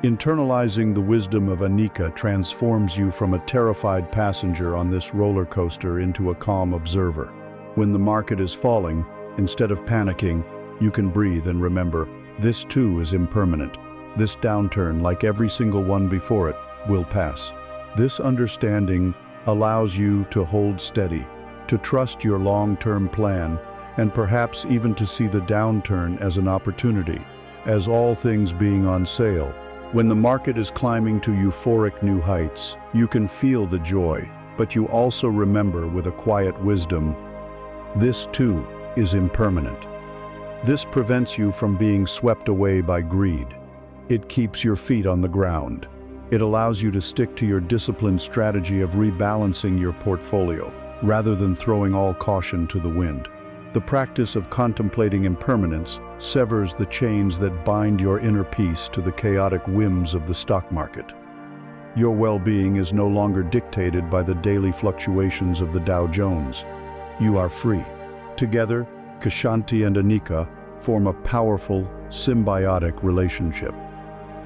Internalizing the wisdom of Anika transforms you from a terrified passenger on this roller coaster into a calm observer. When the market is falling, instead of panicking, you can breathe and remember, this too is impermanent. This downturn, like every single one before it, will pass. This understanding allows you to hold steady, to trust your long-term plan, and perhaps even to see the downturn as an opportunity, as all things being on sale. When the market is climbing to euphoric new heights, you can feel the joy, but you also remember with a quiet wisdom, this too is impermanent. This prevents you from being swept away by greed. It keeps your feet on the ground. It allows you to stick to your disciplined strategy of rebalancing your portfolio, rather than throwing all caution to the wind. The practice of contemplating impermanence severs the chains that bind your inner peace to the chaotic whims of the stock market. Your well-being is no longer dictated by the daily fluctuations of the Dow Jones. You are free. Together, Kshanti and Anika form a powerful, symbiotic relationship.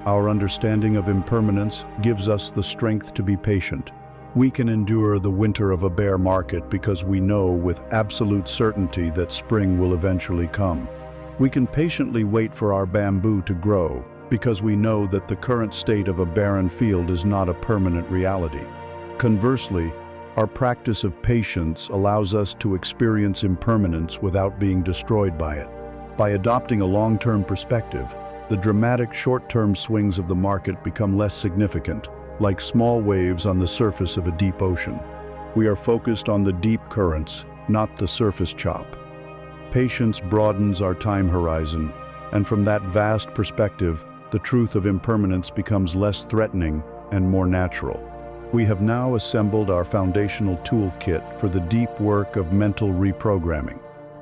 Our understanding of impermanence gives us the strength to be patient. We can endure the winter of a bear market because we know with absolute certainty that spring will eventually come. We can patiently wait for our bamboo to grow because we know that the current state of a barren field is not a permanent reality. Conversely, our practice of patience allows us to experience impermanence without being destroyed by it. By adopting a long-term perspective, the dramatic short-term swings of the market become less significant, like small waves on the surface of a deep ocean. We are focused on the deep currents, not the surface chop. Patience broadens our time horizon, and from that vast perspective, the truth of impermanence becomes less threatening and more natural. We have now assembled our foundational toolkit for the deep work of mental reprogramming.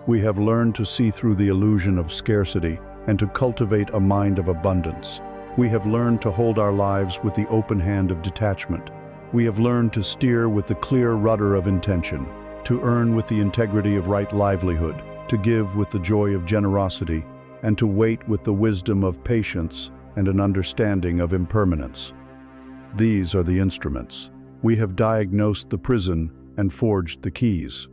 We have learned to see through the illusion of scarcity and to cultivate a mind of abundance. We have learned to hold our lives with the open hand of detachment. We have learned to steer with the clear rudder of intention, to earn with the integrity of right livelihood, to give with the joy of generosity, and to wait with the wisdom of patience and an understanding of impermanence. These are the instruments. We have diagnosed the prison and forged the keys.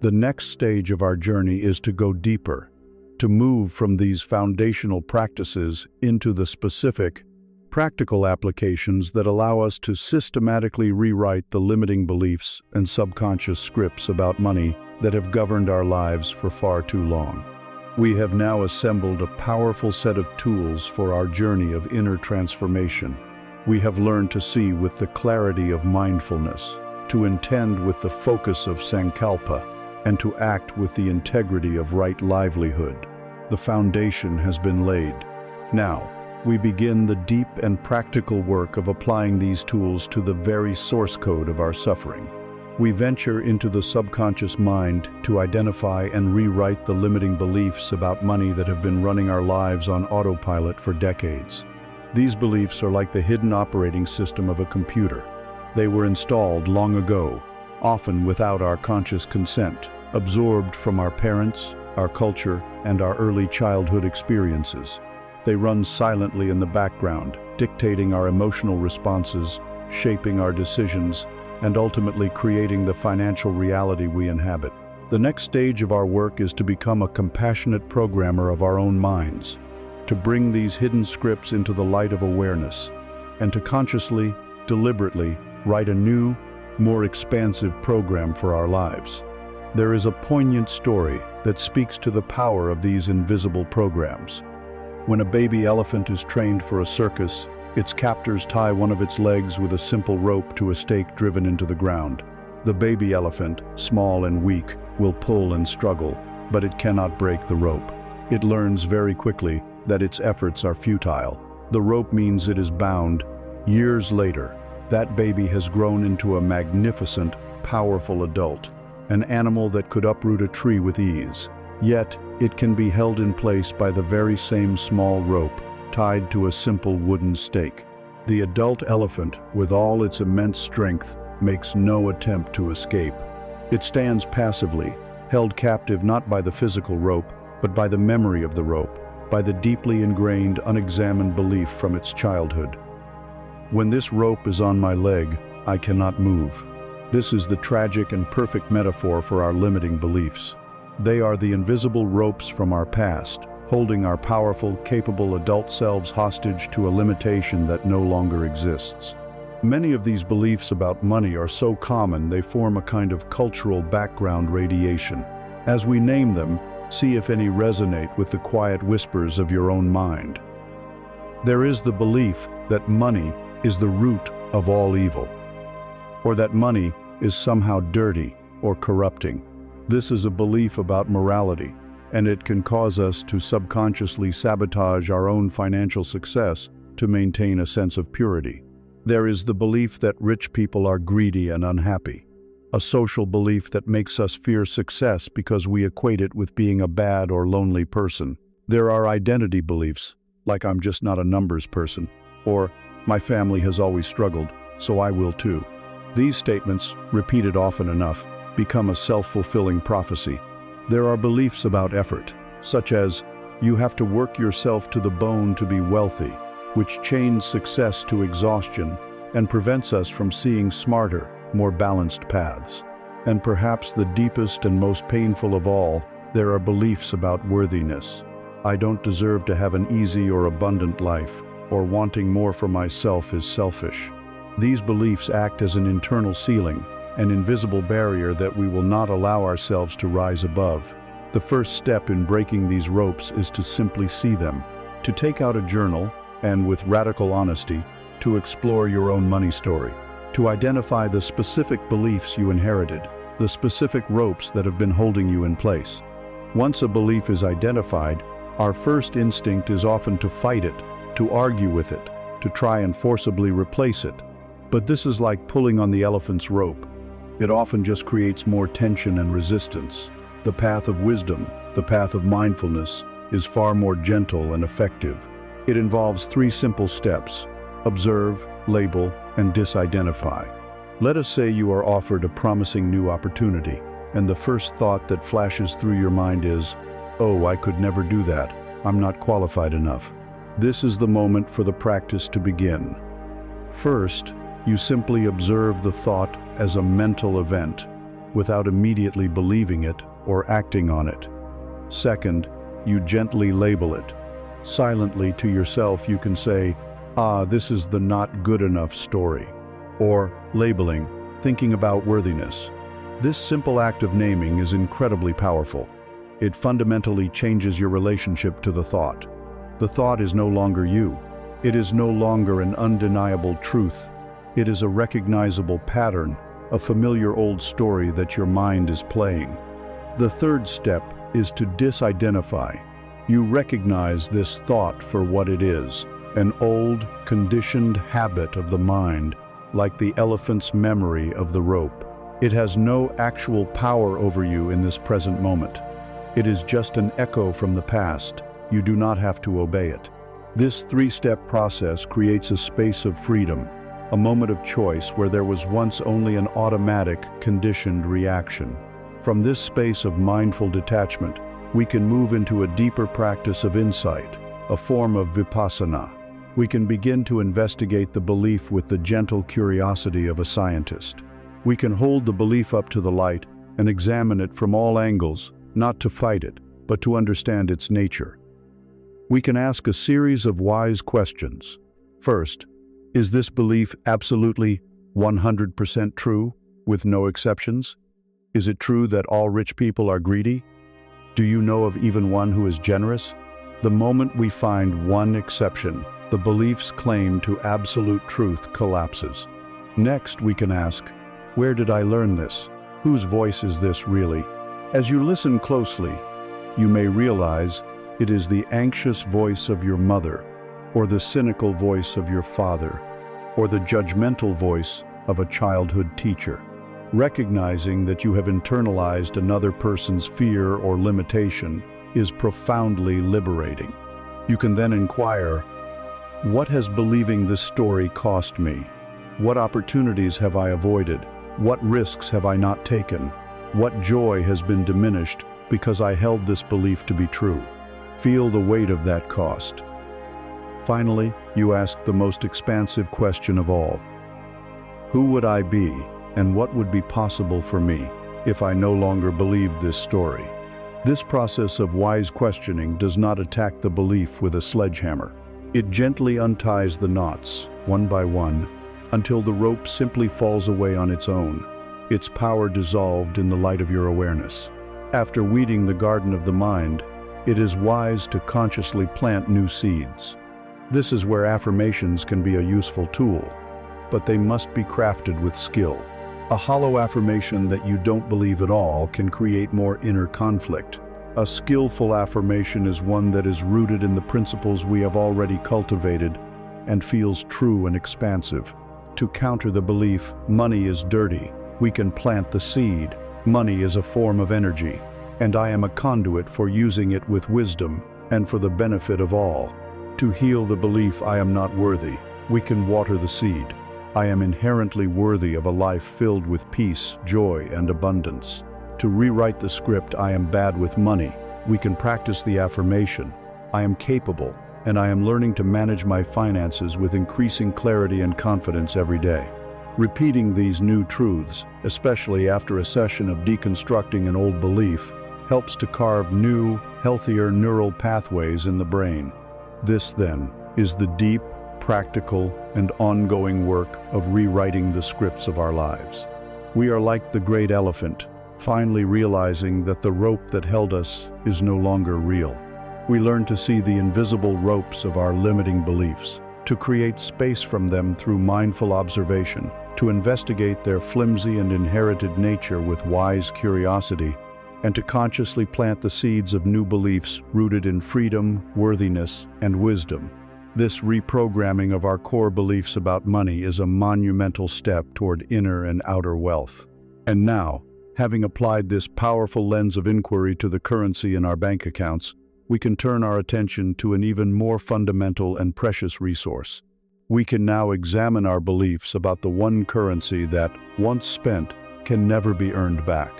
The next stage of our journey is to go deeper, to move from these foundational practices into the specific, practical applications that allow us to systematically rewrite the limiting beliefs and subconscious scripts about money that have governed our lives for far too long. We have now assembled a powerful set of tools for our journey of inner transformation. We have learned to see with the clarity of mindfulness, to intend with the focus of sankalpa, and to act with the integrity of right livelihood. The foundation has been laid. Now, we begin the deep and practical work of applying these tools to the very source code of our suffering. We venture into the subconscious mind to identify and rewrite the limiting beliefs about money that have been running our lives on autopilot for decades. These beliefs are like the hidden operating system of a computer. They were installed long ago, often without our conscious consent, absorbed from our parents, our culture, and our early childhood experiences. They run silently in the background, dictating our emotional responses, shaping our decisions, and ultimately creating the financial reality we inhabit. The next stage of our work is to become a compassionate programmer of our own minds, to bring these hidden scripts into the light of awareness, and to consciously, deliberately, write a new, more expansive program for our lives. There is a poignant story that speaks to the power of these invisible programs. When a baby elephant is trained for a circus, its captors tie one of its legs with a simple rope to a stake driven into the ground. The baby elephant, small and weak, will pull and struggle, but it cannot break the rope. It learns very quickly that its efforts are futile. The rope means it is bound. Years later, that baby has grown into a magnificent, powerful adult, an animal that could uproot a tree with ease. Yet, it can be held in place by the very same small rope tied to a simple wooden stake. The adult elephant, with all its immense strength, makes no attempt to escape. It stands passively, held captive not by the physical rope, but by the memory of the rope, by the deeply ingrained, unexamined belief from its childhood. When this rope is on my leg, I cannot move. This is the tragic and perfect metaphor for our limiting beliefs. They are the invisible ropes from our past, holding our powerful, capable adult selves hostage to a limitation that no longer exists. Many of these beliefs about money are so common they form a kind of cultural background radiation. As we name them, see if any resonate with the quiet whispers of your own mind. There is the belief that money is the root of all evil, or that money is somehow dirty or corrupting. This is a belief about morality, and it can cause us to subconsciously sabotage our own financial success to maintain a sense of purity. There is the belief that rich people are greedy and unhappy, a social belief that makes us fear success because we equate it with being a bad or lonely person. There are identity beliefs, like I'm just not a numbers person, or my family has always struggled, so I will too. These statements, repeated often enough, become a self-fulfilling prophecy. There are beliefs about effort, such as, you have to work yourself to the bone to be wealthy, which chains success to exhaustion and prevents us from seeing smarter, more balanced paths. And perhaps the deepest and most painful of all, there are beliefs about worthiness. I don't deserve to have an easy or abundant life, or wanting more for myself is selfish. These beliefs act as an internal ceiling, an invisible barrier that we will not allow ourselves to rise above. The first step in breaking these ropes is to simply see them, to take out a journal, and with radical honesty, to explore your own money story, to identify the specific beliefs you inherited, the specific ropes that have been holding you in place. Once a belief is identified, our first instinct is often to fight it, to argue with it, to try and forcibly replace it. But this is like pulling on the elephant's rope. It often just creates more tension and resistance. The path of wisdom, the path of mindfulness, is far more gentle and effective. It involves 3 simple steps: observe, label, and disidentify. Let us say you are offered a promising new opportunity, and the first thought that flashes through your mind is, "Oh, I could never do that. I'm not qualified enough." This is the moment for the practice to begin. First, you simply observe the thought as a mental event, without immediately believing it or acting on it. Second, you gently label it. Silently to yourself you can say, this is the not good enough story. Or, labeling, thinking about worthiness. This simple act of naming is incredibly powerful. It fundamentally changes your relationship to the thought. The thought is no longer you. It is no longer an undeniable truth. It is a recognizable pattern, a familiar old story that your mind is playing. The third step is to disidentify. You recognize this thought for what it is, an old, conditioned habit of the mind, like the elephant's memory of the rope. It has no actual power over you in this present moment. It is just an echo from the past. You do not have to obey it. This 3-step process creates a space of freedom, a moment of choice where there was once only an automatic, conditioned reaction. From this space of mindful detachment, we can move into a deeper practice of insight, a form of vipassana. We can begin to investigate the belief with the gentle curiosity of a scientist. We can hold the belief up to the light and examine it from all angles, not to fight it, but to understand its nature. We can ask a series of wise questions. First, is this belief absolutely 100% true, with no exceptions? Is it true that all rich people are greedy? Do you know of even one who is generous? The moment we find one exception, the belief's claim to absolute truth collapses. Next, we can ask, where did I learn this? Whose voice is this really? As you listen closely, you may realize it is the anxious voice of your mother or the cynical voice of your father. or the judgmental voice of a childhood teacher. Recognizing that you have internalized another person's fear or limitation is profoundly liberating. You can then inquire, what has believing this story cost me? What opportunities have I avoided? What risks have I not taken? What joy has been diminished because I held this belief to be true? Feel the weight of that cost. Finally, you ask the most expansive question of all. Who would I be, and what would be possible for me if I no longer believed this story? This process of wise questioning does not attack the belief with a sledgehammer. It gently unties the knots, one by one, until the rope simply falls away on its own, its power dissolved in the light of your awareness. After weeding the garden of the mind, it is wise to consciously plant new seeds. This is where affirmations can be a useful tool, but they must be crafted with skill. A hollow affirmation that you don't believe at all can create more inner conflict. A skillful affirmation is one that is rooted in the principles we have already cultivated and feels true and expansive. To counter the belief, money is dirty, we can plant the seed. Money is a form of energy, and I am a conduit for using it with wisdom and for the benefit of all. To heal the belief I am not worthy, we can water the seed. I am inherently worthy of a life filled with peace, joy, and abundance. To rewrite the script I am bad with money, we can practice the affirmation, I am capable, and I am learning to manage my finances with increasing clarity and confidence every day. Repeating these new truths, especially after a session of deconstructing an old belief, helps to carve new, healthier neural pathways in the brain. This, then, is the deep, practical, and ongoing work of rewriting the scripts of our lives. We are like the great elephant, finally realizing that the rope that held us is no longer real. We learn to see the invisible ropes of our limiting beliefs, to create space from them through mindful observation, to investigate their flimsy and inherited nature with wise curiosity, and to consciously plant the seeds of new beliefs rooted in freedom, worthiness, and wisdom. This reprogramming of our core beliefs about money is a monumental step toward inner and outer wealth. And now, having applied this powerful lens of inquiry to the currency in our bank accounts, we can turn our attention to an even more fundamental and precious resource. We can now examine our beliefs about the one currency that, once spent, can never be earned back.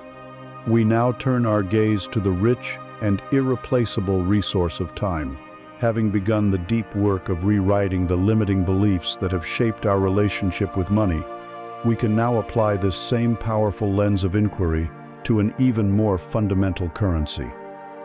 We now turn our gaze to the rich and irreplaceable resource of time. Having begun the deep work of rewriting the limiting beliefs that have shaped our relationship with money, we can now apply this same powerful lens of inquiry to an even more fundamental currency.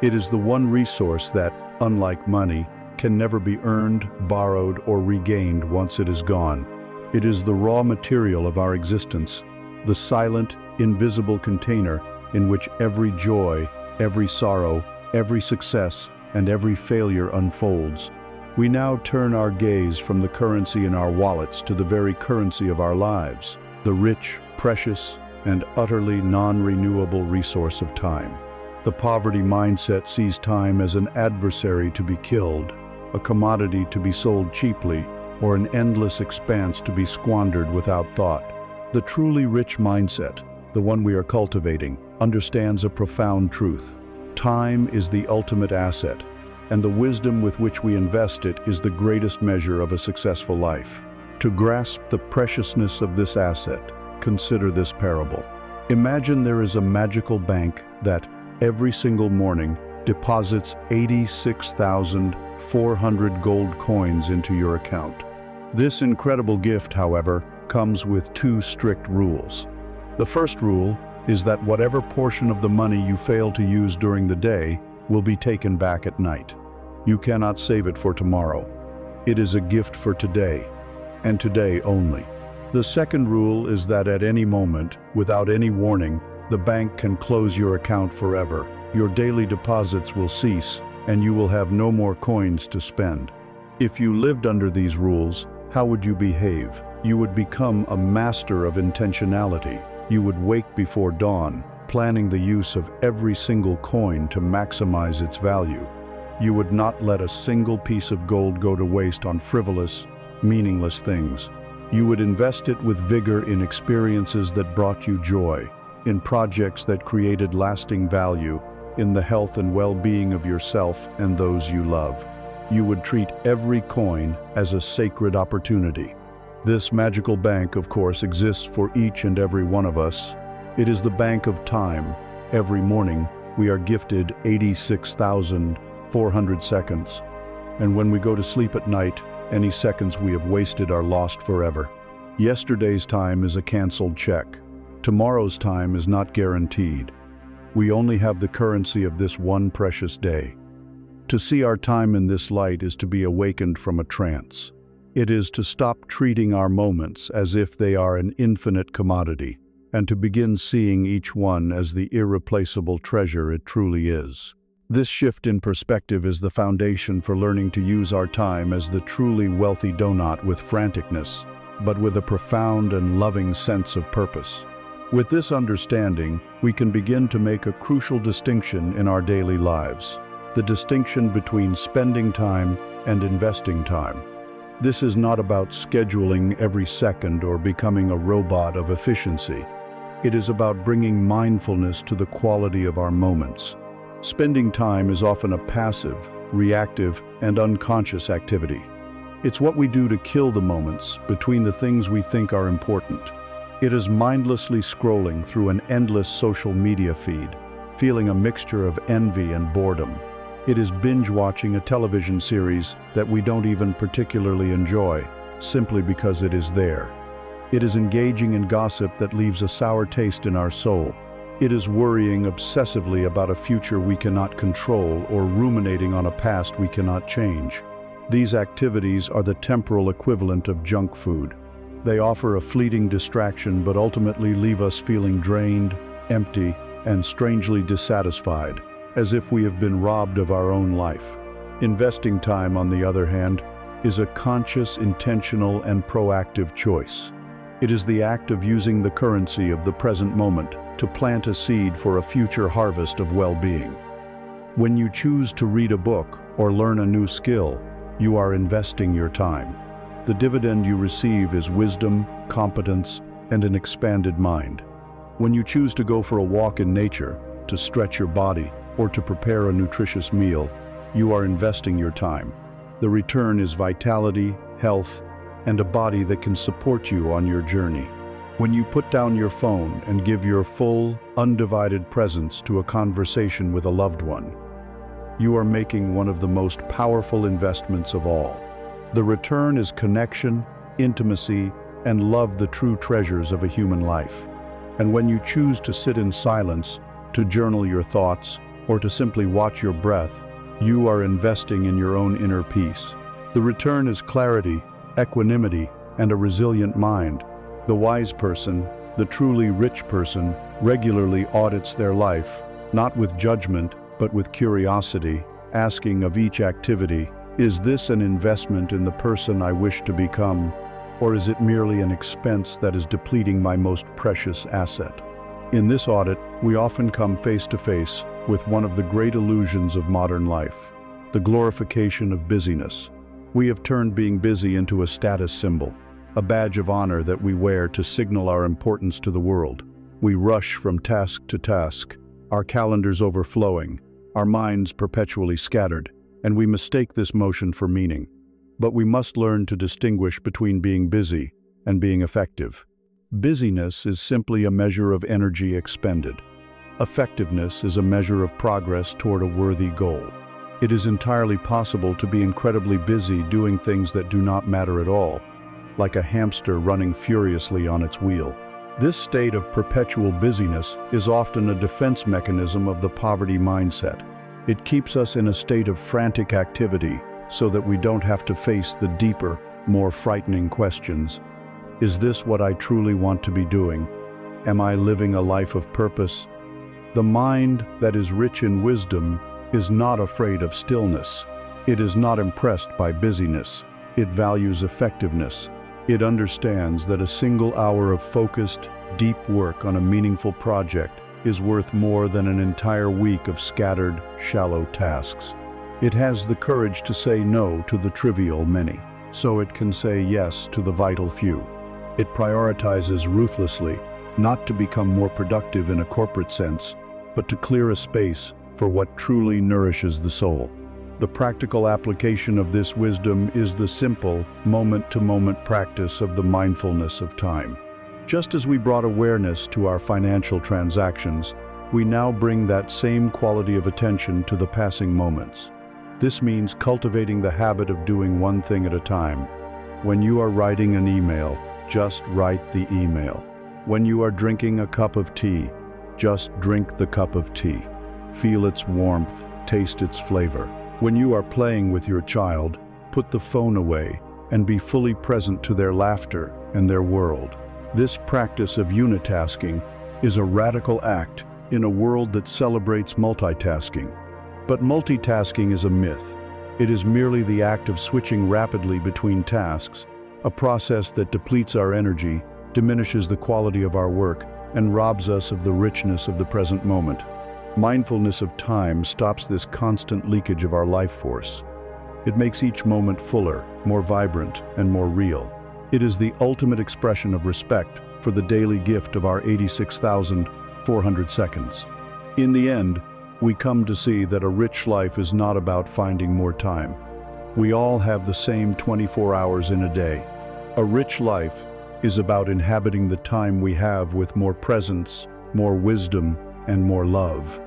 It is the one resource that, unlike money, can never be earned, borrowed, or regained once it is gone. It is the raw material of our existence, the silent, invisible container in which every joy, every sorrow, every success, and every failure unfolds. We now turn our gaze from the currency in our wallets to the very currency of our lives, the rich, precious, and utterly non-renewable resource of time. The poverty mindset sees time as an adversary to be killed, a commodity to be sold cheaply, or an endless expanse to be squandered without thought. The truly rich mindset, the one we are cultivating, understands a profound truth. Time is the ultimate asset, and the wisdom with which we invest it is the greatest measure of a successful life. To grasp the preciousness of this asset, consider this parable. Imagine there is a magical bank that, every single morning, deposits 86,400 gold coins into your account. This incredible gift, however, comes with two strict rules. The first rule is that whatever portion of the money you fail to use during the day will be taken back at night. You cannot save it for tomorrow. It is a gift for today, and today only. The second rule is that at any moment, without any warning, the bank can close your account forever. Your daily deposits will cease, and you will have no more coins to spend. If you lived under these rules, how would you behave? You would become a master of intentionality. You would wake before dawn, planning the use of every single coin to maximize its value. You would not let a single piece of gold go to waste on frivolous, meaningless things. You would invest it with vigor in experiences that brought you joy, in projects that created lasting value, in the health and well-being of yourself and those you love. You would treat every coin as a sacred opportunity. This magical bank, of course, exists for each and every one of us. It is the bank of time. Every morning, we are gifted 86,400 seconds. And when we go to sleep at night, any seconds we have wasted are lost forever. Yesterday's time is a canceled check. Tomorrow's time is not guaranteed. We only have the currency of this one precious day. To see our time in this light is to be awakened from a trance. It is to stop treating our moments as if they are an infinite commodity, and to begin seeing each one as the irreplaceable treasure it truly is. This shift in perspective is the foundation for learning to use our time as the truly wealthy donut with franticness, but with a profound and loving sense of purpose. With this understanding, we can begin to make a crucial distinction in our daily lives, the distinction between spending time and investing time. This is not about scheduling every second or becoming a robot of efficiency. It is about bringing mindfulness to the quality of our moments. Spending time is often a passive, reactive, and unconscious activity. It's what we do to kill the moments between the things we think are important. It is mindlessly scrolling through an endless social media feed, feeling a mixture of envy and boredom. It is binge-watching a television series that we don't even particularly enjoy, simply because it is there. It is engaging in gossip that leaves a sour taste in our soul. It is worrying obsessively about a future we cannot control or ruminating on a past we cannot change. These activities are the temporal equivalent of junk food. They offer a fleeting distraction but ultimately leave us feeling drained, empty, and strangely dissatisfied, as if we have been robbed of our own life. Investing time, on the other hand, is a conscious, intentional, and proactive choice. It is the act of using the currency of the present moment to plant a seed for a future harvest of well-being. When you choose to read a book or learn a new skill, you are investing your time. The dividend you receive is wisdom, competence, and an expanded mind. When you choose to go for a walk in nature, to stretch your body, or to prepare a nutritious meal, you are investing your time. The return is vitality, health, and a body that can support you on your journey. When you put down your phone and give your full, undivided presence to a conversation with a loved one, you are making one of the most powerful investments of all. The return is connection, intimacy, and love, the true treasures of a human life. And when you choose to sit in silence, to journal your thoughts, or to simply watch your breath, you are investing in your own inner peace. The return is clarity, equanimity, and a resilient mind. The wise person, the truly rich person, regularly audits their life, not with judgment, but with curiosity, asking of each activity, is this an investment in the person I wish to become, or is it merely an expense that is depleting my most precious asset? In this audit, we often come face to face with one of the great illusions of modern life, the glorification of busyness. We have turned being busy into a status symbol, a badge of honor that we wear to signal our importance to the world. We rush from task to task, our calendars overflowing, our minds perpetually scattered, and we mistake this motion for meaning. But we must learn to distinguish between being busy and being effective. Busyness is simply a measure of energy expended. Effectiveness is a measure of progress toward a worthy goal. It is entirely possible to be incredibly busy doing things that do not matter at all, like a hamster running furiously on its wheel. This state of perpetual busyness is often a defense mechanism of the poverty mindset. It keeps us in a state of frantic activity so that we don't have to face the deeper, more frightening questions. Is this what I truly want to be doing? Am I living a life of purpose? The mind that is rich in wisdom is not afraid of stillness. It is not impressed by busyness. It values effectiveness. It understands that a single hour of focused, deep work on a meaningful project is worth more than an entire week of scattered, shallow tasks. It has the courage to say no to the trivial many, so it can say yes to the vital few. It prioritizes ruthlessly, not to become more productive in a corporate sense, but to clear a space for what truly nourishes the soul. The practical application of this wisdom is the simple, moment-to-moment practice of the mindfulness of time. Just as we brought awareness to our financial transactions, we now bring that same quality of attention to the passing moments. This means cultivating the habit of doing one thing at a time. When you are writing an email, just write the email. When you are drinking a cup of tea, just drink the cup of tea. Feel its warmth, taste its flavor. When you are playing with your child, put the phone away and be fully present to their laughter and their world. This practice of unitasking is a radical act in a world that celebrates multitasking. But multitasking is a myth. It is merely the act of switching rapidly between tasks, a process that depletes our energy, diminishes the quality of our work, and robs us of the richness of the present moment. Mindfulness of time stops this constant leakage of our life force. It makes each moment fuller, more vibrant, and more real. It is the ultimate expression of respect for the daily gift of our 86,400 seconds. In the end, we come to see that a rich life is not about finding more time. We all have the same 24 hours in a day. A rich life is about inhabiting the time we have with more presence, more wisdom, and more love.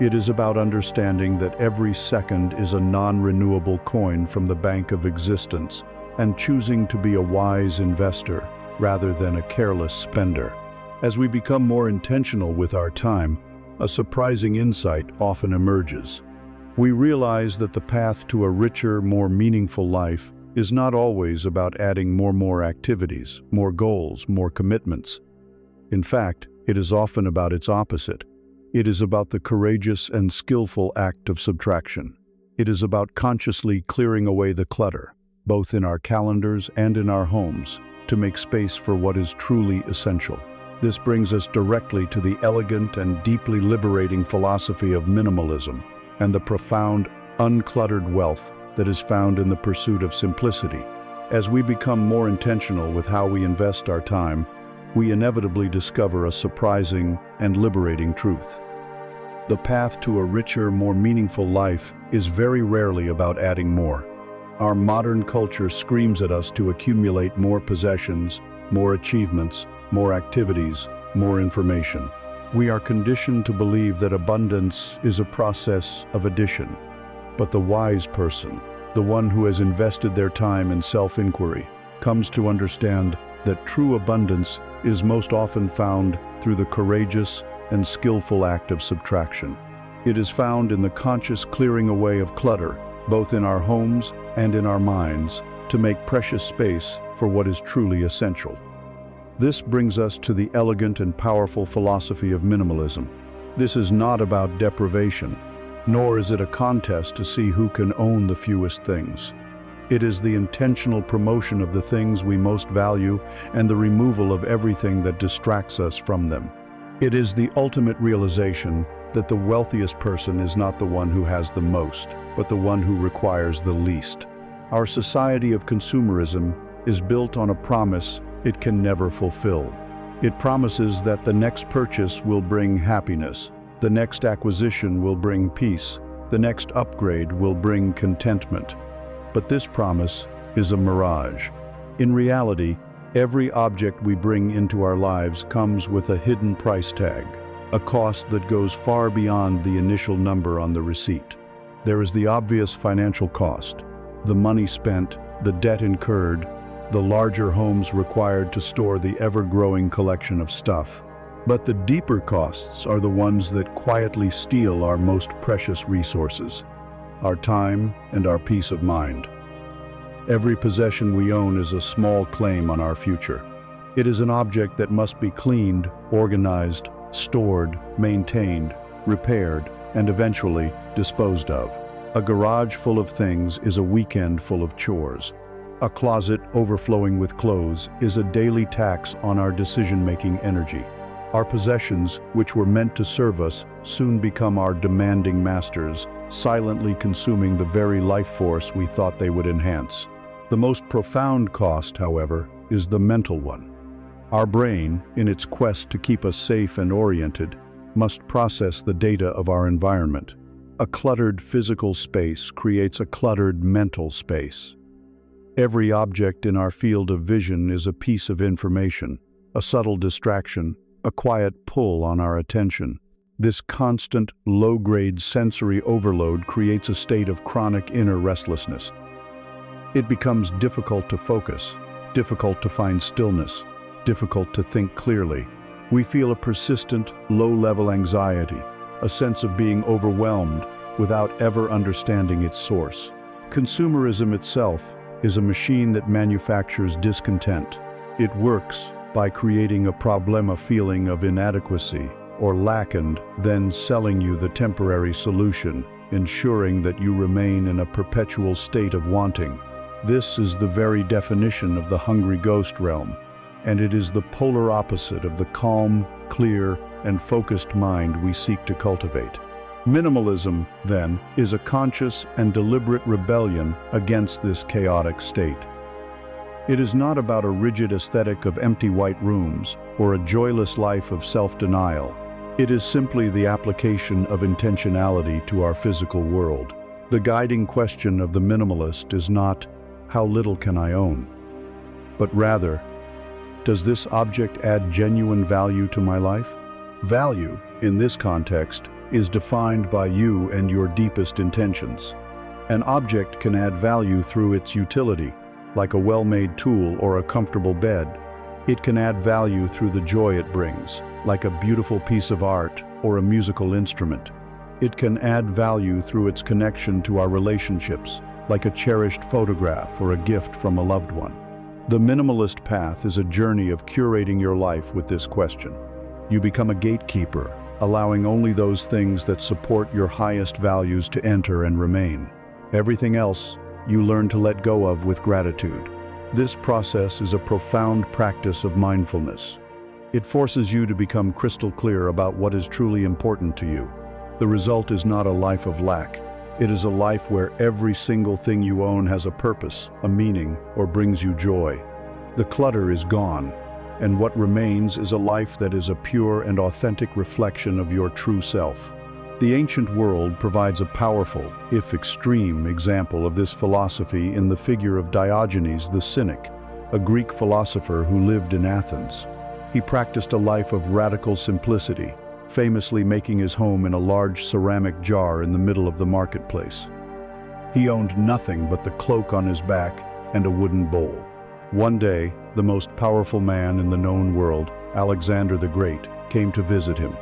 It is about understanding that every second is a non-renewable coin from the bank of existence, and choosing to be a wise investor rather than a careless spender. As we become more intentional with our time, a surprising insight often emerges. We realize that the path to a richer, more meaningful life is not always about adding more activities, more goals, more commitments. In fact, it is often about its opposite. It is about the courageous and skillful act of subtraction. It is about consciously clearing away the clutter, both in our calendars and in our homes, to make space for what is truly essential. This brings us directly to the elegant and deeply liberating philosophy of minimalism and the profound, uncluttered wealth that is found in the pursuit of simplicity. As we become more intentional with how we invest our time, we inevitably discover a surprising and liberating truth. The path to a richer, more meaningful life is very rarely about adding more. Our modern culture screams at us to accumulate more possessions, more achievements, more activities, more information. We are conditioned to believe that abundance is a process of addition. But the wise person, the one who has invested their time in self-inquiry, comes to understand that true abundance is most often found through the courageous and skillful act of subtraction. It is found in the conscious clearing away of clutter, both in our homes and in our minds, to make precious space for what is truly essential. This brings us to the elegant and powerful philosophy of minimalism. This is not about deprivation, nor is it a contest to see who can own the fewest things. It is the intentional promotion of the things we most value and the removal of everything that distracts us from them. It is the ultimate realization that the wealthiest person is not the one who has the most, but the one who requires the least. Our society of consumerism is built on a promise it can never fulfill. It promises that the next purchase will bring happiness, the next acquisition will bring peace, the next upgrade will bring contentment. But this promise is a mirage. In reality, every object we bring into our lives comes with a hidden price tag, a cost that goes far beyond the initial number on the receipt. There is the obvious financial cost, the money spent, the debt incurred, the larger homes required to store the ever-growing collection of stuff. But the deeper costs are the ones that quietly steal our most precious resources, our time and our peace of mind. Every possession we own is a small claim on our future. It is an object that must be cleaned, organized, stored, maintained, repaired, and eventually disposed of. A garage full of things is a weekend full of chores. A closet overflowing with clothes is a daily tax on our decision-making energy. Our possessions, which were meant to serve us, soon become our demanding masters, silently consuming the very life force we thought they would enhance. The most profound cost, however, is the mental one. Our brain, in its quest to keep us safe and oriented, must process the data of our environment. A cluttered physical space creates a cluttered mental space. Every object in our field of vision is a piece of information, a subtle distraction, a quiet pull on our attention. This constant, low-grade sensory overload creates a state of chronic inner restlessness. It becomes difficult to focus, difficult to find stillness, difficult to think clearly. We feel a persistent, low-level anxiety, a sense of being overwhelmed without ever understanding its source. Consumerism itself is a machine that manufactures discontent. It works by creating a problema feeling of inadequacy or lack and then selling you the temporary solution, ensuring that you remain in a perpetual state of wanting. This is the very definition of the hungry ghost realm, and it is the polar opposite of the calm, clear, and focused mind we seek to cultivate. Minimalism, then, is a conscious and deliberate rebellion against this chaotic state. It is not about a rigid aesthetic of empty white rooms or a joyless life of self-denial. It is simply the application of intentionality to our physical world. The guiding question of the minimalist is not, "How little can I own?" but rather, "Does this object add genuine value to my life?" Value, in this context, is defined by you and your deepest intentions. An object can add value through its utility, like a well-made tool or a comfortable bed. It can add value through the joy it brings, like a beautiful piece of art or a musical instrument. It can add value through its connection to our relationships, like a cherished photograph or a gift from a loved one. The minimalist path is a journey of curating your life with this question. You become a gatekeeper, allowing only those things that support your highest values to enter and remain. Everything else you learn to let go of with gratitude. This process is a profound practice of mindfulness. It forces you to become crystal clear about what is truly important to you. The result is not a life of lack. It is a life where every single thing you own has a purpose, a meaning, or brings you joy. The clutter is gone, and what remains is a life that is a pure and authentic reflection of your true self. The ancient world provides a powerful, if extreme, example of this philosophy in the figure of Diogenes the Cynic, a Greek philosopher who lived in Athens. He practiced a life of radical simplicity, famously making his home in a large ceramic jar in the middle of the marketplace. He owned nothing but the cloak on his back and a wooden bowl. One day, the most powerful man in the known world, Alexander the Great, came to visit him.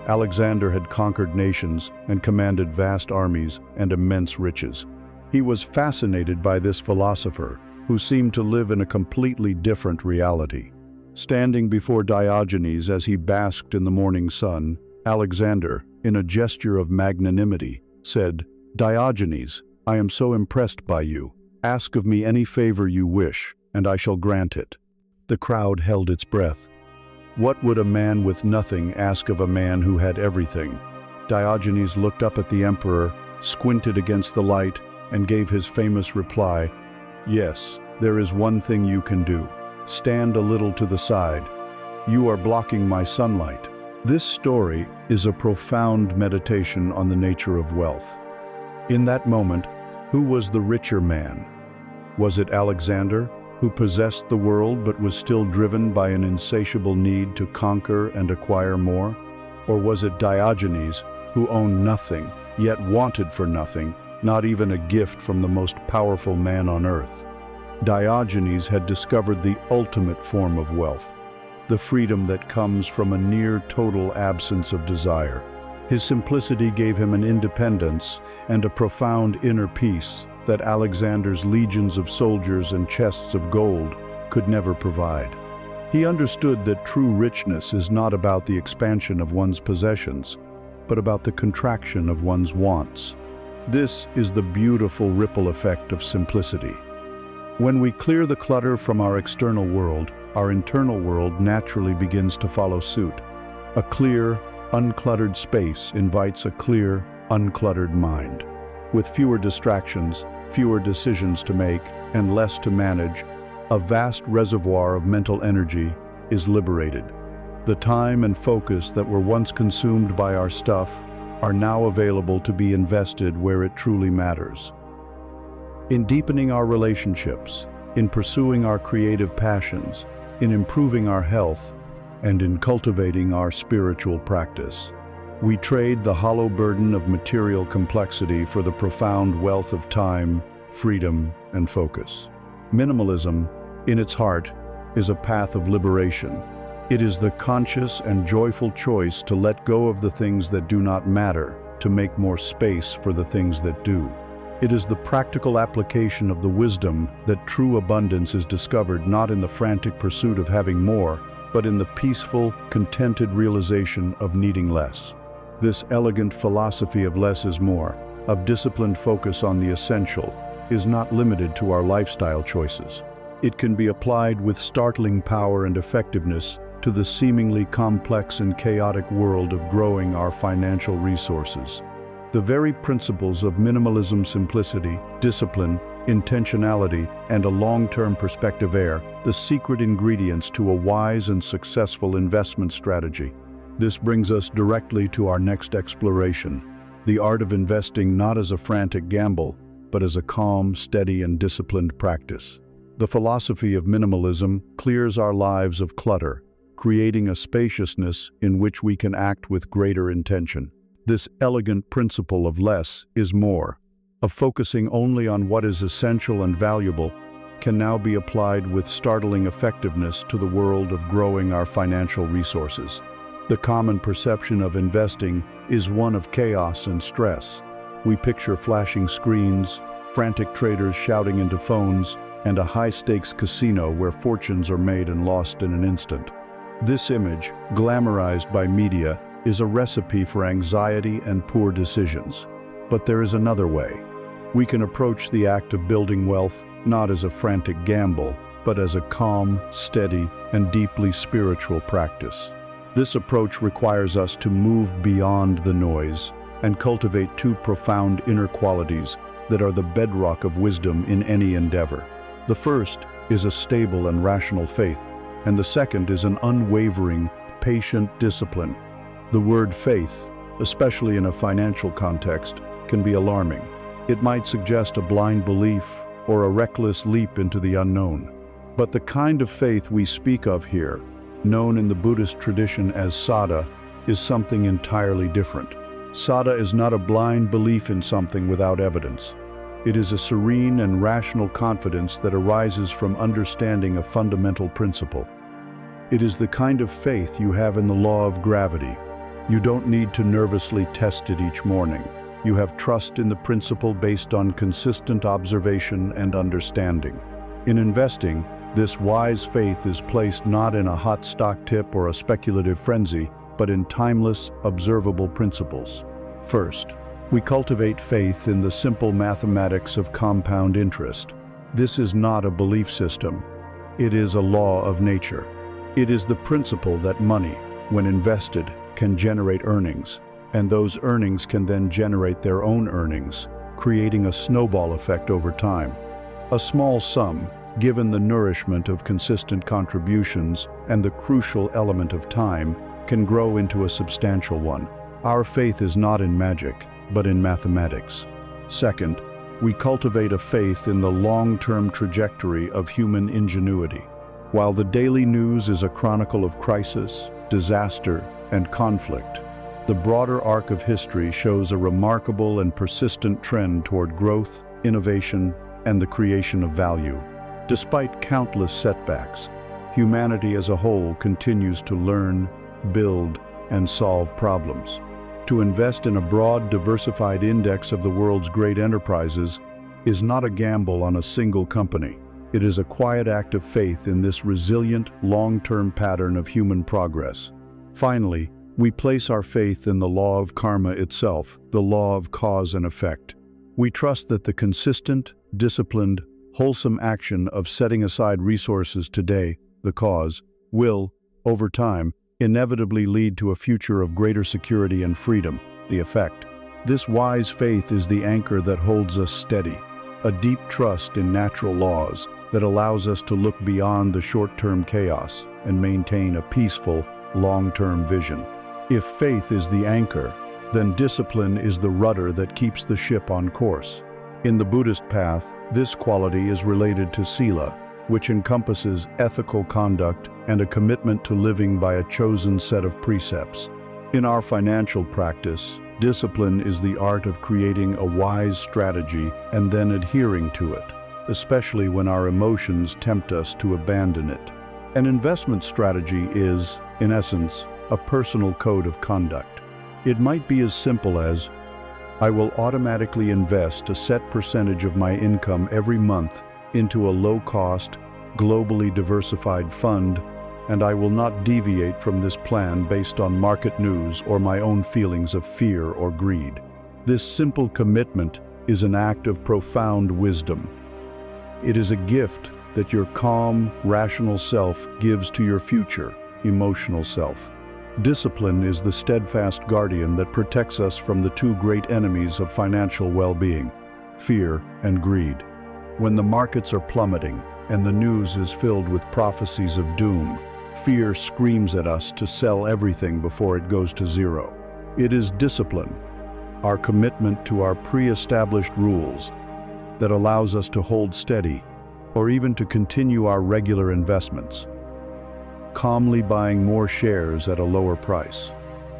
Alexander had conquered nations and commanded vast armies and immense riches. He was fascinated by this philosopher, who seemed to live in a completely different reality. Standing before Diogenes as he basked in the morning sun, Alexander, in a gesture of magnanimity, said, "Diogenes, I am so impressed by you. Ask of me any favor you wish, and I shall grant it." The crowd held its breath. What would a man with nothing ask of a man who had everything? Diogenes looked up at the emperor, squinted against the light, and gave his famous reply, "Yes, there is one thing you can do. Stand a little to the side. You are blocking my sunlight." This story is a profound meditation on the nature of wealth. In that moment, who was the richer man? Was it Alexander, who possessed the world but was still driven by an insatiable need to conquer and acquire more? Or was it Diogenes, who owned nothing, yet wanted for nothing, not even a gift from the most powerful man on earth? Diogenes had discovered the ultimate form of wealth, the freedom that comes from a near total absence of desire. His simplicity gave him an independence and a profound inner peace that Alexander's legions of soldiers and chests of gold could never provide. He understood that true richness is not about the expansion of one's possessions, but about the contraction of one's wants. This is the beautiful ripple effect of simplicity. When we clear the clutter from our external world, our internal world naturally begins to follow suit. A clear, uncluttered space invites a clear, uncluttered mind. With fewer distractions, fewer decisions to make, and less to manage, a vast reservoir of mental energy is liberated. The time and focus that were once consumed by our stuff are now available to be invested where it truly matters. In deepening our relationships, in pursuing our creative passions, in improving our health, and in cultivating our spiritual practice. We trade the hollow burden of material complexity for the profound wealth of time, freedom, and focus. Minimalism, in its heart, is a path of liberation. It is the conscious and joyful choice to let go of the things that do not matter, to make more space for the things that do. It is the practical application of the wisdom that true abundance is discovered not in the frantic pursuit of having more, but in the peaceful, contented realization of needing less. This elegant philosophy of less is more, of disciplined focus on the essential, is not limited to our lifestyle choices. It can be applied with startling power and effectiveness to the seemingly complex and chaotic world of growing our financial resources. The very principles of minimalism, simplicity, discipline, intentionality, and a long-term perspective are the secret ingredients to a wise and successful investment strategy. This brings us directly to our next exploration, the art of investing not as a frantic gamble, but as a calm, steady, and disciplined practice. The philosophy of minimalism clears our lives of clutter, creating a spaciousness in which we can act with greater intention. This elegant principle of less is more, of focusing only on what is essential and valuable, can now be applied with startling effectiveness to the world of growing our financial resources. The common perception of investing is one of chaos and stress. We picture flashing screens, frantic traders shouting into phones, and a high-stakes casino where fortunes are made and lost in an instant. This image, glamorized by media, is a recipe for anxiety and poor decisions. But there is another way. We can approach the act of building wealth not as a frantic gamble, but as a calm, steady, and deeply spiritual practice. This approach requires us to move beyond the noise and cultivate two profound inner qualities that are the bedrock of wisdom in any endeavor. The first is a stable and rational faith, and the second is an unwavering, patient discipline. The word faith, especially in a financial context, can be alarming. It might suggest a blind belief or a reckless leap into the unknown. But the kind of faith we speak of here, known in the Buddhist tradition as sada, is something entirely different. Sada is not a blind belief in something without evidence. It is a serene and rational confidence that arises from understanding a fundamental principle. It is the kind of faith you have in the law of gravity. You don't need to nervously test it each morning. You have trust in the principle based on consistent observation and understanding. In investing, this wise faith is placed not in a hot stock tip or a speculative frenzy, but in timeless, observable principles. First, we cultivate faith in the simple mathematics of compound interest. This is not a belief system. It is a law of nature. It is the principle that money, when invested, can generate earnings, and those earnings can then generate their own earnings, creating a snowball effect over time. A small sum, given the nourishment of consistent contributions and the crucial element of time, can grow into a substantial one. Our faith is not in magic, but in mathematics. Second, we cultivate a faith in the long-term trajectory of human ingenuity. While the daily news is a chronicle of crisis, disaster, and conflict, the broader arc of history shows a remarkable and persistent trend toward growth, innovation, and the creation of value. Despite countless setbacks, humanity as a whole continues to learn, build, and solve problems. To invest in a broad, diversified index of the world's great enterprises is not a gamble on a single company. It is a quiet act of faith in this resilient, long-term pattern of human progress. Finally, we place our faith in the law of karma itself, the law of cause and effect. We trust that the consistent, disciplined, wholesome action of setting aside resources today, the cause, will, over time, inevitably lead to a future of greater security and freedom, the effect. This wise faith is the anchor that holds us steady, a deep trust in natural laws that allows us to look beyond the short-term chaos. and maintain a peaceful, long-term vision. If faith is the anchor, then discipline is the rudder that keeps the ship on course. In the Buddhist path, this quality is related to sila, which encompasses ethical conduct and a commitment to living by a chosen set of precepts. In our financial practice, discipline is the art of creating a wise strategy and then adhering to it, especially when our emotions tempt us to abandon it. An investment strategy is, in essence, a personal code of conduct. It might be as simple as, I will automatically invest a set percentage of my income every month into a low-cost, globally diversified fund, and I will not deviate from this plan based on market news or my own feelings of fear or greed. This simple commitment is an act of profound wisdom. It is a gift that your calm, rational self gives to your future, emotional self. Discipline is the steadfast guardian that protects us from the two great enemies of financial well-being, fear and greed. When the markets are plummeting and the news is filled with prophecies of doom, fear screams at us to sell everything before it goes to zero. It is discipline, our commitment to our pre-established rules, that allows us to hold steady or even to continue our regular investments, calmly buying more shares at a lower price.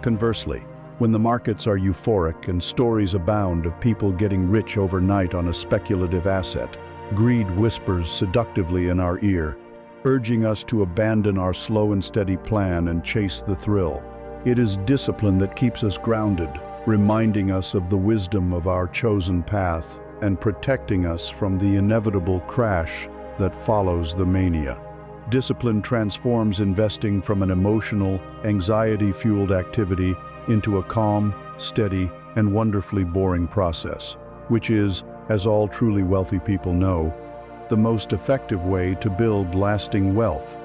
Conversely, when the markets are euphoric and stories abound of people getting rich overnight on a speculative asset, greed whispers seductively in our ear, urging us to abandon our slow and steady plan and chase the thrill. It is discipline that keeps us grounded, reminding us of the wisdom of our chosen path and protecting us from the inevitable crash that follows the mania. Discipline transforms investing from an emotional, anxiety-fueled activity into a calm, steady, and wonderfully boring process, which is, as all truly wealthy people know, the most effective way to build lasting wealth.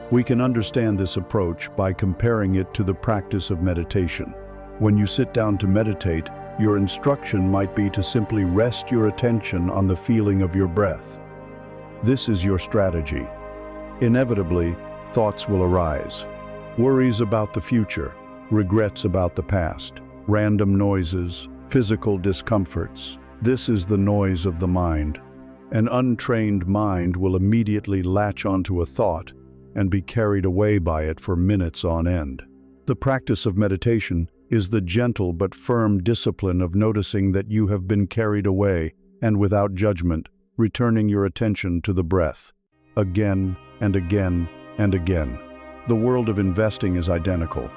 We can understand this approach by comparing it to the practice of meditation. When you sit down to meditate, your instruction might be to simply rest your attention on the feeling of your breath. This is your strategy. Inevitably, thoughts will arise. Worries about the future, regrets about the past, random noises, physical discomforts. This is the noise of the mind. An untrained mind will immediately latch onto a thought and be carried away by it for minutes on end. The practice of meditation is the gentle but firm discipline of noticing that you have been carried away and without judgment, returning your attention to the breath, again and again and again. The world of investing is identical.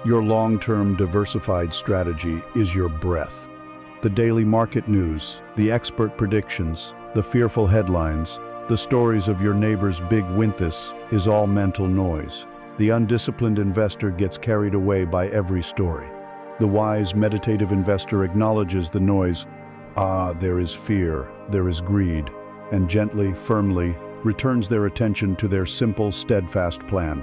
Your long-term diversified strategy is your breath. The daily market news, the expert predictions, the fearful headlines, the stories of your neighbor's big win this is all mental noise. The undisciplined investor gets carried away by every story. The wise, meditative investor acknowledges the noise. There is fear, there is greed, and gently, firmly, returns their attention to their simple, steadfast plan.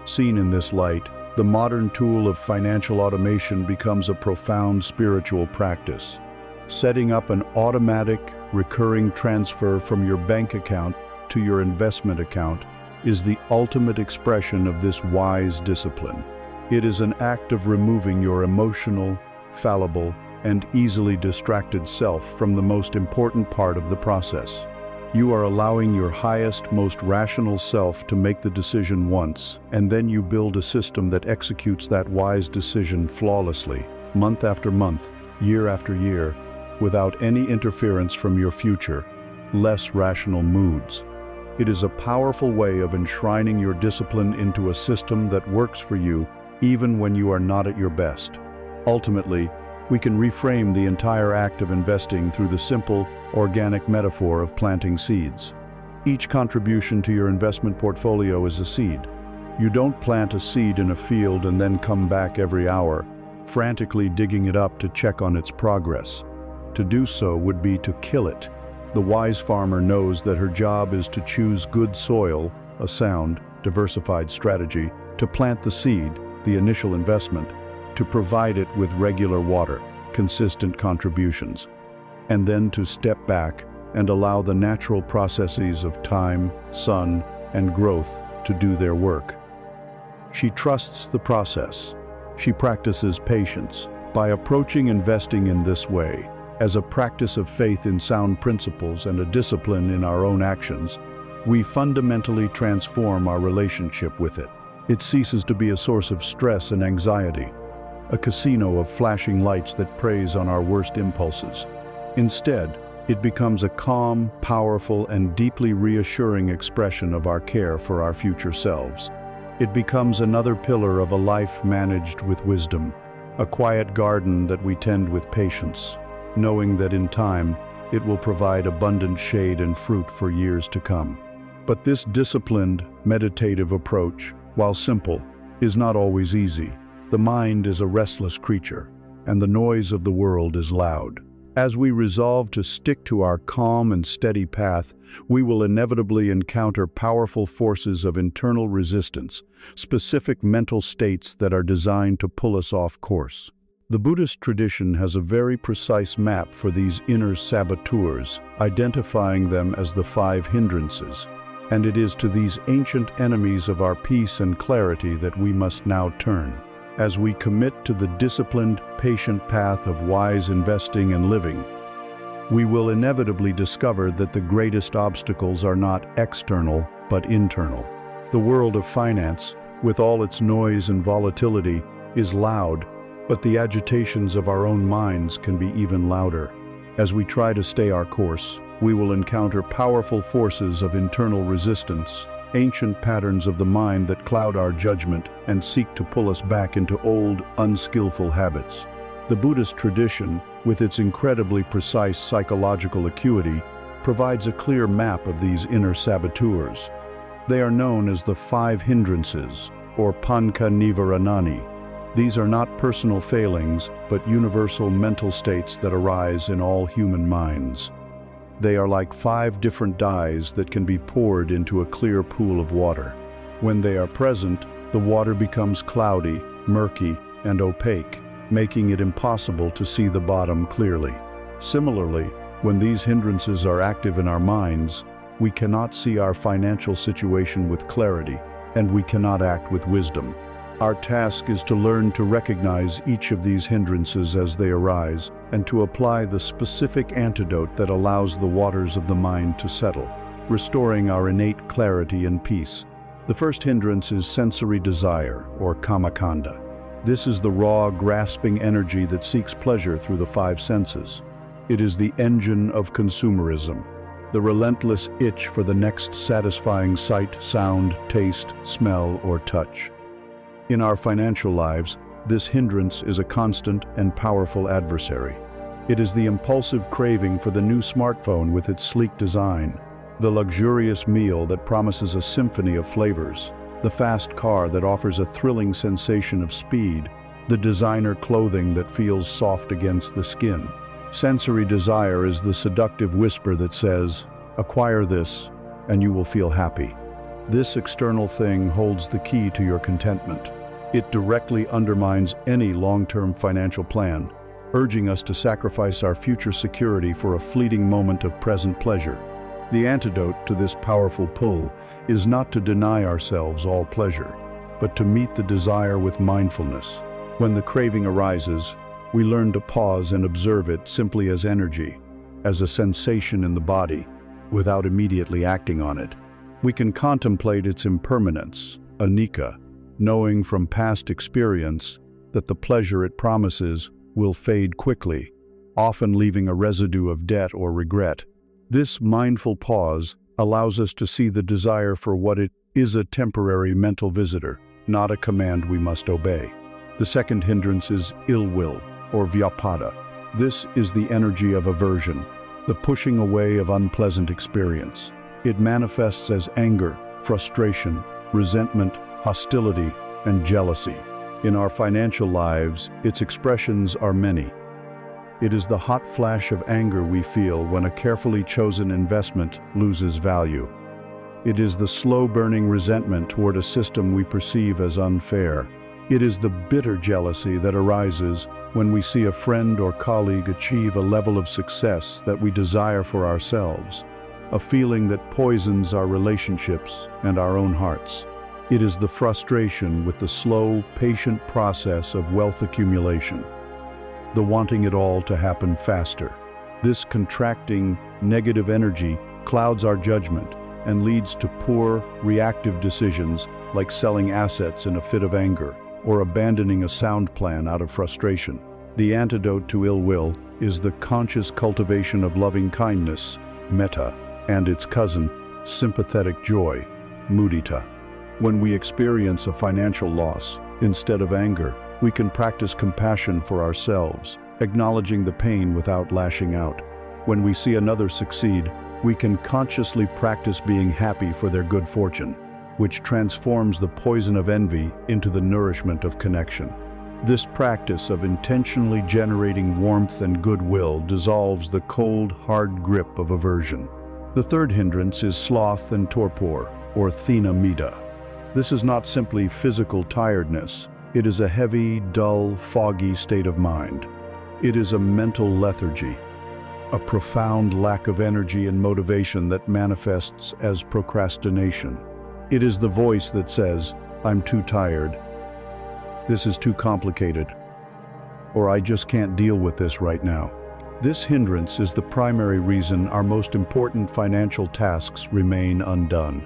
Seen in this light, the modern tool of financial automation becomes a profound spiritual practice. Setting up an automatic, recurring transfer from your bank account to your investment account is the ultimate expression of this wise discipline. It is an act of removing your emotional, fallible, and easily distracted self from the most important part of the process. You are allowing your highest, most rational self to make the decision once, and then you build a system that executes that wise decision flawlessly, month after month, year after year, without any interference from your future, less rational moods. It is a powerful way of enshrining your discipline into a system that works for you even when you are not at your best. Ultimately, we can reframe the entire act of investing through the simple, organic metaphor of planting seeds. Each contribution to your investment portfolio is a seed. You don't plant a seed in a field and then come back every hour, frantically digging it up to check on its progress. To do so would be to kill it. The wise farmer knows that her job is to choose good soil, a sound, diversified strategy, to plant the seed, the initial investment, to provide it with regular water, consistent contributions, and then to step back and allow the natural processes of time, sun, and growth to do their work. She trusts the process. She practices patience. By approaching investing in this way, as a practice of faith in sound principles and a discipline in our own actions, we fundamentally transform our relationship with it. It ceases to be a source of stress and anxiety, a casino of flashing lights that preys on our worst impulses. Instead, it becomes a calm, powerful, and deeply reassuring expression of our care for our future selves. It becomes another pillar of a life managed with wisdom, a quiet garden that we tend with patience, knowing that in time, it will provide abundant shade and fruit for years to come. But this disciplined, meditative approach, while simple, is not always easy. The mind is a restless creature, and the noise of the world is loud. As we resolve to stick to our calm and steady path, we will inevitably encounter powerful forces of internal resistance, specific mental states that are designed to pull us off course. The Buddhist tradition has a very precise map for these inner saboteurs, identifying them as the 5 hindrances. And it is to these ancient enemies of our peace and clarity that we must now turn. As we commit to the disciplined, patient path of wise investing and living, we will inevitably discover that the greatest obstacles are not external, but internal. The world of finance, with all its noise and volatility, is loud, but the agitations of our own minds can be even louder. As we try to stay our course, we will encounter powerful forces of internal resistance, ancient patterns of the mind that cloud our judgment and seek to pull us back into old, unskillful habits. The Buddhist tradition, with its incredibly precise psychological acuity, provides a clear map of these inner saboteurs. They are known as the 5 hindrances, or panca nivaranani. These are not personal failings, but universal mental states that arise in all human minds. They are like 5 different dyes that can be poured into a clear pool of water. When they are present, the water becomes cloudy, murky, and opaque, making it impossible to see the bottom clearly. Similarly, when these hindrances are active in our minds, we cannot see our financial situation with clarity, and we cannot act with wisdom. Our task is to learn to recognize each of these hindrances as they arise, and to apply the specific antidote that allows the waters of the mind to settle, restoring our innate clarity and peace. The first hindrance is sensory desire, or kamakanda. This is the raw, grasping energy that seeks pleasure through the 5 senses. It is the engine of consumerism, the relentless itch for the next satisfying sight, sound, taste, smell, or touch. In our financial lives, this hindrance is a constant and powerful adversary. It is the impulsive craving for the new smartphone with its sleek design, the luxurious meal that promises a symphony of flavors, the fast car that offers a thrilling sensation of speed, the designer clothing that feels soft against the skin. Sensory desire is the seductive whisper that says, "Acquire this, and you will feel happy." This external thing holds the key to your contentment. It directly undermines any long-term financial plan, urging us to sacrifice our future security for a fleeting moment of present pleasure. The antidote to this powerful pull is not to deny ourselves all pleasure, but to meet the desire with mindfulness. When the craving arises, we learn to pause and observe it simply as energy, as a sensation in the body, without immediately acting on it. We can contemplate its impermanence, anicca, knowing from past experience that the pleasure it promises will fade quickly, often leaving a residue of debt or regret. This mindful pause allows us to see the desire for what it is, a temporary mental visitor, not a command we must obey. The second hindrance is ill will, or vyapada. This is the energy of aversion, the pushing away of unpleasant experience. It manifests as anger, frustration, resentment, hostility, and jealousy. In our financial lives, its expressions are many. It is the hot flash of anger we feel when a carefully chosen investment loses value. It is the slow-burning resentment toward a system we perceive as unfair. It is the bitter jealousy that arises when we see a friend or colleague achieve a level of success that we desire for ourselves, a feeling that poisons our relationships and our own hearts. It is the frustration with the slow, patient process of wealth accumulation, the wanting it all to happen faster. This contracting, negative energy clouds our judgment and leads to poor, reactive decisions like selling assets in a fit of anger or abandoning a sound plan out of frustration. The antidote to ill will is the conscious cultivation of loving kindness, metta, and its cousin, sympathetic joy, mudita. When we experience a financial loss, instead of anger, we can practice compassion for ourselves, acknowledging the pain without lashing out. When we see another succeed, we can consciously practice being happy for their good fortune, which transforms the poison of envy into the nourishment of connection. This practice of intentionally generating warmth and goodwill dissolves the cold, hard grip of aversion. The third hindrance is sloth and torpor, or thina middha. This is not simply physical tiredness. It is a heavy, dull, foggy state of mind. It is a mental lethargy, a profound lack of energy and motivation that manifests as procrastination. It is the voice that says, "I'm too tired," "This is too complicated," or "I just can't deal with this right now." This hindrance is the primary reason our most important financial tasks remain undone.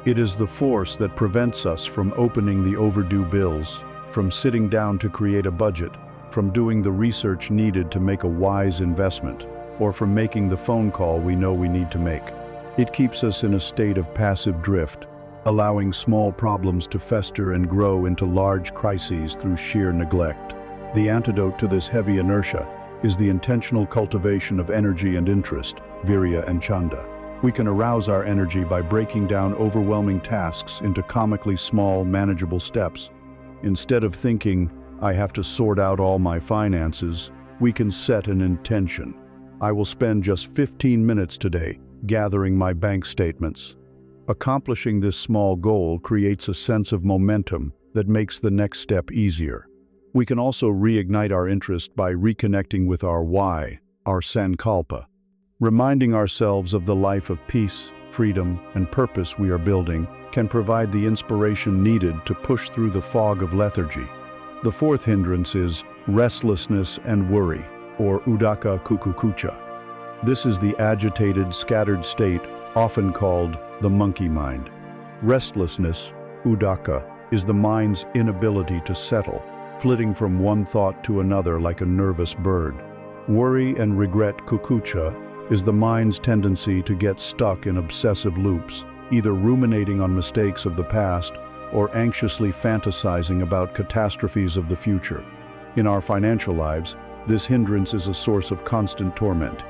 It is the force that prevents us from opening the overdue bills, from sitting down to create a budget, from doing the research needed to make a wise investment, or from making the phone call we know we need to make. It keeps us in a state of passive drift, allowing small problems to fester and grow into large crises through sheer neglect. The antidote to this heavy inertia is the intentional cultivation of energy and interest, virya and chanda. We can arouse our energy by breaking down overwhelming tasks into comically small, manageable steps. Instead of thinking, "I have to sort out all my finances," we can set an intention. "I will spend just 15 minutes today gathering my bank statements." Accomplishing this small goal creates a sense of momentum that makes the next step easier. We can also reignite our interest by reconnecting with our why, our sankalpa. Reminding ourselves of the life of peace, freedom, and purpose we are building can provide the inspiration needed to push through the fog of lethargy. The fourth hindrance is restlessness and worry, or uddaka kukukucha. This is the agitated, scattered state often called the monkey mind. Restlessness, uddaka, is the mind's inability to settle, flitting from one thought to another like a nervous bird. Worry and regret, kukucha, is the mind's tendency to get stuck in obsessive loops, either ruminating on mistakes of the past or anxiously fantasizing about catastrophes of the future. In our financial lives, this hindrance is a source of constant torment.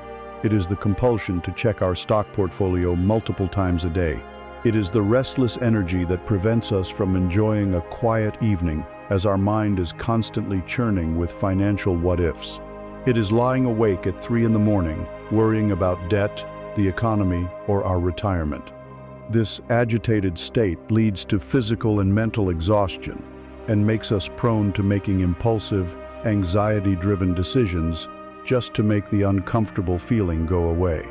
It is the compulsion to check our stock portfolio multiple times a day. It is the restless energy that prevents us from enjoying a quiet evening as our mind is constantly churning with financial what-ifs. It is lying awake at 3 in the morning, worrying about debt, the economy, or our retirement. This agitated state leads to physical and mental exhaustion and makes us prone to making impulsive, anxiety-driven decisions just to make the uncomfortable feeling go away.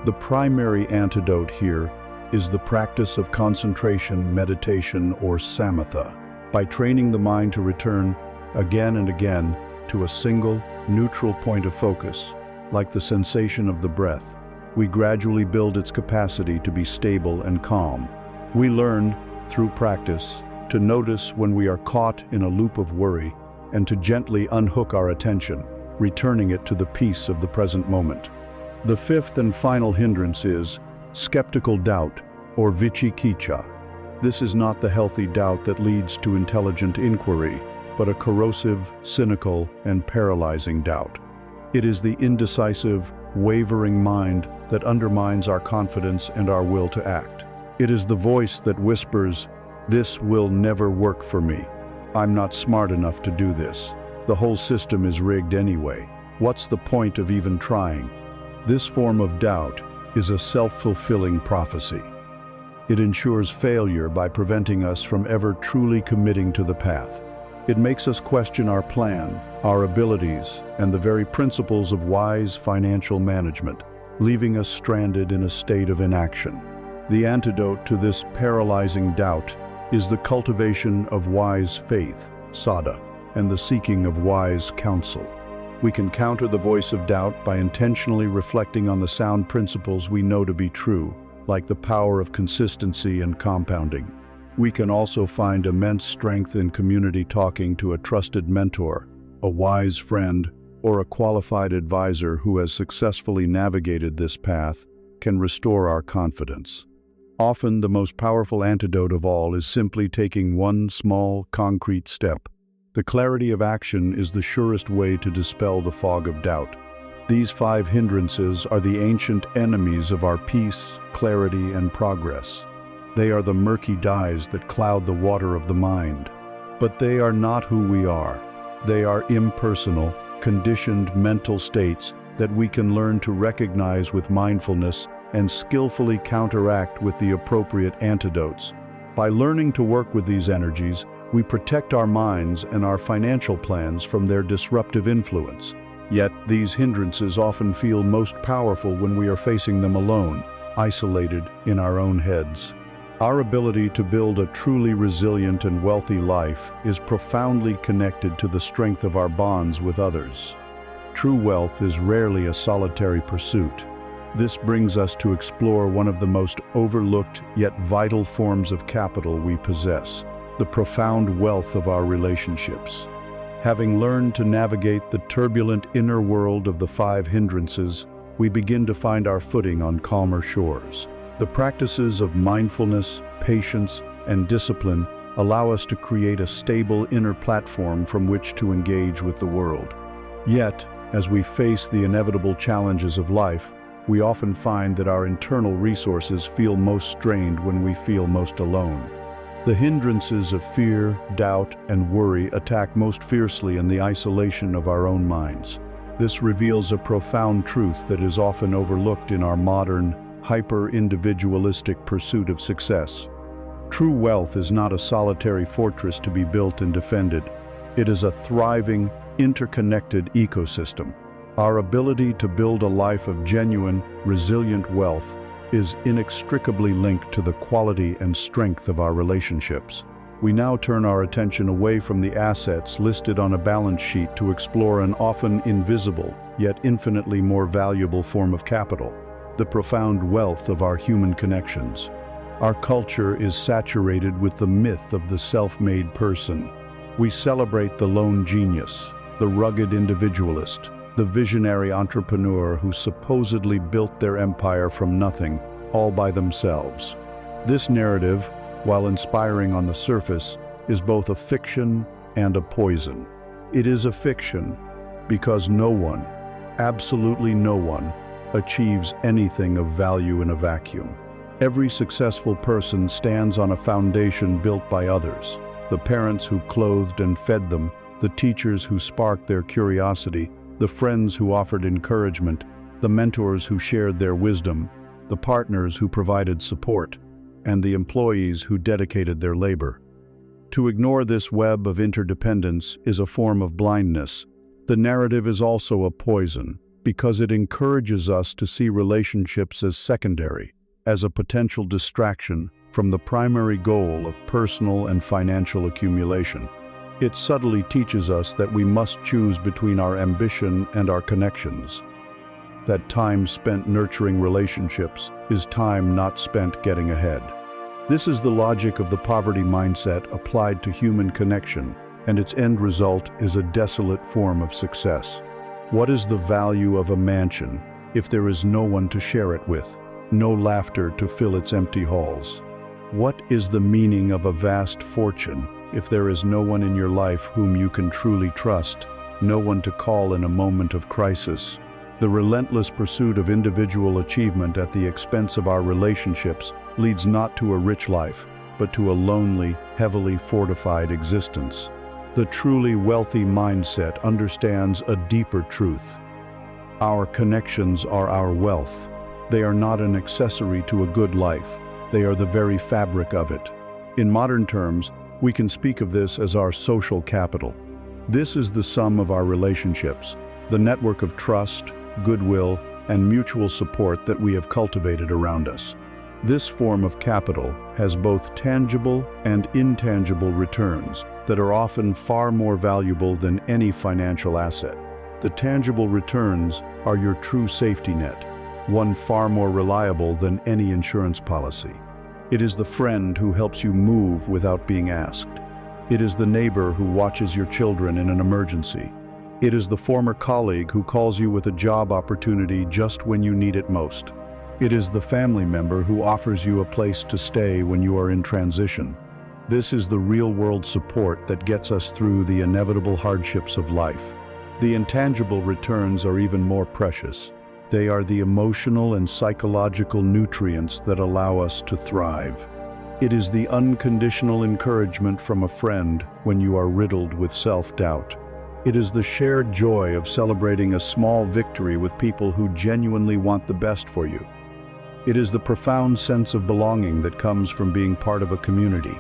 The primary antidote here is the practice of concentration, meditation, or samatha. By training the mind to return again and again to a single, neutral point of focus, like the sensation of the breath, we gradually build its capacity to be stable and calm. We learn, through practice, to notice when we are caught in a loop of worry and to gently unhook our attention, returning it to the peace of the present moment. The fifth and final hindrance is skeptical doubt, or vicikiccha. This is not the healthy doubt that leads to intelligent inquiry, but a corrosive, cynical, and paralyzing doubt. It is the indecisive, wavering mind that undermines our confidence and our will to act. It is the voice that whispers, "This will never work for me. I'm not smart enough to do this. The whole system is rigged anyway. What's the point of even trying?" This form of doubt is a self-fulfilling prophecy. It ensures failure by preventing us from ever truly committing to the path. It makes us question our plan, our abilities, and the very principles of wise financial management, leaving us stranded in a state of inaction. The antidote to this paralyzing doubt is the cultivation of wise faith, sada, and the seeking of wise counsel. We can counter the voice of doubt by intentionally reflecting on the sound principles we know to be true, like the power of consistency and compounding. We can also find immense strength in community talking to a trusted mentor, a wise friend, or a qualified advisor who has successfully navigated this path can restore our confidence. Often, the most powerful antidote of all is simply taking one small, concrete step. The clarity of action is the surest way to dispel the fog of doubt. These 5 hindrances are the ancient enemies of our peace, clarity, and progress. They are the murky dyes that cloud the water of the mind. But they are not who we are. They are impersonal, conditioned mental states that we can learn to recognize with mindfulness and skillfully counteract with the appropriate antidotes. By learning to work with these energies, we protect our minds and our financial plans from their disruptive influence. Yet, these hindrances often feel most powerful when we are facing them alone, isolated in our own heads. Our ability to build a truly resilient and wealthy life is profoundly connected to the strength of our bonds with others. True wealth is rarely a solitary pursuit. This brings us to explore one of the most overlooked yet vital forms of capital we possess, the profound wealth of our relationships. Having learned to navigate the turbulent inner world of the 5 hindrances, we begin to find our footing on calmer shores. The practices of mindfulness, patience, and discipline allow us to create a stable inner platform from which to engage with the world. Yet, as we face the inevitable challenges of life, we often find that our internal resources feel most strained when we feel most alone. The hindrances of fear, doubt, and worry attack most fiercely in the isolation of our own minds. This reveals a profound truth that is often overlooked in our modern, hyper-individualistic pursuit of success. True wealth is not a solitary fortress to be built and defended. It is a thriving, interconnected ecosystem. Our ability to build a life of genuine, resilient wealth is inextricably linked to the quality and strength of our relationships. We now turn our attention away from the assets listed on a balance sheet to explore an often invisible, yet infinitely more valuable form of capital, the profound wealth of our human connections. Our culture is saturated with the myth of the self-made person. We celebrate the lone genius, the rugged individualist, the visionary entrepreneur who supposedly built their empire from nothing, all by themselves. This narrative, while inspiring on the surface, is both a fiction and a poison. It is a fiction because no one, absolutely no one, achieves anything of value in a vacuum. Every successful person stands on a foundation built by others, the parents who clothed and fed them, the teachers who sparked their curiosity, the friends who offered encouragement, the mentors who shared their wisdom, the partners who provided support, and the employees who dedicated their labor. To ignore this web of interdependence is a form of blindness. The narrative is also a poison, because it encourages us to see relationships as secondary, as a potential distraction from the primary goal of personal and financial accumulation. It subtly teaches us that we must choose between our ambition and our connections, that time spent nurturing relationships is time not spent getting ahead. This is the logic of the poverty mindset applied to human connection, and its end result is a desolate form of success. What is the value of a mansion if there is no one to share it with, no laughter to fill its empty halls? What is the meaning of a vast fortune if there is no one in your life whom you can truly trust, no one to call in a moment of crisis? The relentless pursuit of individual achievement at the expense of our relationships leads not to a rich life, but to a lonely, heavily fortified existence. The truly wealthy mindset understands a deeper truth. Our connections are our wealth. They are not an accessory to a good life. They are the very fabric of it. In modern terms, we can speak of this as our social capital. This is the sum of our relationships, the network of trust, goodwill, and mutual support that we have cultivated around us. This form of capital has both tangible and intangible returns that are often far more valuable than any financial asset. The tangible returns are your true safety net, one far more reliable than any insurance policy. It is the friend who helps you move without being asked. It is the neighbor who watches your children in an emergency. It is the former colleague who calls you with a job opportunity just when you need it most. It is the family member who offers you a place to stay when you are in transition. This is the real-world support that gets us through the inevitable hardships of life. The intangible returns are even more precious. They are the emotional and psychological nutrients that allow us to thrive. It is the unconditional encouragement from a friend when you are riddled with self-doubt. It is the shared joy of celebrating a small victory with people who genuinely want the best for you. It is the profound sense of belonging that comes from being part of a community.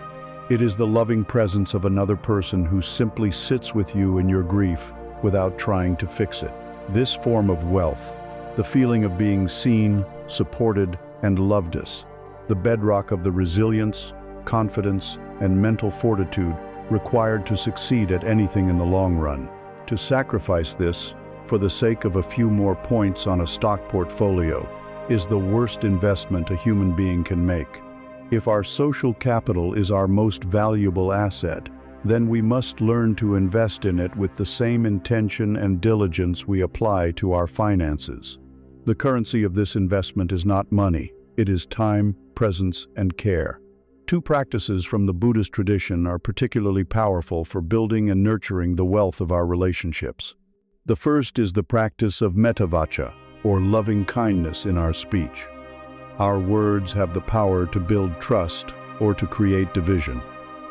It is the loving presence of another person who simply sits with you in your grief without trying to fix it. This form of wealth, the feeling of being seen, supported, and loved is the bedrock of the resilience, confidence, and mental fortitude required to succeed at anything in the long run. To sacrifice this for the sake of a few more points on a stock portfolio is the worst investment a human being can make. If our social capital is our most valuable asset, then we must learn to invest in it with the same intention and diligence we apply to our finances. The currency of this investment is not money, it is time, presence, and care. Two practices from the Buddhist tradition are particularly powerful for building and nurturing the wealth of our relationships. The first is the practice of mettavaca, or loving kindness in our speech. Our words have the power to build trust or to create division.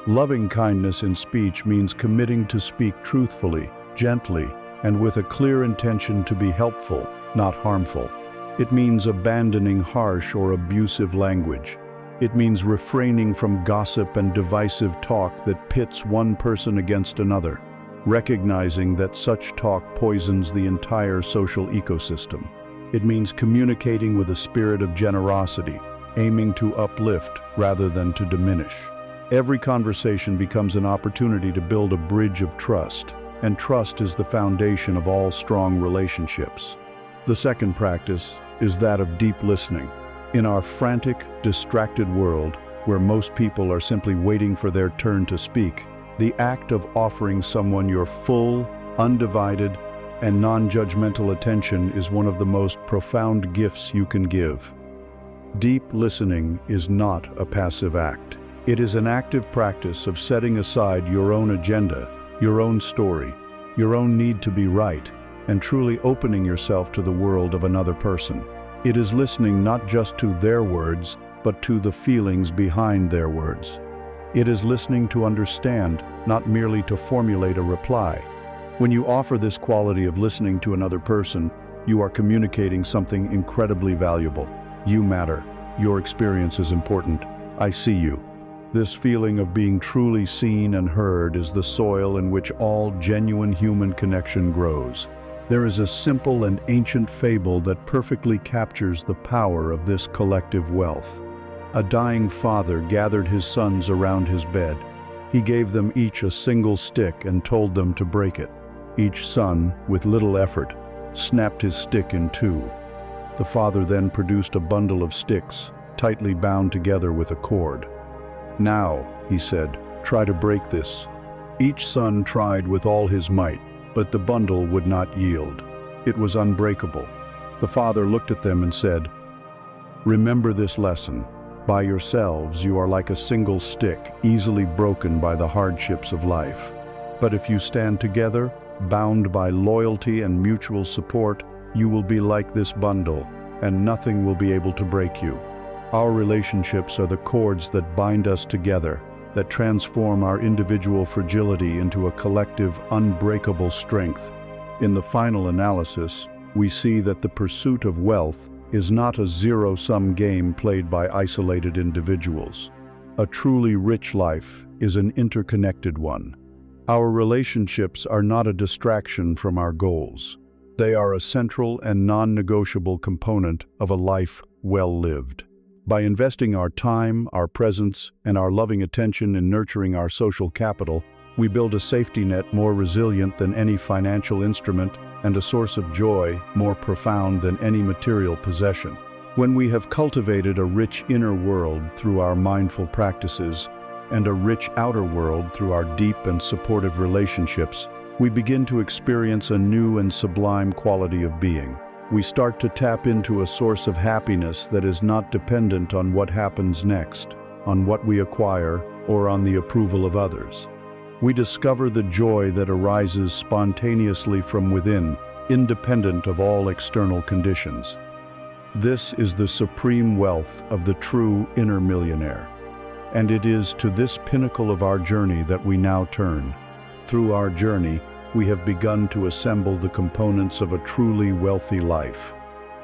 Loving kindness in speech means committing to speak truthfully, gently, and with a clear intention to be helpful, not harmful. It means abandoning harsh or abusive language. It means refraining from gossip and divisive talk that pits one person against another, recognizing that such talk poisons the entire social ecosystem. It means communicating with a spirit of generosity, aiming to uplift rather than to diminish. Every conversation becomes an opportunity to build a bridge of trust, and trust is the foundation of all strong relationships. The second practice is that of deep listening. In our frantic, distracted world, where most people are simply waiting for their turn to speak, the act of offering someone your full, undivided, and non-judgmental attention is one of the most profound gifts you can give. Deep listening is not a passive act. It is an active practice of setting aside your own agenda, your own story, your own need to be right, and truly opening yourself to the world of another person. It is listening not just to their words, but to the feelings behind their words. It is listening to understand, not merely to formulate a reply. When you offer this quality of listening to another person, you are communicating something incredibly valuable. You matter. Your experience is important. I see you. This feeling of being truly seen and heard is the soil in which all genuine human connection grows. There is a simple and ancient fable that perfectly captures the power of this collective wealth. A dying father gathered his sons around his bed. He gave them each a single stick and told them to break it. Each son, with little effort, snapped his stick in two. The father then produced a bundle of sticks, tightly bound together with a cord. "Now," he said, "try to break this." Each son tried with all his might, but the bundle would not yield. It was unbreakable. The father looked at them and said, "Remember this lesson. By yourselves, you are like a single stick, easily broken by the hardships of life. But if you stand together, bound by loyalty and mutual support, you will be like this bundle, and nothing will be able to break you." Our relationships are the cords that bind us together, that transform our individual fragility into a collective, unbreakable strength. In the final analysis, we see that the pursuit of wealth is not a zero-sum game played by isolated individuals. A truly rich life is an interconnected one. Our relationships are not a distraction from our goals. They are a central and non-negotiable component of a life well lived. By investing our time, our presence, and our loving attention in nurturing our social capital, we build a safety net more resilient than any financial instrument and a source of joy more profound than any material possession. When we have cultivated a rich inner world through our mindful practices and a rich outer world through our deep and supportive relationships, we begin to experience a new and sublime quality of being. We start to tap into a source of happiness that is not dependent on what happens next, on what we acquire, or on the approval of others. We discover the joy that arises spontaneously from within, independent of all external conditions. This is the supreme wealth of the true inner millionaire. And it is to this pinnacle of our journey that we now turn. Through our journey, we have begun to assemble the components of a truly wealthy life.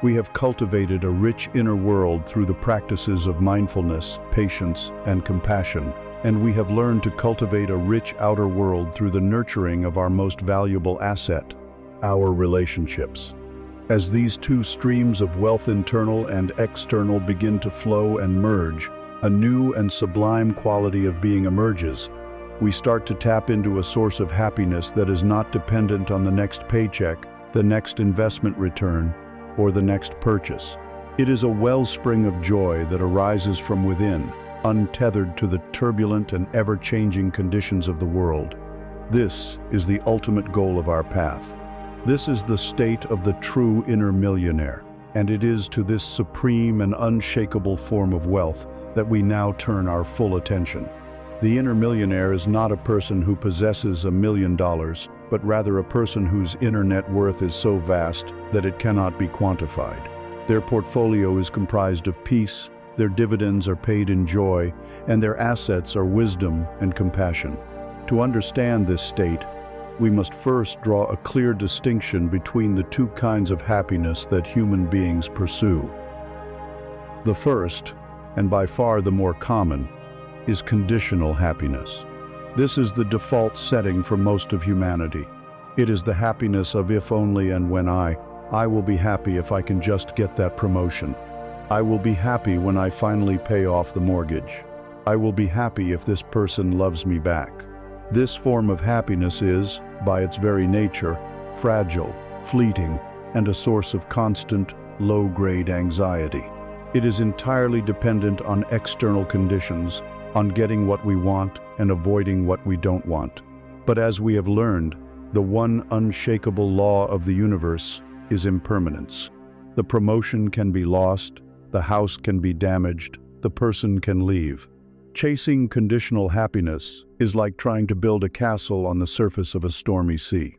We have cultivated a rich inner world through the practices of mindfulness, patience, and compassion, and we have learned to cultivate a rich outer world through the nurturing of our most valuable asset, our relationships. As these two streams of wealth, internal and external, begin to flow and merge, a new and sublime quality of being emerges. We start to tap into a source of happiness that is not dependent on the next paycheck, the next investment return, or the next purchase. It is a wellspring of joy that arises from within, untethered to the turbulent and ever-changing conditions of the world. This is the ultimate goal of our path. This is the state of the true inner millionaire, and it is to this supreme and unshakable form of wealth that we now turn our full attention. The inner millionaire is not a person who possesses $1 million, but rather a person whose inner net worth is so vast that it cannot be quantified. Their portfolio is comprised of peace, their dividends are paid in joy, and their assets are wisdom and compassion. To understand this state, we must first draw a clear distinction between the two kinds of happiness that human beings pursue. The first, and by far the more common, is conditional happiness. This is the default setting for most of humanity. It is the happiness of if only and when I will be happy if I can just get that promotion. I will be happy when I finally pay off the mortgage. I will be happy if this person loves me back. This form of happiness is, by its very nature, fragile, fleeting, and a source of constant, low-grade anxiety. It is entirely dependent on external conditions, on getting what we want and avoiding what we don't want. But as we have learned, the one unshakable law of the universe is impermanence. The promotion can be lost, the house can be damaged, the person can leave. Chasing conditional happiness is like trying to build a castle on the surface of a stormy sea.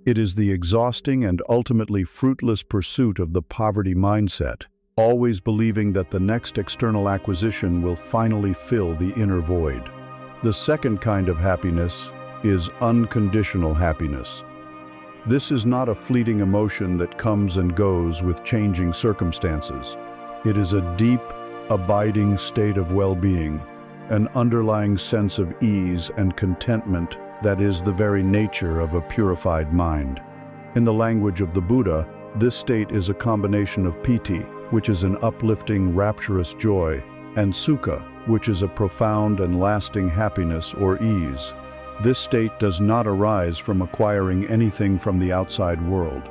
It is the exhausting and ultimately fruitless pursuit of the poverty mindset, always believing that the next external acquisition will finally fill the inner void. The second kind of happiness is unconditional happiness. This is not a fleeting emotion that comes and goes with changing circumstances. It is a deep, abiding state of well-being, an underlying sense of ease and contentment that is the very nature of a purified mind. In the language of the Buddha, this state is a combination of piti, which is an uplifting, rapturous joy, and sukha, which is a profound and lasting happiness or ease. This state does not arise from acquiring anything from the outside world.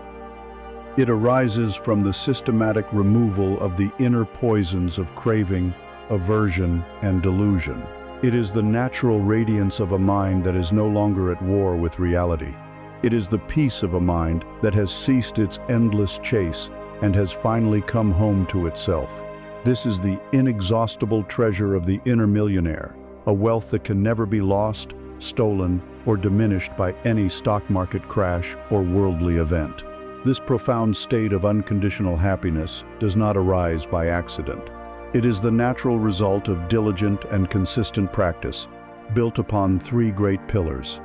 It arises from the systematic removal of the inner poisons of craving, aversion, and delusion. It is the natural radiance of a mind that is no longer at war with reality. It is the peace of a mind that has ceased its endless chase and has finally come home to itself. This is the inexhaustible treasure of the inner millionaire, a wealth that can never be lost, stolen, or diminished by any stock market crash or worldly event. This profound state of unconditional happiness does not arise by accident. It is the natural result of diligent and consistent practice, built upon three great pillars.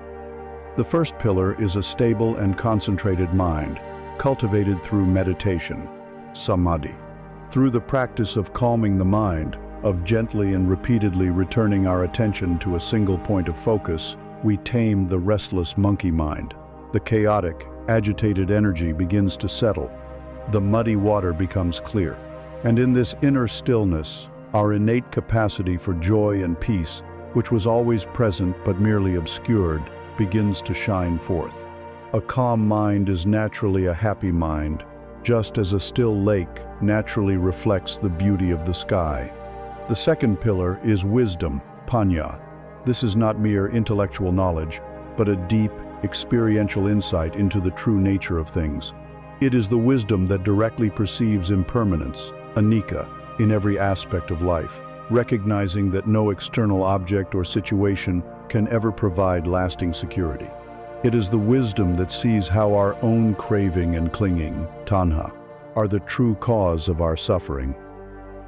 The first pillar is a stable and concentrated mind, cultivated through meditation, samadhi. Through the practice of calming the mind, of gently and repeatedly returning our attention to a single point of focus, we tame the restless monkey mind. The chaotic, agitated energy begins to settle. The muddy water becomes clear. And in this inner stillness, Our innate capacity for joy and peace, which was always present but merely obscured, begins to shine forth. A calm mind is naturally a happy mind, just as a still lake naturally reflects the beauty of the sky. The second pillar is wisdom, panya. This is not mere intellectual knowledge, but a deep, experiential insight into the true nature of things. It is the wisdom that directly perceives impermanence, anicca, in every aspect of life, recognizing that no external object or situation can ever provide lasting security. It is the wisdom that sees how our own craving and clinging, tanha, are the true cause of our suffering.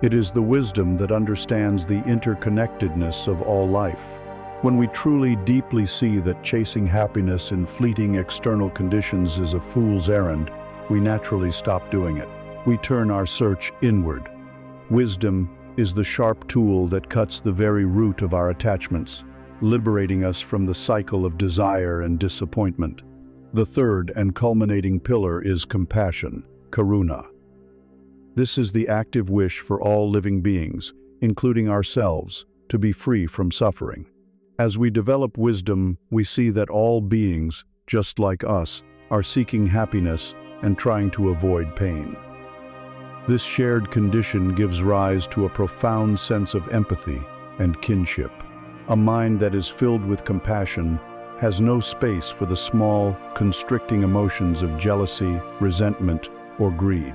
It is the wisdom that understands the interconnectedness of all life. When we truly deeply see that chasing happiness in fleeting external conditions is a fool's errand, we naturally stop doing it. We turn our search inward. Wisdom is the sharp tool that cuts the very root of our attachments, liberating us from the cycle of desire and disappointment. The third and culminating pillar is compassion, karuna. This is the active wish for all living beings, including ourselves, to be free from suffering. As we develop wisdom, we see that all beings, just like us, are seeking happiness and trying to avoid pain. This shared condition gives rise to a profound sense of empathy and kinship. A mind that is filled with compassion has no space for the small, constricting emotions of jealousy, resentment, or greed.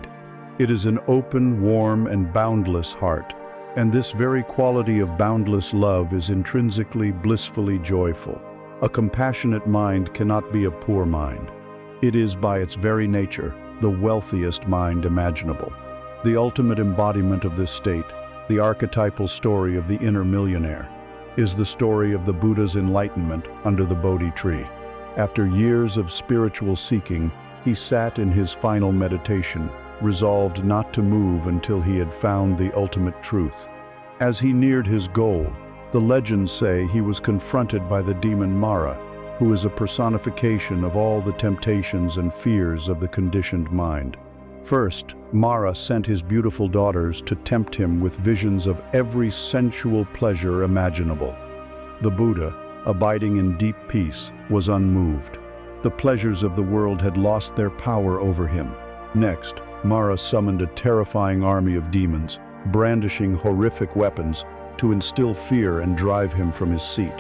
It is an open, warm, and boundless heart, and this very quality of boundless love is intrinsically, blissfully joyful. A compassionate mind cannot be a poor mind. It is, by its very nature, the wealthiest mind imaginable. The ultimate embodiment of this state, the archetypal story of the inner millionaire, is the story of the Buddha's enlightenment under the Bodhi tree. After years of spiritual seeking, he sat in his final meditation, resolved not to move until he had found the ultimate truth. As he neared his goal, the legends say he was confronted by the demon Mara, who is a personification of all the temptations and fears of the conditioned mind. First, Mara sent his beautiful daughters to tempt him with visions of every sensual pleasure imaginable. The Buddha, abiding in deep peace, was unmoved. The pleasures of the world had lost their power over him. Next, Mara summoned a terrifying army of demons, brandishing horrific weapons to instill fear and drive him from his seat.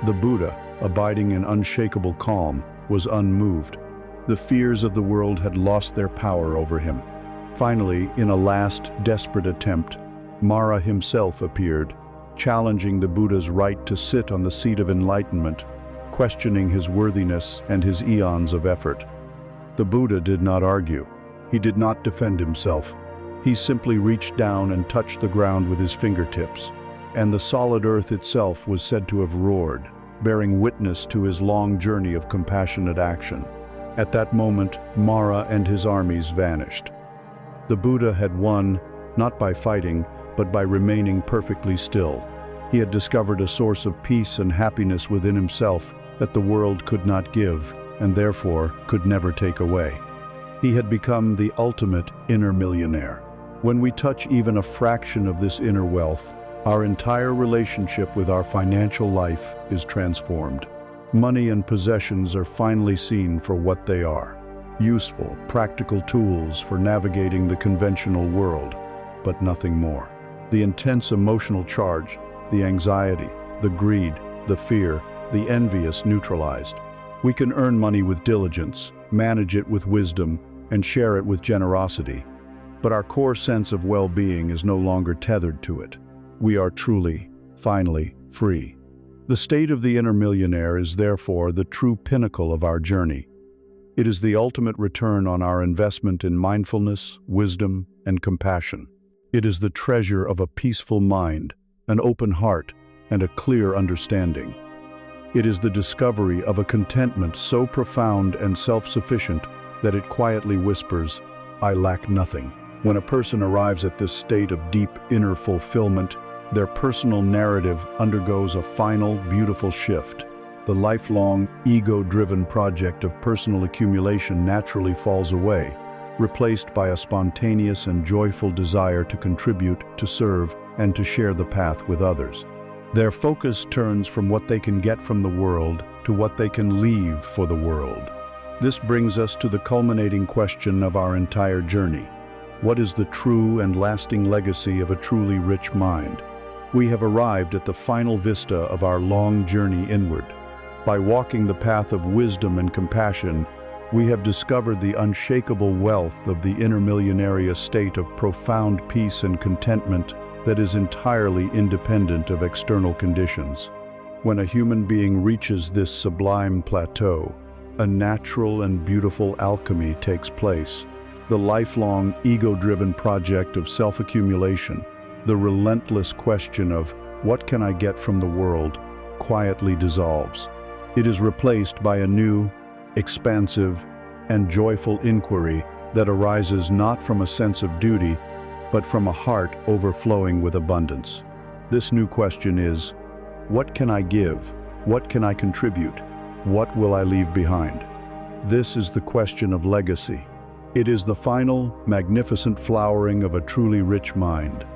The Buddha, abiding in unshakable calm, was unmoved. The fears of the world had lost their power over him. Finally, in a last, desperate attempt, Mara himself appeared, challenging the Buddha's right to sit on the seat of enlightenment, questioning his worthiness and his eons of effort. The Buddha did not argue. He did not defend himself. He simply reached down and touched the ground with his fingertips, and the solid earth itself was said to have roared, bearing witness to his long journey of compassionate action. At that moment, Mara and his armies vanished. The Buddha had won, not by fighting, but by remaining perfectly still. He had discovered a source of peace and happiness within himself that the world could not give, and therefore could never take away. He had become the ultimate inner millionaire. When we touch even a fraction of this inner wealth, our entire relationship with our financial life is transformed. Money and possessions are finally seen for what they are: useful, practical tools for navigating the conventional world, but nothing more. The intense emotional charge, the anxiety, the greed, the fear, the envy is neutralized. We can earn money with diligence, manage it with wisdom, and share it with generosity. But our core sense of well-being is no longer tethered to it. We are truly, finally, free. The state of the inner millionaire is therefore the true pinnacle of our journey. It is the ultimate return on our investment in mindfulness, wisdom, and compassion. It is the treasure of a peaceful mind, an open heart, and a clear understanding. It is the discovery of a contentment so profound and self-sufficient that it quietly whispers, "I lack nothing." When a person arrives at this state of deep inner fulfillment, their personal narrative undergoes a final, beautiful shift. The lifelong, ego-driven project of personal accumulation naturally falls away, replaced by a spontaneous and joyful desire to contribute, to serve, and to share the path with others. Their focus turns from what they can get from the world to what they can leave for the world. This brings us to the culminating question of our entire journey. What is the true and lasting legacy of a truly rich mind? We have arrived at the final vista of our long journey inward. By walking the path of wisdom and compassion, we have discovered the unshakable wealth of the intermillenarious state of profound peace and contentment that is entirely independent of external conditions. When a human being reaches this sublime plateau, a natural and beautiful alchemy takes place. The lifelong, ego-driven project of self-accumulation, the relentless question of what can I get from the world, quietly dissolves. It is replaced by a new, expansive, and joyful inquiry that arises not from a sense of duty, but from a heart overflowing with abundance. This new question is, what can I give? What can I contribute? What will I leave behind? This is the question of legacy. It is the final, magnificent flowering of a truly rich mind,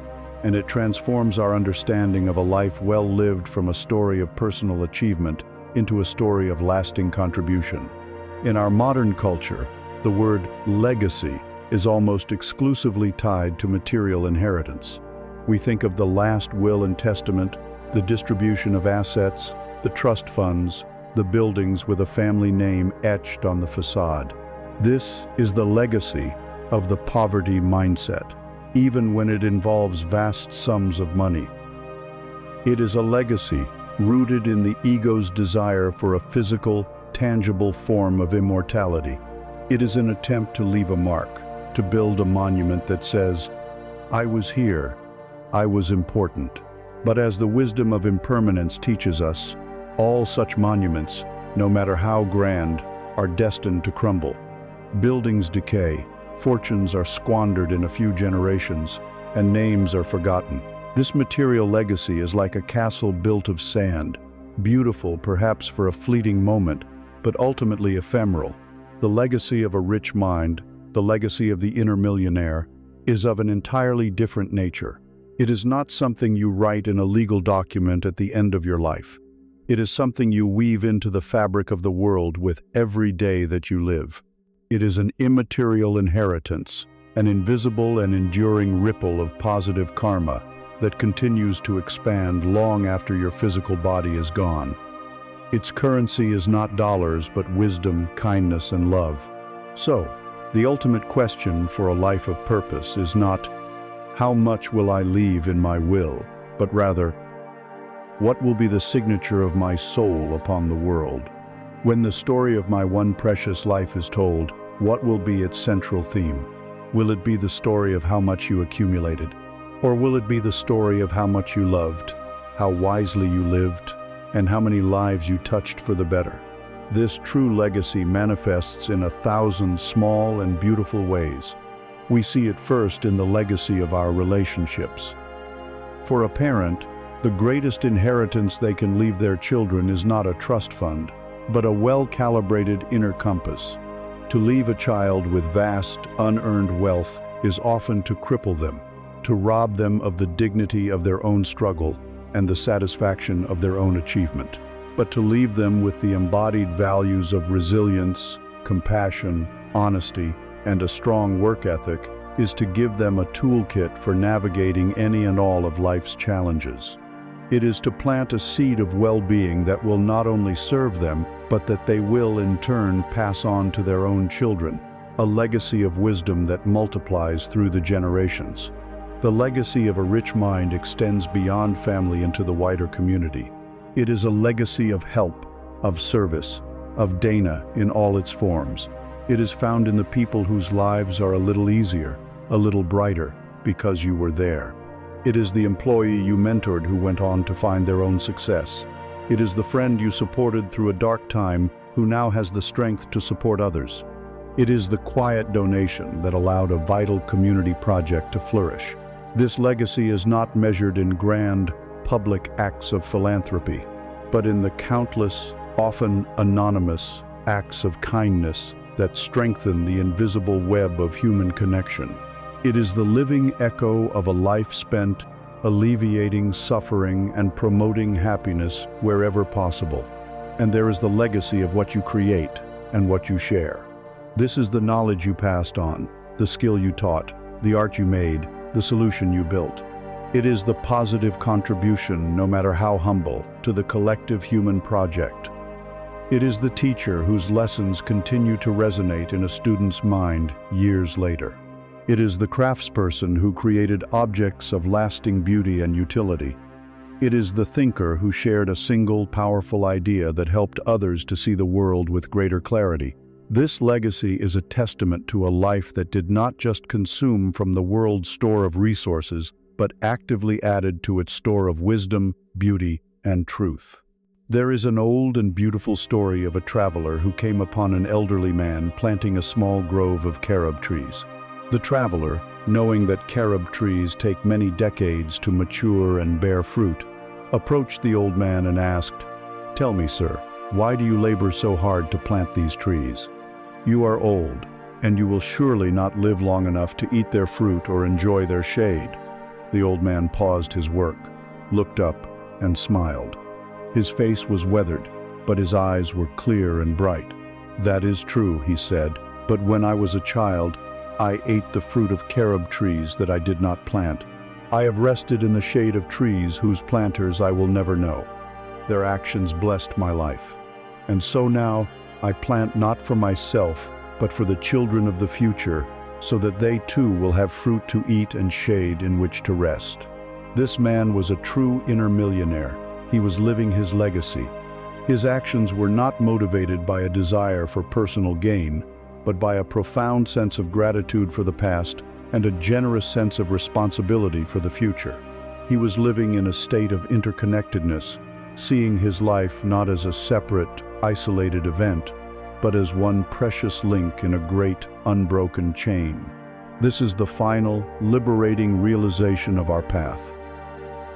and it transforms our understanding of a life well lived from a story of personal achievement into a story of lasting contribution. In our modern culture, the word legacy is almost exclusively tied to material inheritance. We think of the last will and testament, the distribution of assets, the trust funds, the buildings with a family name etched on the facade. This is the legacy of the poverty mindset, even when it involves vast sums of money. It is a legacy rooted in the ego's desire for a physical, tangible form of immortality. It is an attempt to leave a mark, to build a monument that says, I was here, I was important. But as the wisdom of impermanence teaches us, all such monuments, no matter how grand, are destined to crumble. Buildings decay, fortunes are squandered in a few generations, and names are forgotten. This material legacy is like a castle built of sand, beautiful perhaps for a fleeting moment, but ultimately ephemeral. The legacy of a rich mind, the legacy of the inner millionaire, is of an entirely different nature. It is not something you write in a legal document at the end of your life. It is something you weave into the fabric of the world with every day that you live. It is an immaterial inheritance, an invisible and enduring ripple of positive karma that continues to expand long after your physical body is gone. Its currency is not dollars, but wisdom, kindness, and love. So, the ultimate question for a life of purpose is not, how much will I leave in my will, but rather, what will be the signature of my soul upon the world? When the story of my one precious life is told, what will be its central theme? Will it be the story of how much you accumulated? Or will it be the story of how much you loved, how wisely you lived, and how many lives you touched for the better? This true legacy manifests in 1,000 small and beautiful ways. We see it first in the legacy of our relationships. For a parent, the greatest inheritance they can leave their children is not a trust fund, but a well-calibrated inner compass. To leave a child with vast, unearned wealth is often to cripple them, to rob them of the dignity of their own struggle and the satisfaction of their own achievement. But to leave them with the embodied values of resilience, compassion, honesty, and a strong work ethic is to give them a toolkit for navigating any and all of life's challenges. It is to plant a seed of well-being that will not only serve them, but that they will in turn pass on to their own children, a legacy of wisdom that multiplies through the generations. The legacy of a rich mind extends beyond family into the wider community. It is a legacy of help, of service, of Dana in all its forms. It is found in the people whose lives are a little easier, a little brighter, because you were there. It is the employee you mentored who went on to find their own success. It is the friend you supported through a dark time who now has the strength to support others. It is the quiet donation that allowed a vital community project to flourish. This legacy is not measured in grand, public acts of philanthropy, but in the countless, often anonymous, acts of kindness that strengthen the invisible web of human connection. It is the living echo of a life spent alleviating suffering and promoting happiness wherever possible. And there is the legacy of what you create and what you share. This is the knowledge you passed on, the skill you taught, the art you made, the solution you built. It is the positive contribution, no matter how humble, to the collective human project. It is the teacher whose lessons continue to resonate in a student's mind years later. It is the craftsperson who created objects of lasting beauty and utility. It is the thinker who shared a single powerful idea that helped others to see the world with greater clarity. This legacy is a testament to a life that did not just consume from the world's store of resources, but actively added to its store of wisdom, beauty, and truth. There is an old and beautiful story of a traveler who came upon an elderly man planting a small grove of carob trees. The traveler, knowing that carob trees take many decades to mature and bear fruit, approached the old man and asked, "Tell me, sir, why do you labor so hard to plant these trees? You are old, and you will surely not live long enough to eat their fruit or enjoy their shade." The old man paused his work, looked up, and smiled. His face was weathered, but his eyes were clear and bright. "That is true," he said, "but when I was a child, I ate the fruit of carob trees that I did not plant. I have rested in the shade of trees whose planters I will never know. Their actions blessed my life. And so now I plant not for myself, but for the children of the future, so that they too will have fruit to eat and shade in which to rest." This man was a true inner millionaire. He was living his legacy. His actions were not motivated by a desire for personal gain, but by a profound sense of gratitude for the past and a generous sense of responsibility for the future. He was living in a state of interconnectedness, seeing his life not as a separate, isolated event, but as one precious link in a great, unbroken chain. This is the final, liberating realization of our path.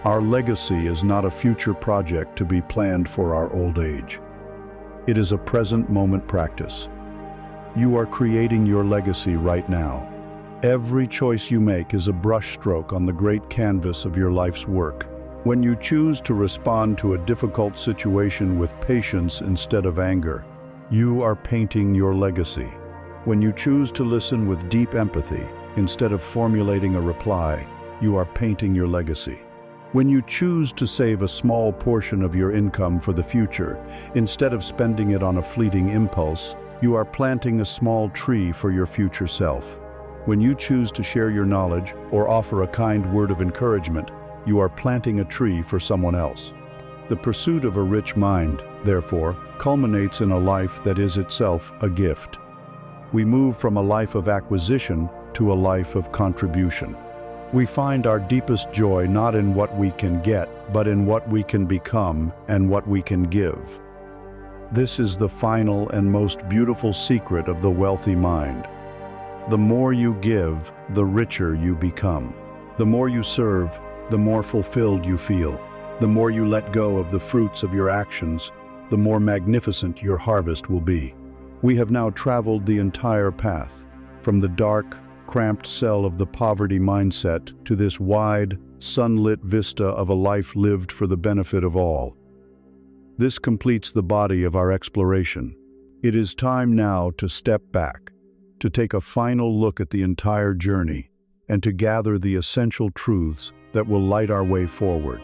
Our legacy is not a future project to be planned for our old age. It is a present moment practice. You are creating your legacy right now. Every choice you make is a brushstroke on the great canvas of your life's work. When you choose to respond to a difficult situation with patience instead of anger, you are painting your legacy. When you choose to listen with deep empathy instead of formulating a reply, you are painting your legacy. When you choose to save a small portion of your income for the future instead of spending it on a fleeting impulse, you are planting a small tree for your future self. When you choose to share your knowledge or offer a kind word of encouragement, you are planting a tree for someone else. The pursuit of a rich mind, therefore, culminates in a life that is itself a gift. We move from a life of acquisition to a life of contribution. We find our deepest joy not in what we can get, but in what we can become and what we can give. This is the final and most beautiful secret of the wealthy mind. The more you give, the richer you become. The more you serve, the more fulfilled you feel. The more you let go of the fruits of your actions, the more magnificent your harvest will be. We have now traveled the entire path, from the dark, cramped cell of the poverty mindset to this wide, sunlit vista of a life lived for the benefit of all. This completes the body of our exploration. It is time now to step back, to take a final look at the entire journey, and to gather the essential truths that will light our way forward.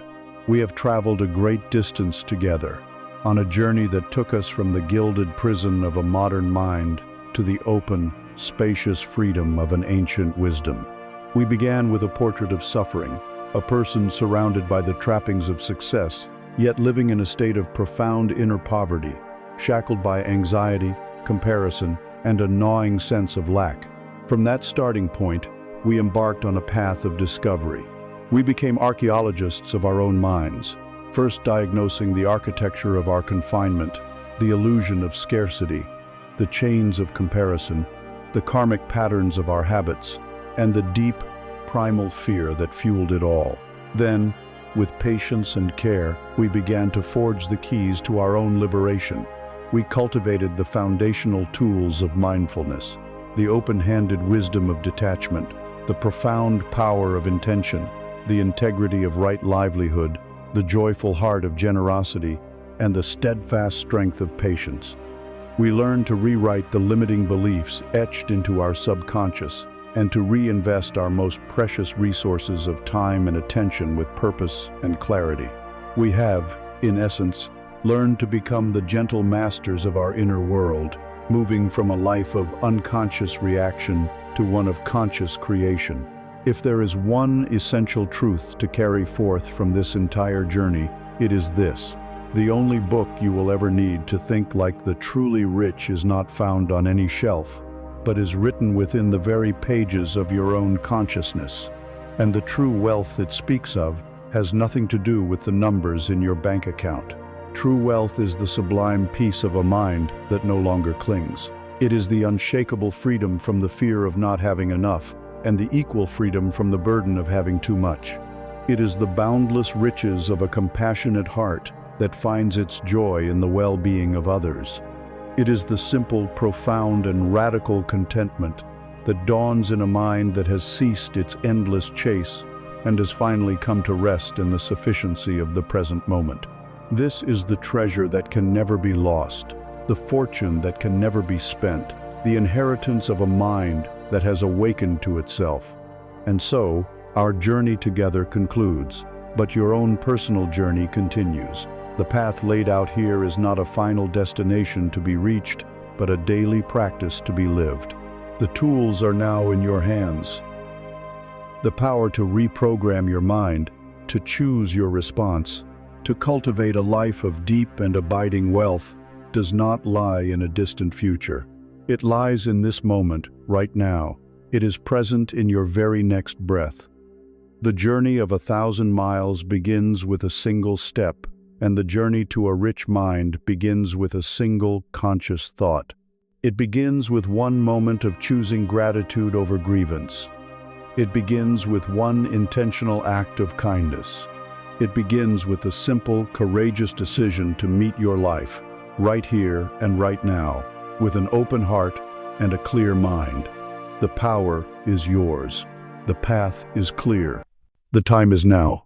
We have traveled a great distance together, on a journey that took us from the gilded prison of a modern mind to the open, spacious freedom of an ancient wisdom. We began with a portrait of suffering, a person surrounded by the trappings of success, yet living in a state of profound inner poverty, shackled by anxiety, comparison, and a gnawing sense of lack. From that starting point, we embarked on a path of discovery. We became archaeologists of our own minds, first diagnosing the architecture of our confinement, the illusion of scarcity, the chains of comparison, the karmic patterns of our habits, and the deep, primal fear that fueled it all. Then, with patience and care, we began to forge the keys to our own liberation. we cultivated the foundational tools of mindfulness, the open-handed wisdom of detachment, the profound power of intention, the integrity of right livelihood, the joyful heart of generosity, and the steadfast strength of patience. We learned to rewrite the limiting beliefs etched into our subconscious and to reinvest our most precious resources of time and attention with purpose and clarity. We have, in essence, learned to become the gentle masters of our inner world, moving from a life of unconscious reaction to one of conscious creation. If there is one essential truth to carry forth from this entire journey, it is this: the only book you will ever need to think like the truly rich is not found on any shelf, but is written within the very pages of your own consciousness. And the true wealth it speaks of has nothing to do with the numbers in your bank account. True wealth is the sublime peace of a mind that no longer clings. It is the unshakable freedom from the fear of not having enough, and the equal freedom from the burden of having too much. It is the boundless riches of a compassionate heart that finds its joy in the well-being of others. It is the simple, profound, and radical contentment that dawns in a mind that has ceased its endless chase and has finally come to rest in the sufficiency of the present moment. This is the treasure that can never be lost, the fortune that can never be spent, the inheritance of a mind that has awakened to itself. And so, our journey together concludes, but your own personal journey continues. The path laid out here is not a final destination to be reached, but a daily practice to be lived. The tools are now in your hands. The power to reprogram your mind, to choose your response, to cultivate a life of deep and abiding wealth, does not lie in a distant future. It lies in this moment, right now. It is present in your very next breath. The journey of 1,000 miles begins with a single step, and the journey to a rich mind begins with a single conscious thought. It begins with one moment of choosing gratitude over grievance. It begins with one intentional act of kindness. It begins with a simple, courageous decision to meet your life, right here and right now, with an open heart and a clear mind. The power is yours. The path is clear. The time is now.